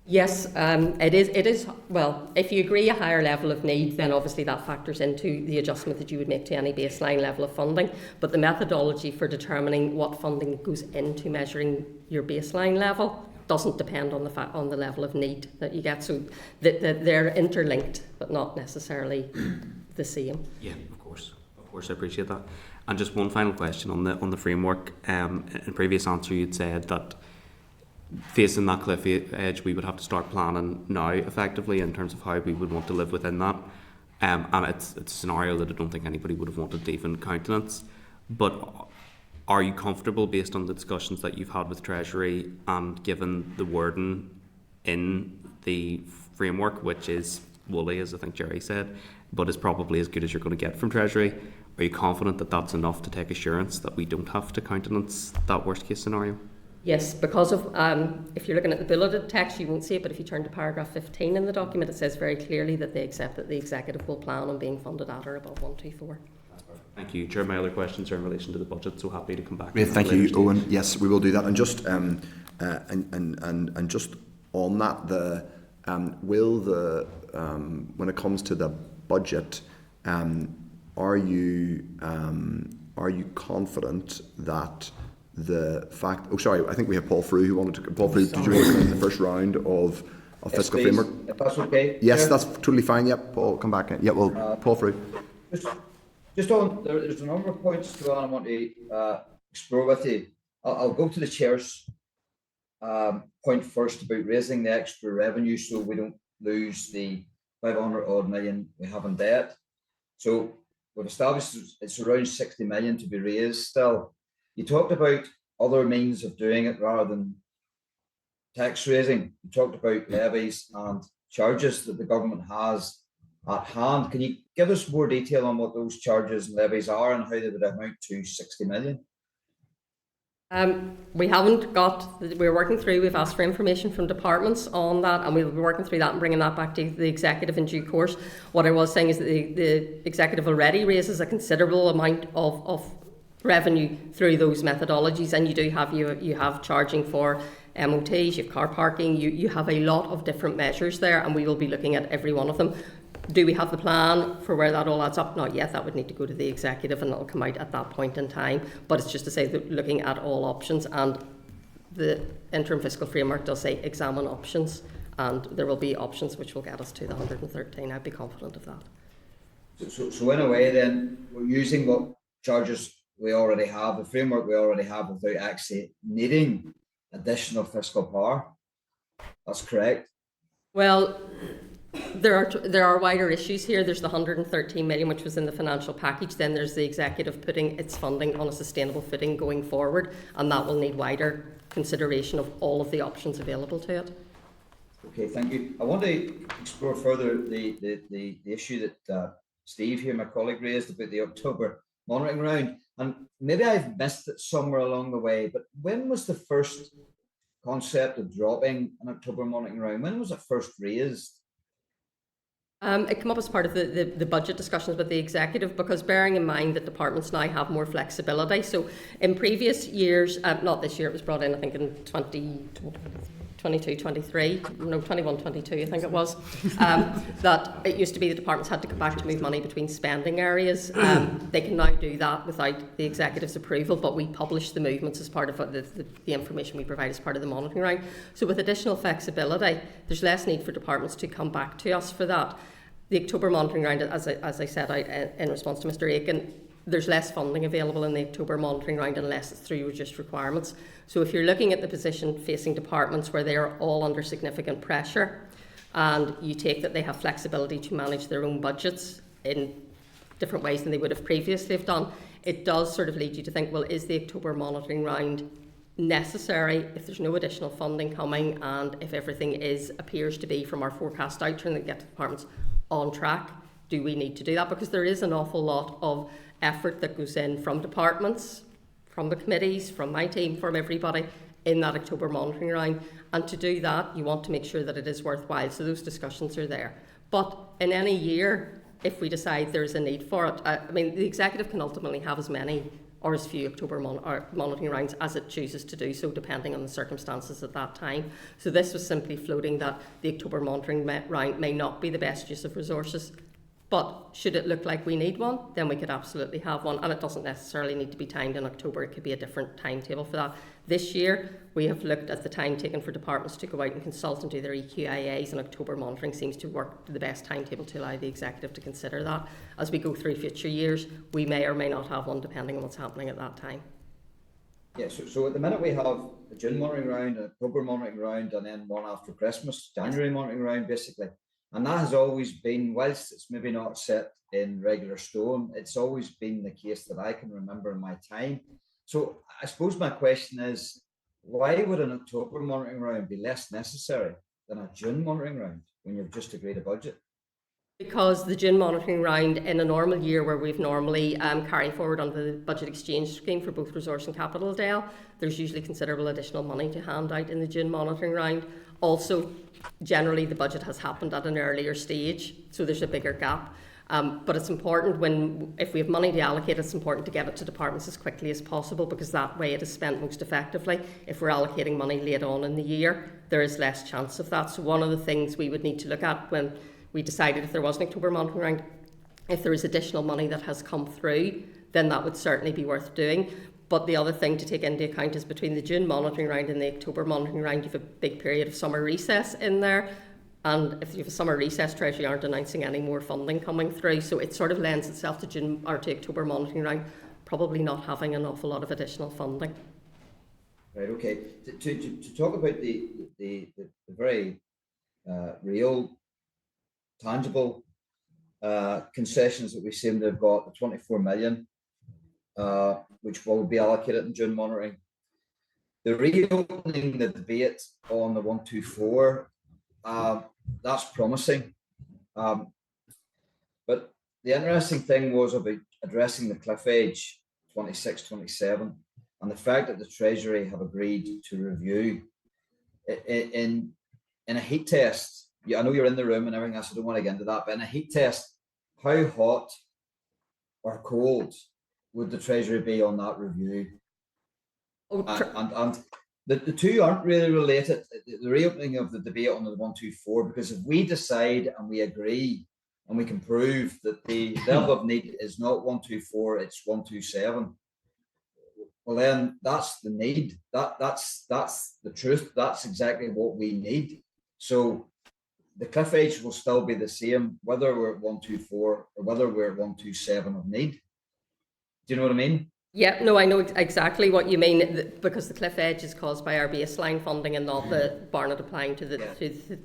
Yes, it is. Well, if you agree a higher level of need, then obviously that factors into the adjustment that you would make to any baseline level of funding. But the methodology for determining what funding goes into measuring your baseline level doesn't depend on the level of need that you get. So they're interlinked, but not necessarily the same. Yeah, of course, I appreciate that. And just one final question on the framework. In a previous answer, you'd said that facing that cliff edge, we would have to start planning now effectively in terms of how we would want to live within that. And it's a scenario that I don't think anybody would have wanted to even countenance. But are you comfortable, based on the discussions that you've had with Treasury and given the wording in the framework, which is woolly, as I think Jerry said, but is probably as good as you're going to get from Treasury, are you confident that that's enough to take assurance that we don't have to countenance that worst case scenario? Yes, because of if you're looking at the bulleted text, you won't see it, but if you turn to paragraph 15 in the document, it says very clearly that they accept that the executive will plan on being funded at or above 124. Thank you, Chair. My other questions are in relation to the budget, so happy to come back. Great, thank you, Owen. Yes, we will do that. And just and just on that, will the when it comes to the budget, are you confident that the fact? Oh, sorry, I think we have Paul Frew who wanted to. Paul Frew, did you want to come in the first round of fiscal framework? If that's okay. Yes, Chair? that's totally fine. Yep, Paul, come back in. Yeah, well, Paul Frew. Just on, there's a number of points, Joanne, I want to explore with you. I'll go to the Chair's point first about raising the extra revenue so we don't lose the 500 odd million we have in debt. So we've established it's around 60 million to be raised still. You talked about other means of doing it rather than tax raising. You talked about levies and charges that the government has at hand. Can you give us more detail on what those charges and levies are and how they would amount to 60 million? We haven't got, we're working through, we've asked for information from departments on that, and we'll be working through that and bringing that back to the executive in due course. What I was saying is that the executive already raises a considerable amount of revenue through those methodologies, and you have charging for MOTs, you have car parking, you have a lot of different measures there, and we will be looking at every one of them. Do we have the plan for where that all adds up? Not yet. That would need to go to the executive and it'll come out at that point in time. But it's just to say that looking at all options, and the interim fiscal framework does say examine options, and there will be options which will get us to the 113. I'd be confident of that. So in a way then, we're using what charges we already have, the framework we already have, without actually needing additional fiscal power. That's correct? Well, there are wider issues here. There's the 113 million which was in the financial package. Then there's the executive putting its funding on a sustainable footing going forward, and that will need wider consideration of all of the options available to it. Okay, thank you. I want to explore further the issue that Steve here, my colleague, raised about the October monitoring round, and maybe I've missed it somewhere along the way, but when was the first concept of dropping an October monitoring round? When was it first raised? It came up as part of the budget discussions with the executive, because bearing in mind that departments now have more flexibility. So in previous years, not this year, it was brought in I think in 22, 23, no 21, 22 I think it was, that it used to be the departments had to come back to move money between spending areas. They can now do that without the executive's approval, but we publish the movements as part of the information we provide as part of the monitoring round. So with additional flexibility, there's less need for departments to come back to us for that. The October monitoring round, as I said in response to Mr. Aiken, there's less funding available in the October monitoring round unless it's through reduced requirements. So if you're looking at the position facing departments where they are all under significant pressure, and you take that they have flexibility to manage their own budgets in different ways than they would have previously have done, it does sort of lead you to think, well, is the October monitoring round necessary if there's no additional funding coming, and if everything appears to be from our forecast outturn that get the departments on track? Do we need to do that? Because there is an awful lot of effort that goes in from departments, from the committees, from my team, from everybody in that October monitoring round. And to do that, you want to make sure that it is worthwhile. So those discussions are there. But in any year, if we decide there's a need for it, I mean, the executive can ultimately have as many or as few October monitoring rounds as it chooses to do so, depending on the circumstances at that time. So this was simply floating that the October monitoring round may not be the best use of resources, but should it look like we need one, then we could absolutely have one, and it doesn't necessarily need to be timed in October. It could be a different timetable for that. This year, we have looked at the time taken for departments to go out and consult and do their EQIAs, and October monitoring seems to work to the best timetable to allow the executive to consider that. As we go through future years, we may or may not have one, depending on what's happening at that time. Yeah, so at the minute we have a June monitoring round, an October monitoring round, and then one after Christmas, January monitoring round, basically. And that has always been, whilst it's maybe not set in regular stone, it's always been the case that I can remember in my time. So I suppose my question is, why would an October monitoring round be less necessary than a June monitoring round when you've just agreed a budget? Because the June monitoring round in a normal year where we've normally carried forward under the budget exchange scheme for both resource and capital DEL, there's usually considerable additional money to hand out in the June monitoring round. Also, generally the budget has happened at an earlier stage, so there's a bigger gap. But it's important if we have money to allocate, it's important to get it to departments as quickly as possible, because that way it is spent most effectively. If we're allocating money late on in the year, there is less chance of that. So one of the things we would need to look at when we decided if there was an October monitoring round, if there is additional money that has come through, then that would certainly be worth doing. But the other thing to take into account is between the June monitoring round and the October monitoring round, you have a big period of summer recess in there. And if you have a summer recess, Treasury aren't announcing any more funding coming through. So it sort of lends itself to June or to October monitoring round, probably not having an awful lot of additional funding. Right, okay. To talk about the very real, tangible concessions that we seem to have got, the 24 million, which will be allocated in June monitoring. The reopening the debate on the 124, that's promising. But the interesting thing was about addressing the cliff edge 26-27, and the fact that the Treasury have agreed to review in a heat test. Yeah, I know you're in the room and everything else, I don't want to get into that, but in a heat test, how hot or cold would the Treasury be on that review? And the two aren't really related. The reopening of the debate on the 124, because if we decide and we agree and we can prove that the level of need is not 124, it's 127, well then that's the need. That's the truth. That's exactly what we need. So the cliff edge will still be the same, whether we're at 124 or whether we're at 127 of need. Do you know what I mean? Yeah, no, I know exactly what you mean, because the cliff edge is caused by our baseline funding and not the Barnett applying to the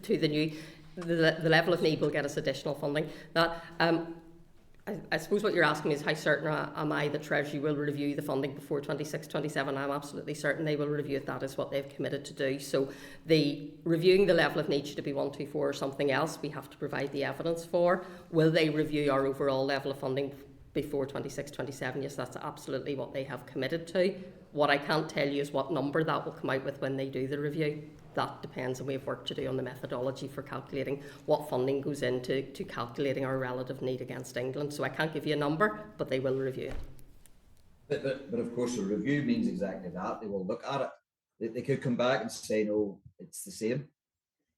to the new. The level of need will get us additional funding. That I suppose what you're asking me is how certain am I that Treasury will review the funding before 26-27? I'm absolutely certain they will review it. That is what they've committed to do. So the reviewing the level of need, should it be 124 or something else, we have to provide the evidence for. Will they review our overall level of funding before 26-27? Yes, that's absolutely what they have committed to. What I can't tell you is what number that will come out with when they do the review. That depends, and we have work to do on the methodology for calculating what funding goes into calculating our relative need against England. So I can't give you a number, but they will review it. But of course, a review means exactly that. They will look at it. They could come back and say, no, it's the same.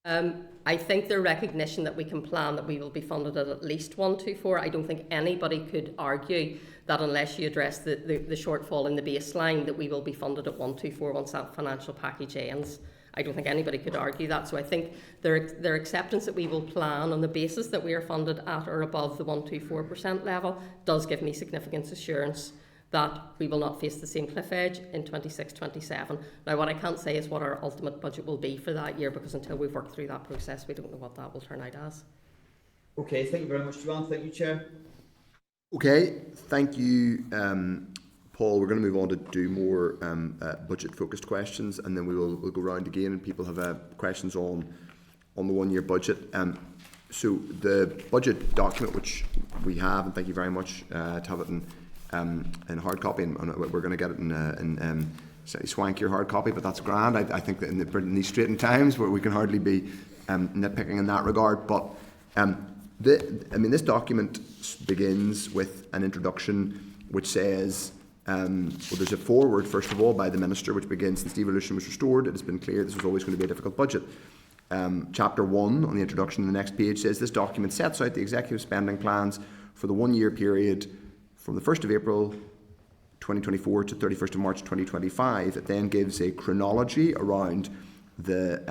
I think their recognition that we can plan that we will be funded at least 124. I don't think anybody could argue that unless you address the shortfall in the baseline, that we will be funded at 124 once that financial package ends. I don't think anybody could argue that. So I think their acceptance that we will plan on the basis that we are funded at or above the 124% level does give me significant assurance that we will not face the same cliff edge in 26-27. Now, what I can't say is what our ultimate budget will be for that year, because until we've worked through that process, we don't know what that will turn out as. Okay, thank you very much, Joanne. Thank you, Chair. Okay, thank you, Paul. We're going to move on to do more budget-focused questions, and then we'll go round again, and people have questions on the one-year budget. So the budget document, which we have, and thank you very much to have it in hard copy, and we're going to get it in slightly swankier hard copy, but that's grand. I think that in these straitened times where we can hardly be nitpicking in that regard, but this document begins with an introduction which says, well, there's a foreword first of all by the Minister which begins, since devolution was restored, it has been clear this was always going to be a difficult budget. Chapter 1 on the introduction, the next page, says this document sets out the executive spending plans for the one-year period from the 1st of April 2024 to 31st of March 2025. It then gives a chronology around the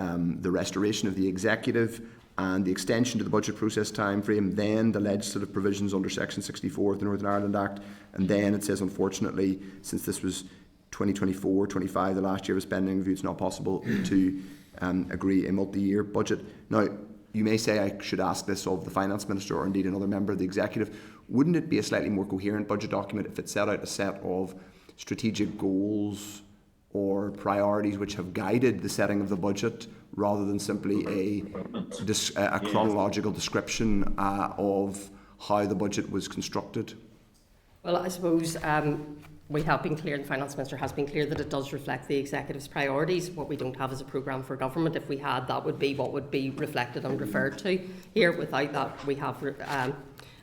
restoration of the executive and the extension to the budget process time frame, then the legislative provisions under Section 64 of the Northern Ireland Act, and then it says, unfortunately, since this was 2024-25, the last year of spending review, it's not possible to agree a multi-year budget. Now, you may say I should ask this of the Finance Minister or indeed another member of the Executive. Wouldn't it be a slightly more coherent budget document if it set out a set of strategic goals or priorities which have guided the setting of the budget, rather than simply a chronological description of how the budget was constructed? Well, I suppose we have been clear, and the Finance Minister has been clear, that it does reflect the Executive's priorities. What we don't have is a programme for government. If we had, that would be what would be reflected and referred to here. Without that, we have,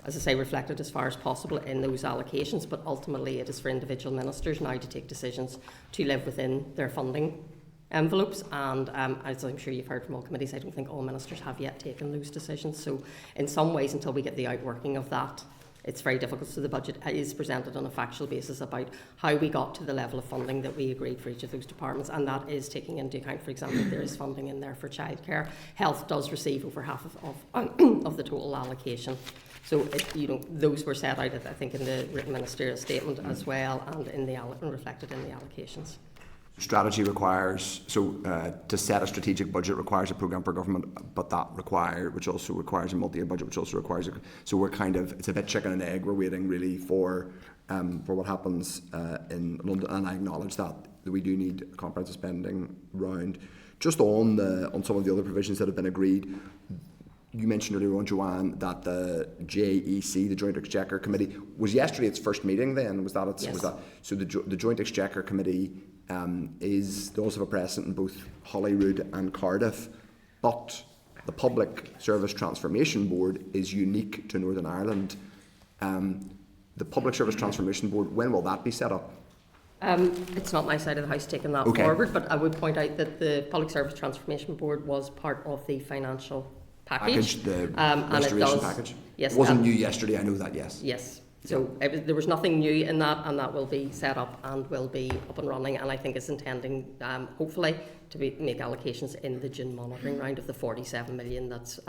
as I say, reflected as far as possible in those allocations, but ultimately it is for individual ministers now to take decisions to live within their funding envelopes, and as I'm sure you've heard from all committees, I don't think all ministers have yet taken those decisions. So in some ways, until we get the outworking of that, it's very difficult. So the budget is presented on a factual basis about how we got to the level of funding that we agreed for each of those departments, and that is taking into account, for example, there is funding in there for childcare. Health does receive over half of the total allocation. So those were set out, I think, in the written ministerial statement as well, and reflected in the allocations. Strategy requires, to set a strategic budget requires a programme for government, but which also requires a multi-year budget, which also requires so we're it's a bit chicken and egg. We're waiting really for what happens in London, and I acknowledge that we do need a comprehensive spending round. Just on some of the other provisions that have been agreed, you mentioned earlier on, Joanne, that the JEC, the Joint Exchequer Committee, was yesterday its first meeting. Then was that? Yes. Was that? So the Joint Exchequer Committee does have a precedent in both Holyrood and Cardiff, but the Public Service Transformation Board is unique to Northern Ireland. The Public Service Transformation Board, when will that be set up? It's not my side of the house taking that forward, but I would point out that the Public Service Transformation Board was part of the financial package, the and restoration package. Yes, it wasn't new yesterday. I know that. Yes. Yes. So there was nothing new in that, and that will be set up and will be up and running. And I think it's intending, hopefully, to make allocations in the June monitoring round of the 47 million that's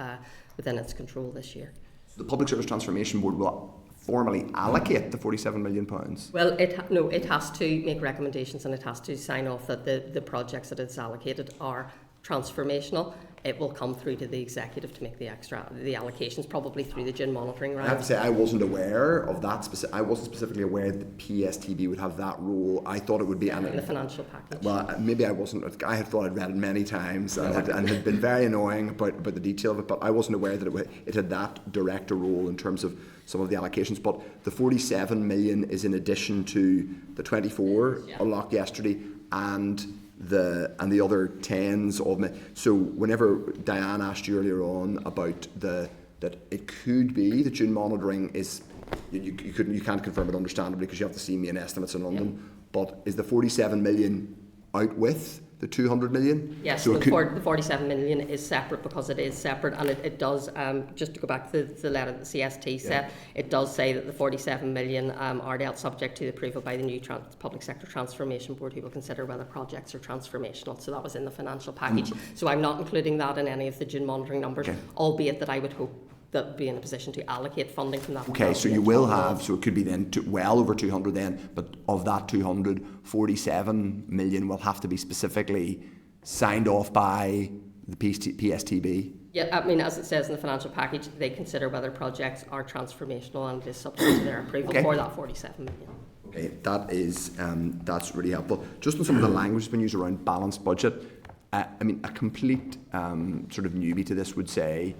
within its control this year. So the Public Service Transformation Board will formally allocate the £47 million? Well, it has to make recommendations, and it has to sign off that the projects that it's allocated are transformational. It will come through to the executive to make the allocations, probably through the June monitoring round. I have to say, I wasn't aware of that. I wasn't specifically aware that the PSTB would have that role. I thought it would be in the financial package. Well, maybe I wasn't. I had thought I'd read it many times and had been very annoying about the detail of it. But I wasn't aware that it had that direct a role in terms of some of the allocations. But the 47 million is in addition to the 24 unlocked yesterday and the other tens of me. So whenever Diane asked you earlier on about that it could be the June monitoring is you can't confirm it understandably because you have to see main estimates in London. But is the 47 million out with the 200 million? Yes, so the 47 million is separate because it is separate, and it does, just to go back to the letter that the CST said, it does say that the 47 million are dealt subject to the approval by the new Public Sector Transformation Board, who will consider whether projects are transformational. So that was in the financial package. So I'm not including that in any of the June monitoring numbers, albeit that I would hope that would be in a position to allocate funding from that. Okay, so you will have, so it could be then well over 200 then, but of that 200, 47 million will have to be specifically signed off by the PSTB. Yeah, I mean, as it says in the financial package, they consider whether projects are transformational and it is subject to their approval for that 47 million. Okay, that is that's really helpful. Just on some of the language that's been used around balanced budget, I mean, a complete sort of newbie to this would say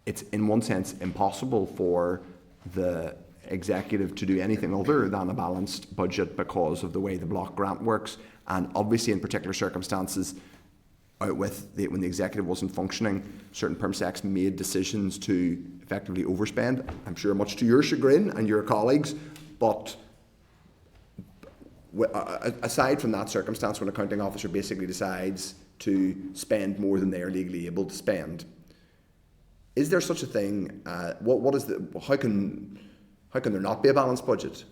it's in one sense impossible for the executive to do anything other than a balanced budget because of the way the block grant works, and obviously in particular circumstances when the executive wasn't functioning, certain permsecs made decisions to effectively overspend, I'm sure much to your chagrin and your colleagues, but aside from that circumstance when an accounting officer basically decides to spend more than they are legally able to spend, is there such a thing? How can there not be a balanced budget?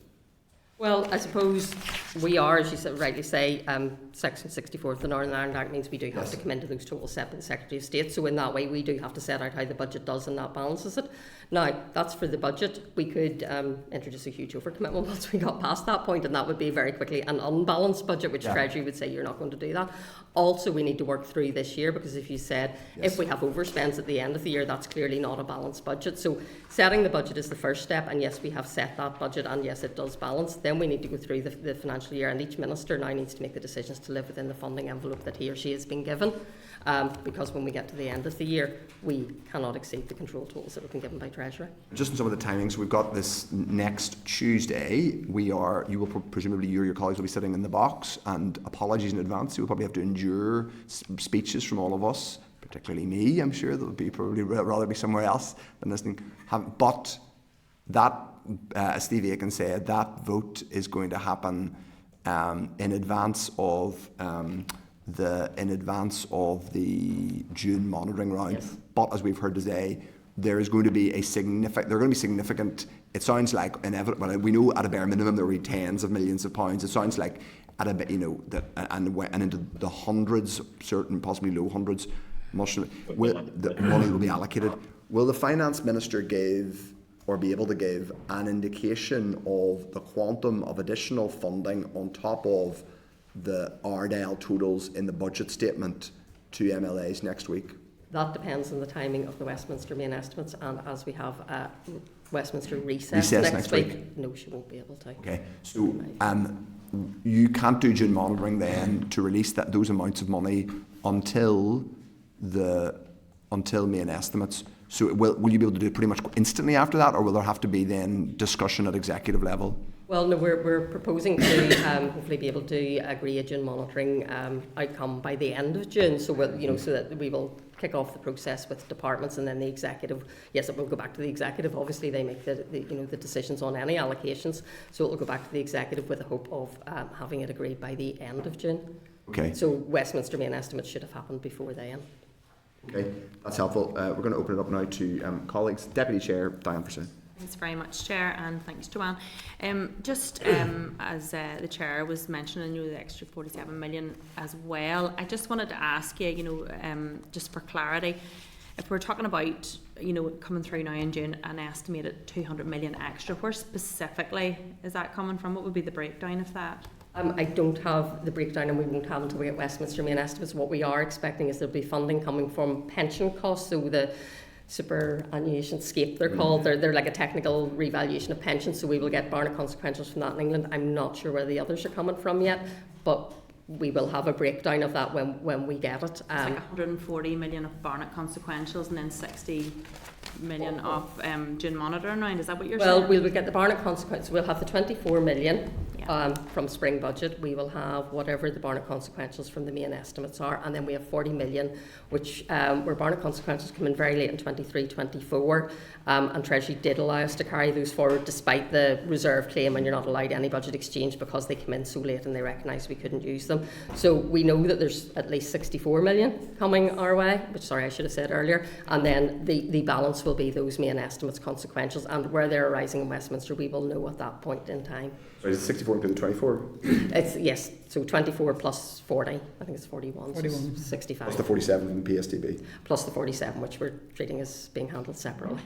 Well, I suppose we are, as you said, rightly say, Section 64 of the Northern Ireland Act means we do have to come into those totals set by the Secretary of State. So in that way, we do have to set out how the budget does and that balances it. Now, that's for the budget. We could introduce a huge overcommitment once we got past that point, and that would be very quickly an unbalanced budget, which Treasury would say you're not going to do that. Also, we need to work through this year because if you said, if we have overspends at the end of the year, that's clearly not a balanced budget. So setting the budget is the first step, and yes, we have set that budget, and yes, it does balance. Then we need to go through the financial year, and each minister now needs to make the decisions to live within the funding envelope that he or she has been given, because when we get to the end of the year, we cannot exceed the control totals that have been given by Treasury. Just in some of the timings, we've got this next Tuesday. You will presumably, you or your colleagues will be sitting in the box, and apologies in advance. You'll probably have to endure speeches from all of us, particularly me. I'm sure that would be probably rather be somewhere else than listening. But that, as Steve Aiken said, that vote is going to happen in advance of the June monitoring round. Yes. But as we've heard today, there are going to be significant. It sounds like inevitable. Well, we know at a bare minimum there will be tens of millions of pounds. It sounds like at a and into the hundreds, certain possibly low hundreds. The money will be allocated. Will the finance minister give or be able to give an indication of the quantum of additional funding on top of the Ardell totals in the budget statement to MLAs next week? That depends on the timing of the Westminster main estimates, and as we have a Westminster recess next week, no, she won't be able to. Okay, so you can't do June monitoring then to release those amounts of money until main estimates. So will you be able to do it pretty much instantly after that, or will there have to be then discussion at executive level? Well, no, we're proposing to hopefully be able to agree a June monitoring outcome by the end of June. So we'll, so that we will kick off the process with departments, and then the executive. Yes, it will go back to the executive. Obviously, they make the decisions on any allocations. So it will go back to the executive with the hope of having it agreed by the end of June. Okay. So Westminster main estimates should have happened before then. Okay, that's helpful. We're going to open it up now to colleagues. Deputy Chair Diane Forsyth. Thanks very much, Chair, and thanks, Joanne. As the Chair was mentioning, the extra 47 million as well. I just wanted to ask you, just for clarity, if we're talking about, coming through now in June, an estimated 200 million extra, where specifically is that coming from? What would be the breakdown of that? I don't have the breakdown, and we won't have until we get Westminster main estimates. What we are expecting is there'll be funding coming from pension costs, so the superannuation scape they're called. They're like a technical revaluation of pensions, so we will get Barnett consequentials from that in England. I'm not sure where the others are coming from yet, but we will have a breakdown of that when we get it. It's like 140 million of Barnett consequentials and then 60 million of June monitoring round. Is that what you're saying? Well, we'll get the Barnett consequences. We'll have the 24 million from spring budget. We will have whatever the Barnett consequentials from the main estimates are, and then we have 40 million, which where Barnett consequentials come in very late in 23-24, and Treasury did allow us to carry those forward despite the reserve claim, and you're not allowed any budget exchange because they come in so late and they recognised we couldn't use them. So we know that there's at least 64 million coming our way, which, sorry, I should have said earlier, and then the balance will be those main estimates consequentials, and where they're arising in Westminster we will know at that point in time. So is it 64 including 24? It's, yes, so 24 plus 40, I think it's 41, 41. So 65. Plus the 47 from the PSTB? Plus the 47, which we're treating as being handled separately.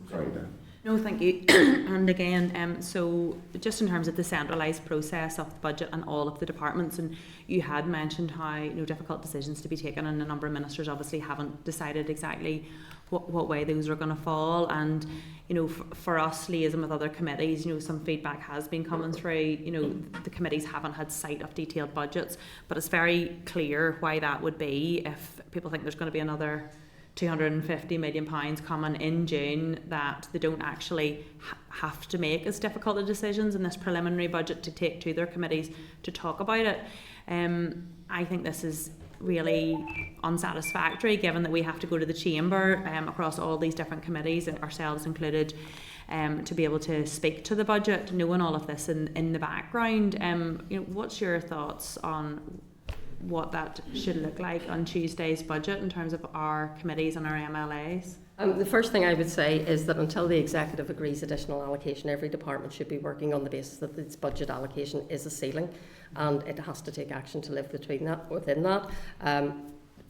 Sorry, Dan. No, thank you. And again, so just in terms of the centralised process of the budget and all of the departments, and you had mentioned how difficult decisions to be taken, and a number of ministers obviously haven't decided exactly what way those are going to fall. And for us liaising with other committees, some feedback has been coming through. The committees haven't had sight of detailed budgets, but it's very clear why that would be. If people think there's going to be another £250 million coming in June, that they don't actually have to make as difficult of decisions in this preliminary budget to take to their committees to talk about it. I think this is really unsatisfactory, given that we have to go to the chamber across all these different committees, ourselves included, to be able to speak to the budget, knowing all of this in the background. What's your thoughts on what that should look like on Tuesday's budget in terms of our committees and our MLAs? The first thing I would say is that until the executive agrees additional allocation, every department should be working on the basis that its budget allocation is a ceiling, and it has to take action to live within that.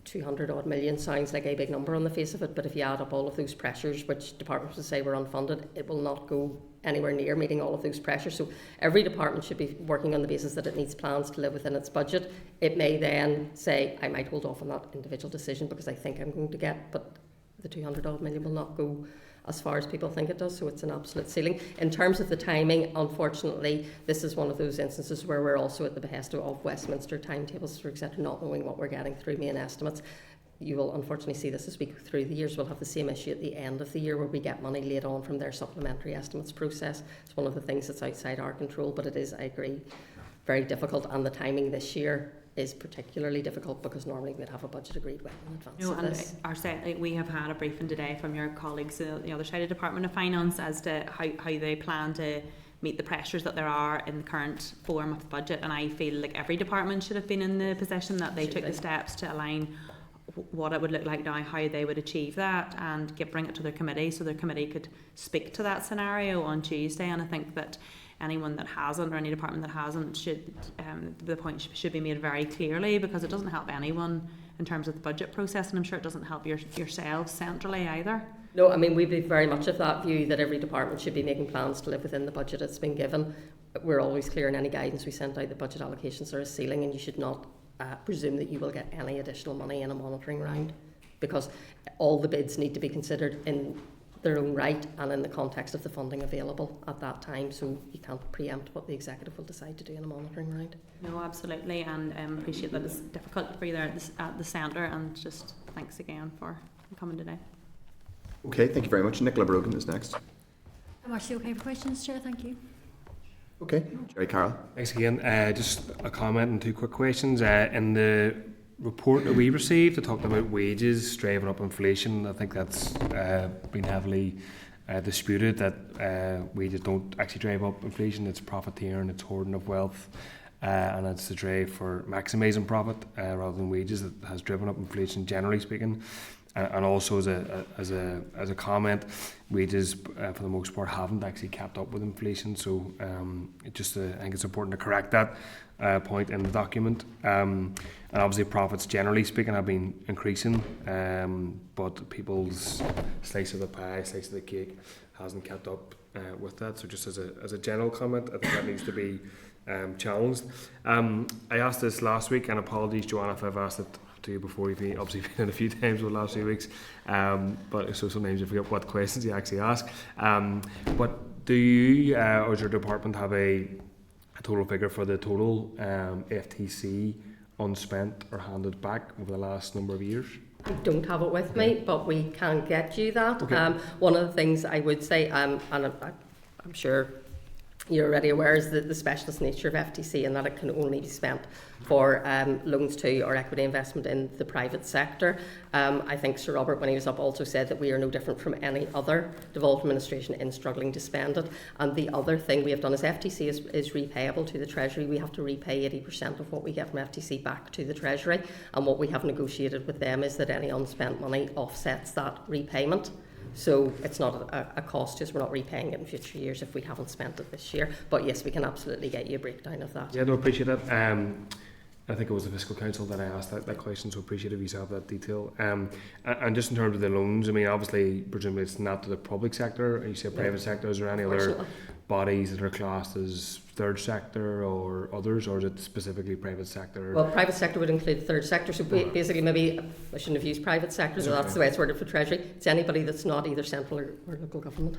200 odd million sounds like a big number on the face of it, but if you add up all of those pressures, which departments will say were unfunded, it will not go anywhere near meeting all of those pressures. So every department should be working on the basis that it needs plans to live within its budget. It may then say, I might hold off on that individual decision because I think I'm going to get, but the 200 odd million will not go as far as people think it does, so it's an absolute ceiling. In terms of the timing, unfortunately, this is one of those instances where we're also at the behest of Westminster timetables, for example, not knowing what we're getting through main estimates. You will unfortunately see this as we go through the years. We'll have the same issue at the end of the year where we get money later on from their supplementary estimates process. It's one of the things that's outside our control, but it is, I agree, very difficult, and the timing this year is particularly difficult because normally we'd have a budget agreed well in advance of this. We have had a briefing today from your colleagues on the other side of Department of Finance as to how they plan to meet the pressures that there are in the current form of the budget, and I feel like every department should have been in the position that they took the steps to align what it would look like now, how they would achieve that, and bring it to their committee so their committee could speak to that scenario on Tuesday. And I think that anyone that hasn't, or any department that hasn't, should the point should be made very clearly, because it doesn't help anyone in terms of the budget process, and I'm sure it doesn't help yourselves centrally either. No, I mean, we'd be very much of that view that every department should be making plans to live within the budget it's been given. we're always clear in any guidance we send out that budget allocations are a ceiling, and you should not presume that you will get any additional money in a monitoring round, because all the bids need to be considered in their own right and in the context of the funding available at that time. So you can't preempt what the executive will decide to do in a monitoring round. No, absolutely, and appreciate that it's difficult for you there at the centre, and just thanks again for coming today. Okay, thank you very much. Nicola Brogan is next. I'm actually okay for questions, Chair. Thank you. Okay, Jerry Carroll. Thanks again. Just a comment and two quick questions. In the report that we received, it talked about wages driving up inflation. I think that's been heavily disputed, that wages don't actually drive up inflation. It's profiteering, it's hoarding of wealth, and it's the drive for maximising profit rather than wages that has driven up inflation, generally speaking. And also as a comment, wages for the most part haven't actually kept up with inflation. So I think it's important to correct that point in the document. And obviously profits, generally speaking, have been increasing, but people's slice of the pie, slice of the cake, hasn't kept up with that. So just as a general comment, I think that needs to be challenged. I asked this last week, and apologies, Joanna, if I've asked it to you before. You've obviously been in a few times over the last few weeks, but so sometimes you forget what questions you actually ask. But do you or does your department have a total figure for the total FTC unspent or handed back over the last number of years? I don't have it with me, but we can get you that. Okay. One of the things I would say, and I'm sure you're already aware, is the specialist nature of FTC, and that it can only be spent for loans to or equity investment in the private sector. I think Sir Robert, when he was up, also said that we are no different from any other devolved administration in struggling to spend it. And the other thing we have done is FTC is repayable to the Treasury. We have to repay 80% of what we get from FTC back to the Treasury, and what we have negotiated with them is that any unspent money offsets that repayment. So it's not a cost, just we're not repaying it in future years if we haven't spent it this year. But yes, we can absolutely get you a breakdown of that. Yeah, no, appreciate that. I think it was the Fiscal Council that I asked that question, so appreciate if you have that detail. And just in terms of the loans, I mean, obviously, presumably it's not to the public sector, you say private sector. Is there any other bodies that are classed as third sector or others, or is it specifically private sector? Well, private sector would include third sector, so basically maybe I shouldn't have used private sector, so that's the way it's worded for Treasury. It's anybody that's not either central or local government.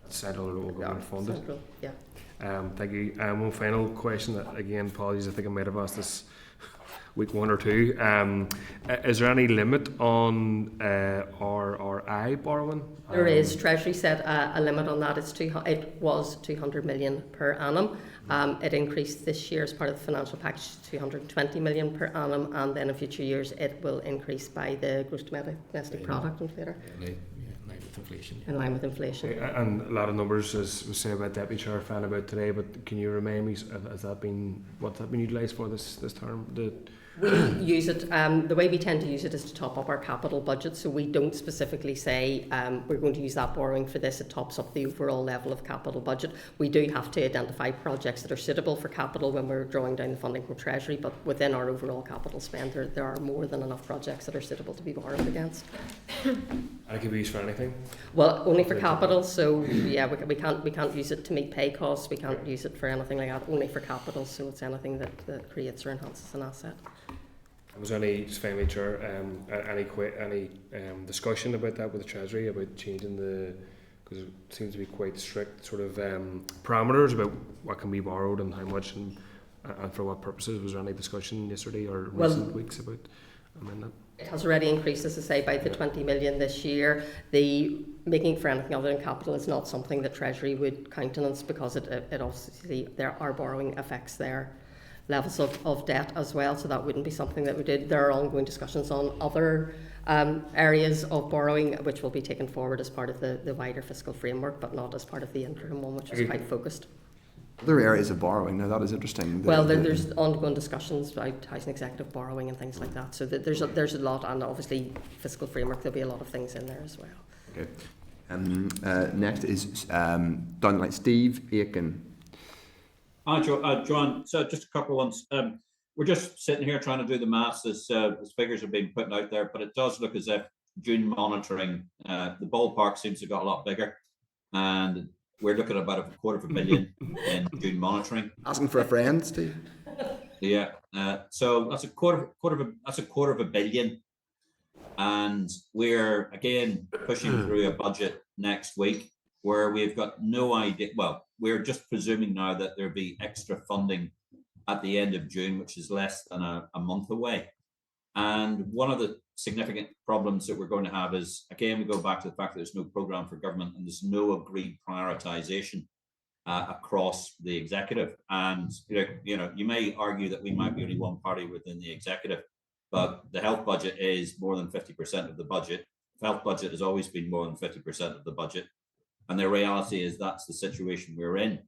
Central or local government funded? Central, yeah. Thank you. One final question, that, again, apologies, I think I might have asked this week 1 or 2. Is there any limit on RRI borrowing? There is. Treasury set a limit on that. It was 200 million per annum. It increased this year as part of the financial package to 220 million per annum, and then in future years it will increase by the gross domestic product inflator. Inflation. In line with inflation. And a lot of numbers, as we say about Deputy Chair, found about today, but can you remind me, what's that been utilised for this term? We use it, the way we tend to use it is to top up our capital budget, so we don't specifically say we're going to use that borrowing for this. It tops up the overall level of capital budget. We do have to identify projects that are suitable for capital when we're drawing down the funding from Treasury, but within our overall capital spend there are more than enough projects that are suitable to be borrowed against. And it can be used for anything? Well, only for capital, so yeah, we can't use it to meet pay costs, we can't use it for anything like that, only for capital, so it's anything that creates or enhances an asset. Was there any, just finally, Chair, any discussion about that with the Treasury, about changing because it seems to be quite strict sort of parameters about what can be borrowed and how much and for what purposes? Was there any discussion yesterday or recent weeks about that? It has already increased, as I say, by the 20 million this year. The making for anything other than capital is not something that Treasury would countenance, because it obviously there are borrowing effects there. Levels of debt as well, so that wouldn't be something that we did. There are ongoing discussions on other areas of borrowing which will be taken forward as part of the wider fiscal framework, but not as part of the interim one, which is quite focused. Other areas of borrowing, now that is interesting. There's ongoing discussions about housing executive borrowing and things like that, so there's a lot, and obviously fiscal framework, there'll be a lot of things in there as well. Okay. Next is done like Steve Aiken. Hi, John. So just a couple of ones. We're just sitting here trying to do the maths as figures are being put out there, but it does look as if June monitoring, the ballpark seems to have got a lot bigger, and we're looking at about $250 million in June monitoring. Asking for a friend, Steve. Yeah, so that's a quarter of a billion, and we're again pushing through a budget next week where we've got no idea. Well, we're just presuming now that there'll be extra funding at the end of June, which is less than a month away. And one of the significant problems that we're going to have is, again, we go back to the fact that there's no programme for government and there's no agreed prioritisation across the executive. And you may argue that we might be only one party within the executive, but the health budget is more than 50% of the budget. The health budget has always been more than 50% of the budget. And the reality is that's the situation we're in.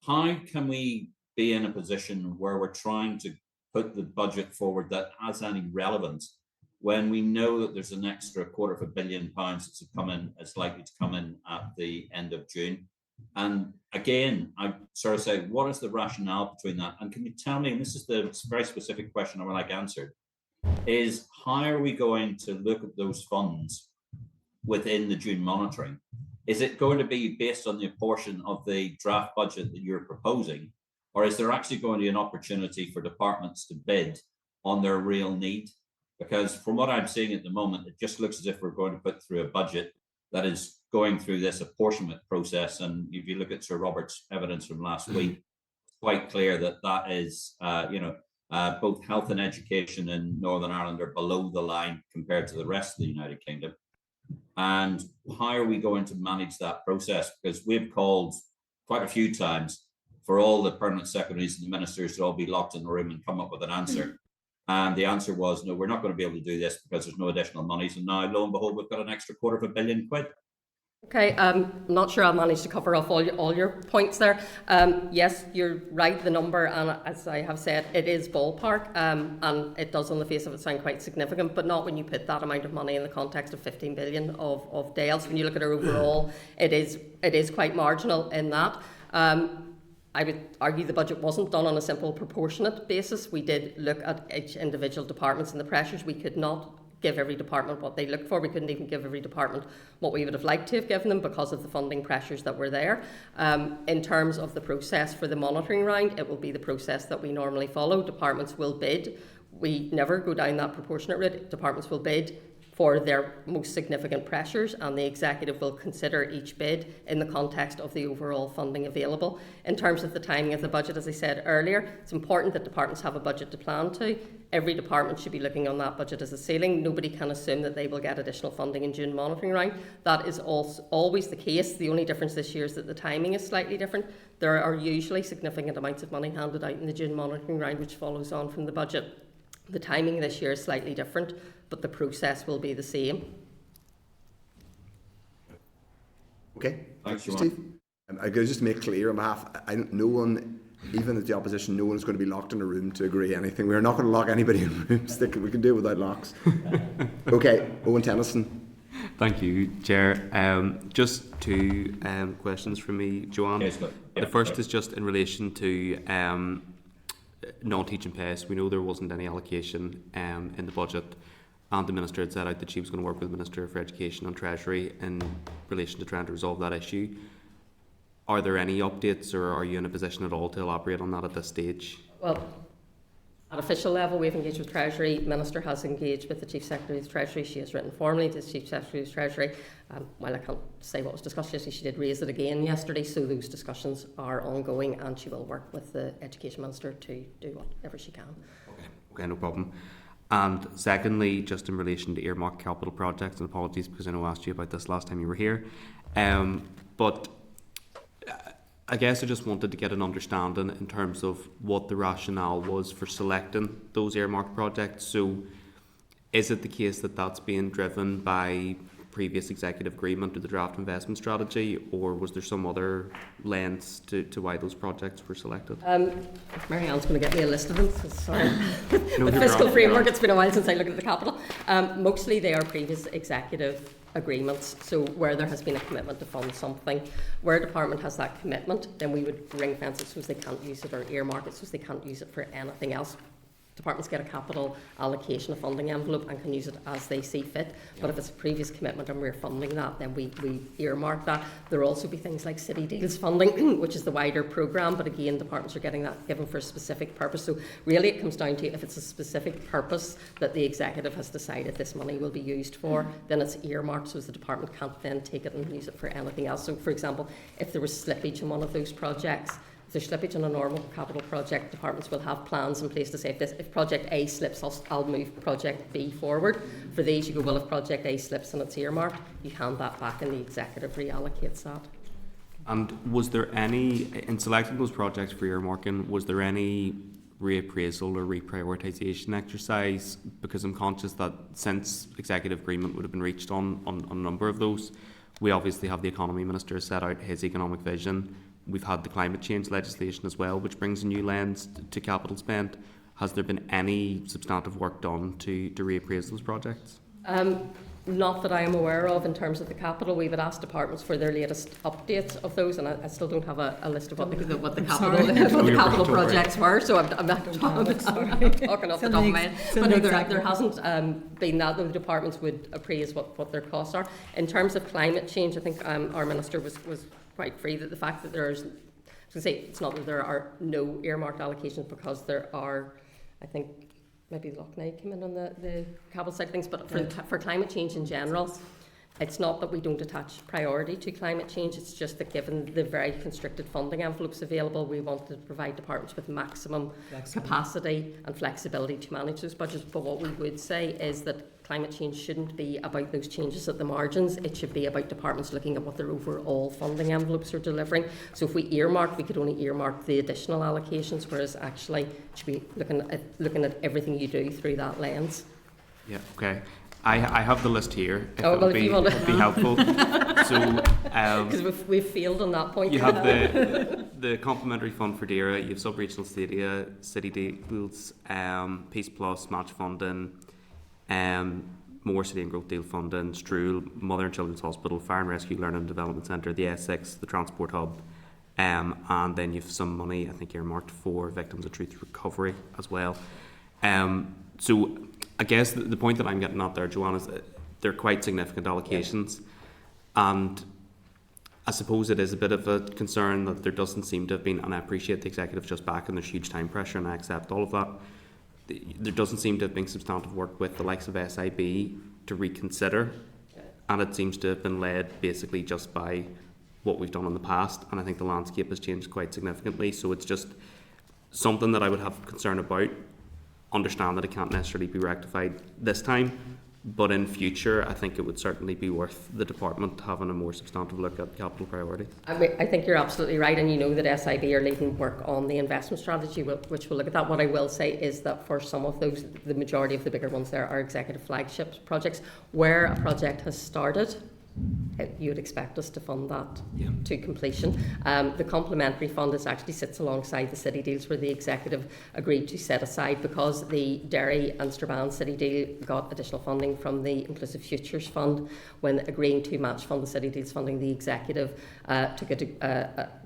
How can we be in a position where we're trying to put the budget forward that has any relevance when we know that there's an extra £250 million that's likely to come in at the end of June? And again, I sort of say, what is the rationale between that? And can you tell me, and this is the very specific question I would like answered, is how are we going to look at those funds within the June monitoring? Is it going to be based on the portion of the draft budget that you're proposing, or is there actually going to be an opportunity for departments to bid on their real need? Because from what I'm seeing at the moment, it just looks as if we're going to put through a budget that is going through this apportionment process. And if you look at Sir Robert's evidence from last week, it's quite clear that that is, both health and education in Northern Ireland are below the line compared to the rest of the United Kingdom. And how are we going to manage that process? Because we've called quite a few times for all the permanent secretaries and the ministers to all be locked in the room and come up with an answer. And the answer was, no, we're not going to be able to do this because there's no additional monies. And now, lo and behold, we've got an extra £250 million. Okay, I'm not sure I'll manage to cover off all your points there. Yes, you're right, the number, and as I have said, it is ballpark, and it does on the face of it sound quite significant, but not when you put that amount of money in the context of 15 billion of DALEs. When you look at our overall, it is quite marginal in that. I would argue the budget wasn't done on a simple proportionate basis. We did look at each individual departments and the pressures. We could not give every department what they looked for. We couldn't even give every department what we would have liked to have given them because of the funding pressures that were there. In terms of the process for the monitoring round, it will be the process that we normally follow. Departments will bid. We never go down that proportionate route. Departments will bid for their most significant pressures, and the executive will consider each bid in the context of the overall funding available. In terms of the timing of the budget, as I said earlier, it's important that departments have a budget to plan to. Every department should be looking on that budget as a ceiling. Nobody can assume that they will get additional funding in June monitoring round. That is also always the case. The only difference this year is that the timing is slightly different. There are usually significant amounts of money handed out in the June monitoring round, which follows on from the budget. The timing this year is slightly different, but the process will be the same. Okay, thanks, Steve. I could just make clear on behalf, no one, even at the opposition, no one is going to be locked in a room to agree anything. We're not going to lock anybody in rooms. We can do it without locks. Okay, Owen Tennyson. Thank you, Chair. Just two questions from me, Joanne. Yes, the first is just in relation to non-teaching pays. We know there wasn't any allocation in the budget, and the Minister had set out that she was going to work with the Minister for Education and Treasury in relation to trying to resolve that issue. Are there any updates, or are you in a position at all to elaborate on that at this stage? Well, at official level, we've engaged with Treasury. The Minister has engaged with the Chief Secretary of the Treasury. She has written formally to the Chief Secretary of the Treasury. While I can't say what was discussed yesterday, she did raise it again yesterday, so those discussions are ongoing, and she will work with the Education Minister to do whatever she can. Okay, no problem. And secondly, just in relation to earmark capital projects, and apologies because I know I asked you about this last time you were here, but I guess I just wanted to get an understanding in terms of what the rationale was for selecting those earmarked projects. So is it the case that that's being driven by previous executive agreement or the draft investment strategy, or was there some other lens to why those projects were selected? Marianne's going to get me a list of them. Sorry. The fiscal framework, it's been a while since I looked at the capital. Mostly they are previous executive agreements, so where there has been a commitment to fund something, where a department has that commitment, then we would ring fence it so as they can't use it, or earmark it so as they can't use it for anything else. departments get a capital allocation, a funding envelope, and can use it as they see fit. But if it's a previous commitment and we're funding that, then we earmark that. There'll also be things like City Deals funding, which is the wider programme, but again, departments are getting that given for a specific purpose. So really it comes down to if it's a specific purpose that the executive has decided this money will be used for, then it's earmarked, so the department can't then take it and use it for anything else. So for example, if there was slippage in one of those projects, if there's slippage in a normal capital project, departments will have plans in place to say if project A slips, I'll move project B forward. For these, you go, well, if project A slips and it's earmarked, you hand that back and the executive reallocates that. And was there any, in selecting those projects for earmarking, was there any reappraisal or reprioritisation exercise? Because I'm conscious that since executive agreement would have been reached on a number of those, we obviously have the Economy Minister set out his economic vision. We've had the climate change legislation as well, which brings a new lens to capital spend. Has there been any substantive work done to reappraise those projects? Not that I am aware of in terms of the capital. We would ask departments for their latest updates of those, and I still don't have a list of what the capital projects were. So I'm not talking off the top of my head. But no, there hasn't been that. The departments would appraise what their costs are. In terms of climate change, I think our minister was quite free that the fact that there's, I was going to say, it's not that there are no earmarked allocations, because there are, I think, maybe Loughnane came in on the capital side of things, but for climate change in general, it's not that we don't attach priority to climate change, it's just that given the very constricted funding envelopes available, we want to provide departments with maximum capacity and flexibility to manage those budgets. But what we would say is that climate change shouldn't be about those changes at the margins, it should be about departments looking at what their overall funding envelopes are delivering. So if we earmark, we could only earmark the additional allocations, whereas actually it should be looking at everything you do through that lens. Yeah, okay. I have the list here, if it would be helpful. So, because we've failed on that point. You have the complementary fund for DERA, you have sub-regional stadia, City Deals, Peace Plus, match funding, more City and Growth Deal funding, Struhl, Mother and Children's Hospital, Fire and Rescue Learning and Development Centre, the S6, the Transport Hub, and then you have some money, I think, earmarked for Victims of Truth Recovery as well. So I guess the point that I'm getting at there, Joanne, is that they're quite significant allocations, and I suppose it is a bit of a concern that there doesn't seem to have been, and I appreciate the executive just back and there's huge time pressure and I accept all of that, there doesn't seem to have been substantive work with the likes of SIB to reconsider, and it seems to have been led basically just by what we've done in the past, and I think the landscape has changed quite significantly. So it's just something that I would have concern about. Understand that it can't necessarily be rectified this time, but in future I think it would certainly be worth the department having a more substantive look at capital priorities. I think you're absolutely right, and you know that SIB are leading work on the investment strategy, which will look at that. What I will say is that for some of those, the majority of the bigger ones there are executive flagship projects. Where a project has started, you would expect us to fund that to completion. The complementary fund actually sits alongside the City Deals, where the executive agreed to set aside, because the Derry and Strabane City Deal got additional funding from the Inclusive Futures Fund. When agreeing to match fund the City Deals funding, the executive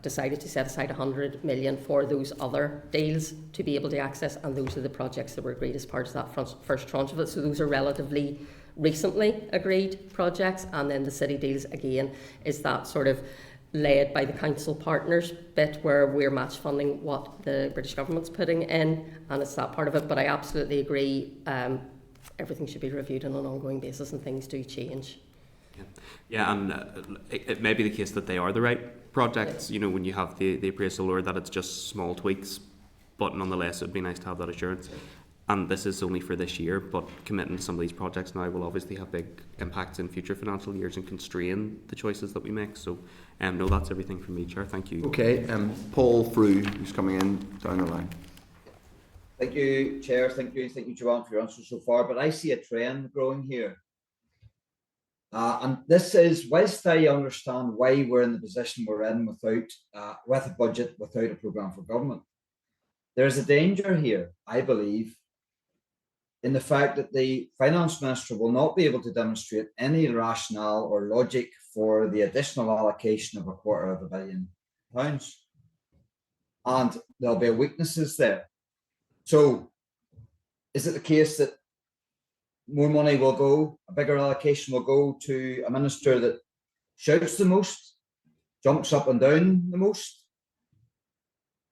decided to set aside 100 million for those other deals to be able to access, and those are the projects that were agreed as part of that first tranche of it. So those are relatively recently agreed projects, and then the City Deals again is that sort of led by the council partners bit, where we're match funding what the British government's putting in, and it's that part of it. But I absolutely agree, everything should be reviewed on an ongoing basis, and things do change. And it may be the case that they are the right projects, you know, when you have the appraisal, or that it's just small tweaks, but nonetheless it would be nice to have that assurance. And this is only for this year, but committing to some of these projects now will obviously have big impacts in future financial years and constrain the choices that we make. So, no, that's everything from me, Chair. Thank you. Okay, Paul Frew, who's coming in down the line. Thank you, Chair. Thank you, Joanne, for your answers so far. But I see a trend growing here. And this is, whilst I understand why we're in the position we're in with a budget, without a programme for government, there's a danger here, I believe, in the fact that the Finance Minister will not be able to demonstrate any rationale or logic for the additional allocation of £250 million. And there'll be weaknesses there. So is it the case that more money will go, a bigger allocation will go to a minister that shouts the most, jumps up and down the most?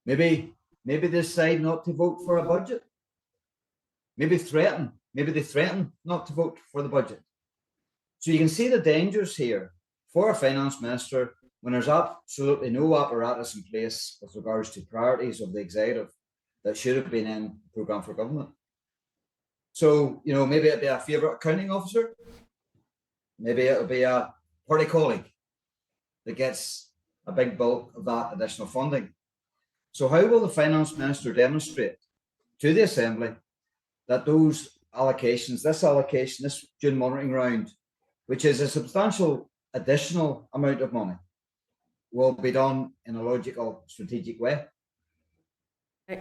Maybe they decide not to vote for a budget. Maybe they threaten not to vote for the budget. So you can see the dangers here for a finance minister when there's absolutely no apparatus in place with regards to priorities of the executive that should have been in the programme for government. So, you know, maybe it'll be a favourite accounting officer. Maybe it'll be a party colleague that gets a big bulk of that additional funding. So how will the finance minister demonstrate to the Assembly that those allocations, this June monitoring round, which is a substantial additional amount of money, will be done in a logical, strategic way?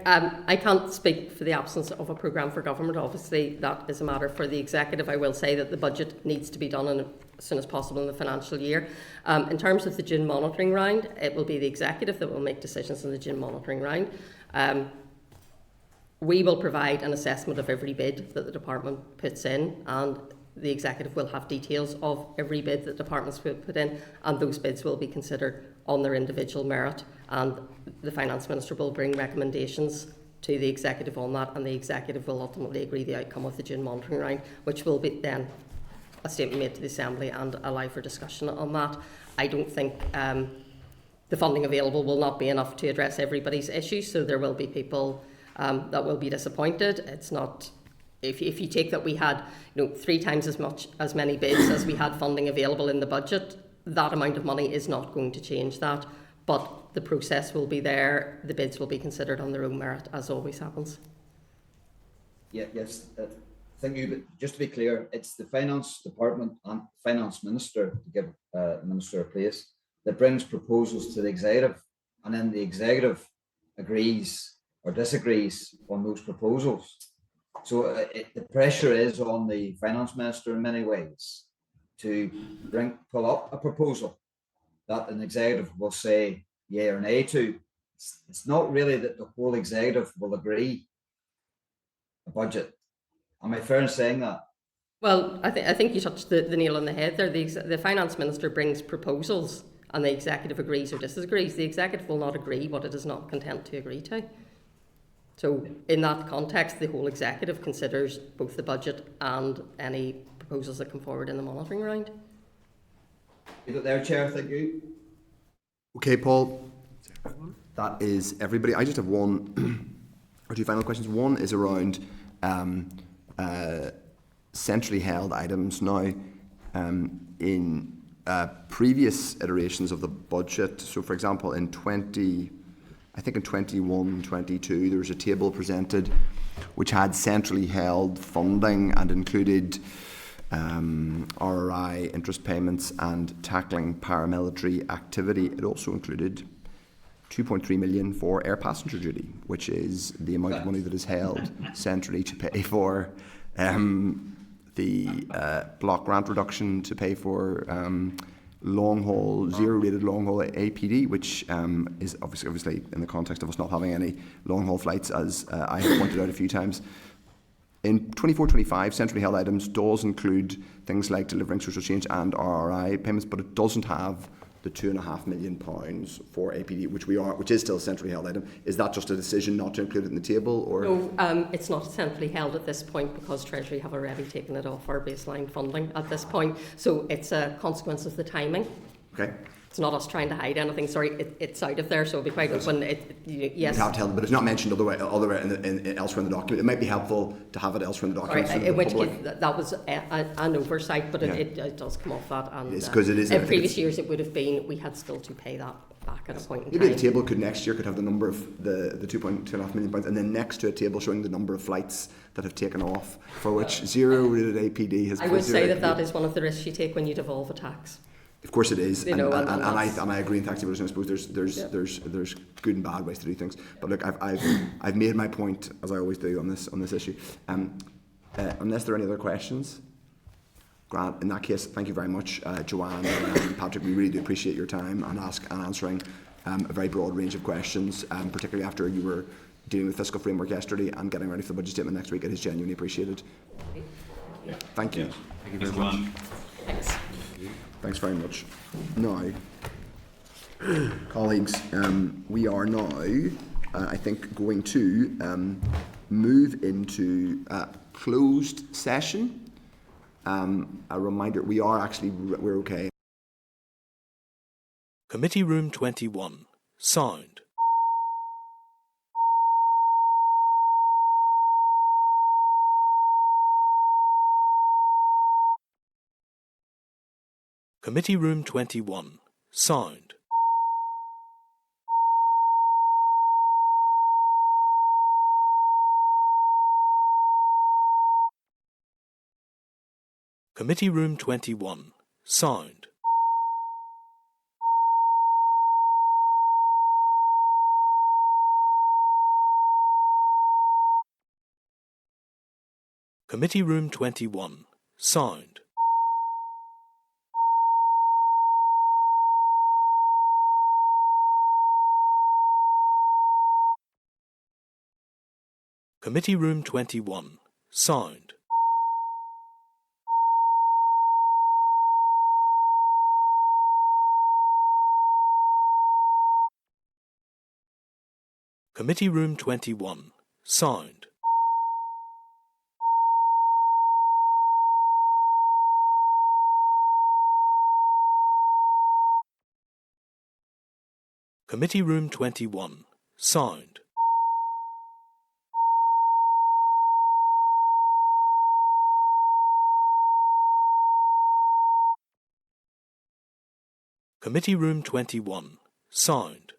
I can't speak for the absence of a programme for government. Obviously, that is a matter for the executive. I will say that the budget needs to be done as soon as possible in the financial year. In terms of the June monitoring round, it will be the executive that will make decisions in the June monitoring round. We will provide an assessment of every bid that the department puts in, and the executive will have details of every bid that departments will put in, and those bids will be considered on their individual merit, and the finance minister will bring recommendations to the executive on that, and the executive will ultimately agree the outcome of the June monitoring round, which will be then a statement made to the Assembly and allow for discussion on that. I don't think the funding available will not be enough to address everybody's issues, so there will be people that will be disappointed. It's not. If you take that we had 3 times as many bids as we had funding available in the budget, that amount of money is not going to change that. But the process will be there. The bids will be considered on their own merit, as always happens. Yes. Thank you. But just to be clear, it's the finance department and finance minister, to give the minister a place, that brings proposals to the executive, and then the executive agrees or disagrees on those proposals. So the pressure is on the finance minister in many ways to pull up a proposal that an executive will say yea or nay to. It's not really that the whole executive will agree a budget. Am I fair in saying that? Well, I think you touched the nail on the head there. The finance minister brings proposals and the executive agrees or disagrees. The executive will not agree what it is not content to agree to. So in that context, the whole executive considers both the budget and any proposals that come forward in the monitoring round. Leave it there, Chair. Thank you. Okay, Paul. That is everybody. I just have one or 2 final questions. One is around centrally held items. Now, in previous iterations of the budget, so for example, in 21, 22, there was a table presented which had centrally held funding and included RRI, interest payments, and tackling paramilitary activity. It also included 2.3 million for air passenger duty, which is the amount of money that is held centrally to pay for the block grant reduction, to pay for zero-rated long-haul APD, which is obviously in the context of us not having any long-haul flights, as I have pointed out a few times. In 24-25, centrally held items does include things like delivering social change and RRI payments, but it doesn't have the £2.5 million for APD, which is still a centrally held item. Is that just a decision not to include it in the table, or? No, it's not centrally held at this point because Treasury have already taken it off our baseline funding at this point. So it's a consequence of the timing. Okay. It's not us trying to hide anything. Sorry, it's out of there, so it'll be quite open. Yes. You have to tell them, but it's not mentioned elsewhere in the document. It might be helpful to have it elsewhere in the document. Sorry, in which case that was an oversight, but it does come off that. And because it is. In previous years, it would have been we had still to pay that back at a point in time. Maybe the table next year could have the number of the £2.5 million, and then next to a table showing the number of flights that have taken off for which zero-rated APD has. I would say that is one of the risks you take when you devolve a tax. Of course it is, and I agree in tax evolution. I suppose there's good and bad ways to do things. But look, I've made my point, as I always do on this issue. Unless there are any other questions, Grant, in that case, thank you very much, Joanne and Patrick. We really do appreciate your time and answering a very broad range of questions, particularly after you were dealing with fiscal framework yesterday and getting ready for the budget statement next week. It is genuinely appreciated. Thank you. Thank you very much. Thanks. Thanks very much. Now, colleagues, we are now, I think, going to move into closed session. A reminder, we're okay. Committee Room 21. Sound. Committee Room 21. Sound. Committee Room 21. Sound. Committee Room 21. Sound. Committee Room 21. Sound. Committee Room 21. Sound. Committee Room 21. Sound. Committee Room 21. Sound.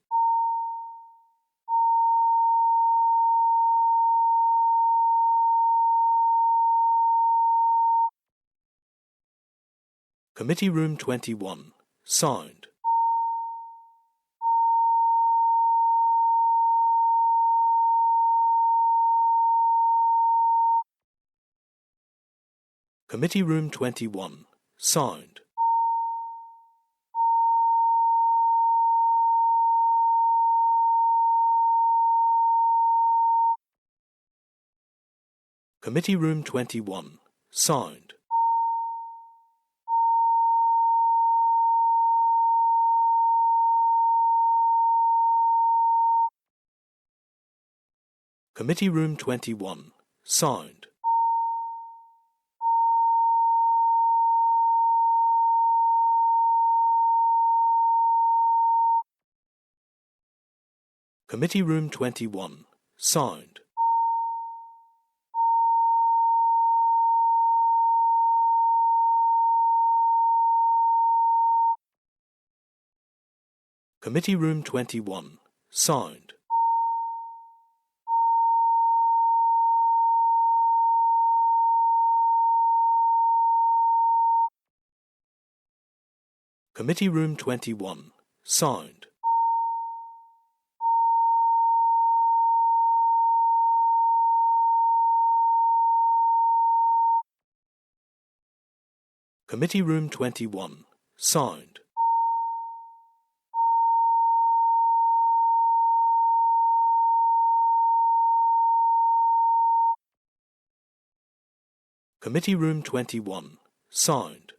Committee Room 21. Sound. Committee Room 21. Sound. Committee Room 21. Sound. Committee Room 21. Sound. Committee Room 21. Sound. Committee Room 21. Sound. Committee Room 21. Sound. Committee Room 21. Sound. Committee Room 21. Sound.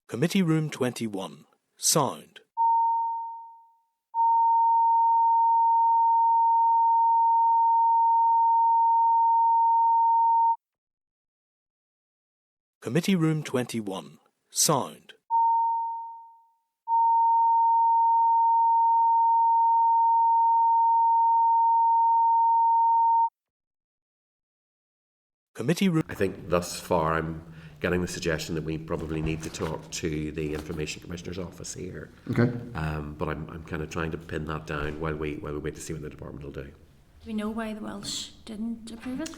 Committee Room 21. Sound. Committee Room 21. Sound. Committee Room. I think thus far I'm getting the suggestion that we probably need to talk to the Information Commissioner's office here. Okay. But I'm kind of trying to pin that down while we wait to see what the department will do. Do we know why the Welsh didn't approve it?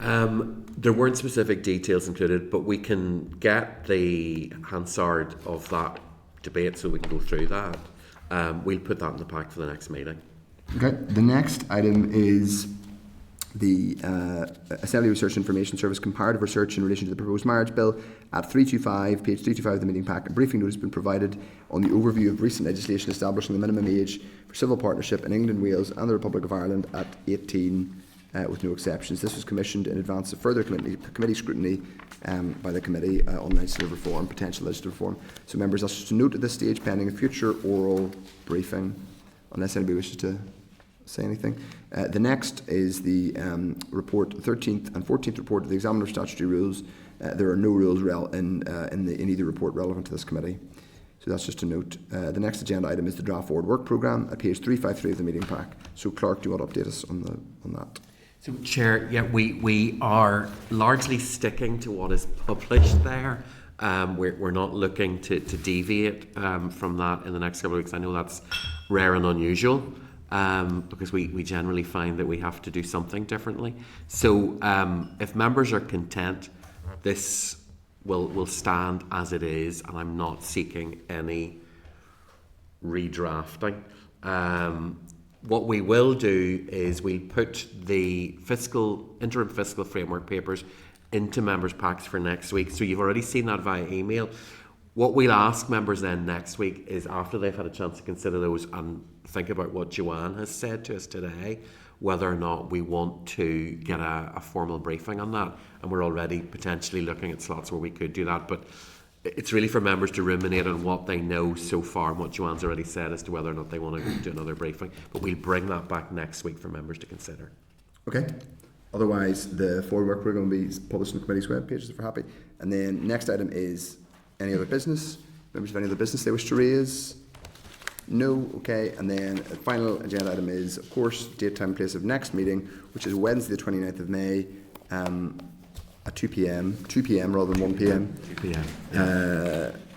There weren't specific details included, but we can get the Hansard of that debate so we can go through that. We'll put that in the pack for the next meeting. Okay. The next item is the Assembly Research Information Service comparative research in relation to the proposed marriage bill. At 325, page 325 of the meeting pack, a briefing notice has been provided on the overview of recent legislation establishing the minimum age for civil partnership in England, Wales and the Republic of Ireland at 18 with no exceptions. This was commissioned in advance of further committee scrutiny by the committee on legislative reform, potential legislative reform. So members, that's just a note at this stage pending a future oral briefing, unless anybody wishes to say anything. The next is the report, 13th and 14th report of the Examiner of Statutory Rules. There are no rules in either report relevant to this committee. So that's just a note. The next agenda item is the draft forward work programme at page 353 of the meeting pack. So Clerk, do you want to update us on that? So, Chair, yeah, we are largely sticking to what is published there. We're not looking to deviate from that in the next couple of weeks. I know that's rare and unusual because we generally find that we have to do something differently. So if members are content, this will stand as it is, and I'm not seeking any redrafting. What we will do is we'll put the interim fiscal framework papers into members' packs for next week. So you've already seen that via email. What we'll ask members then next week is, after they've had a chance to consider those and think about what Joanne has said to us today, whether or not we want to get a formal briefing on that. And we're already potentially looking at slots where we could do that. But it's really for members to ruminate on what they know so far and what Joanne's already said as to whether or not they want to do another briefing. But we'll bring that back next week for members to consider. Okay. Otherwise, the forward work we're going to be published on the committee's webpage if we're happy. And then next item is any other business. Members of any other business they wish to raise? No. Okay. And then the final agenda item is, of course, date, time, place of next meeting, which is Wednesday, the 29th of May. At 2 p.m. rather than 1 p.m. 2 p.m.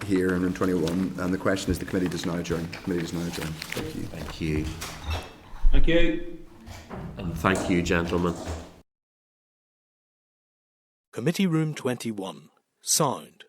Here in room 21. And the question is, the committee does not adjourn. Thank you. Thank you. Thank you. And thank you, gentlemen. Committee Room 21. Sound.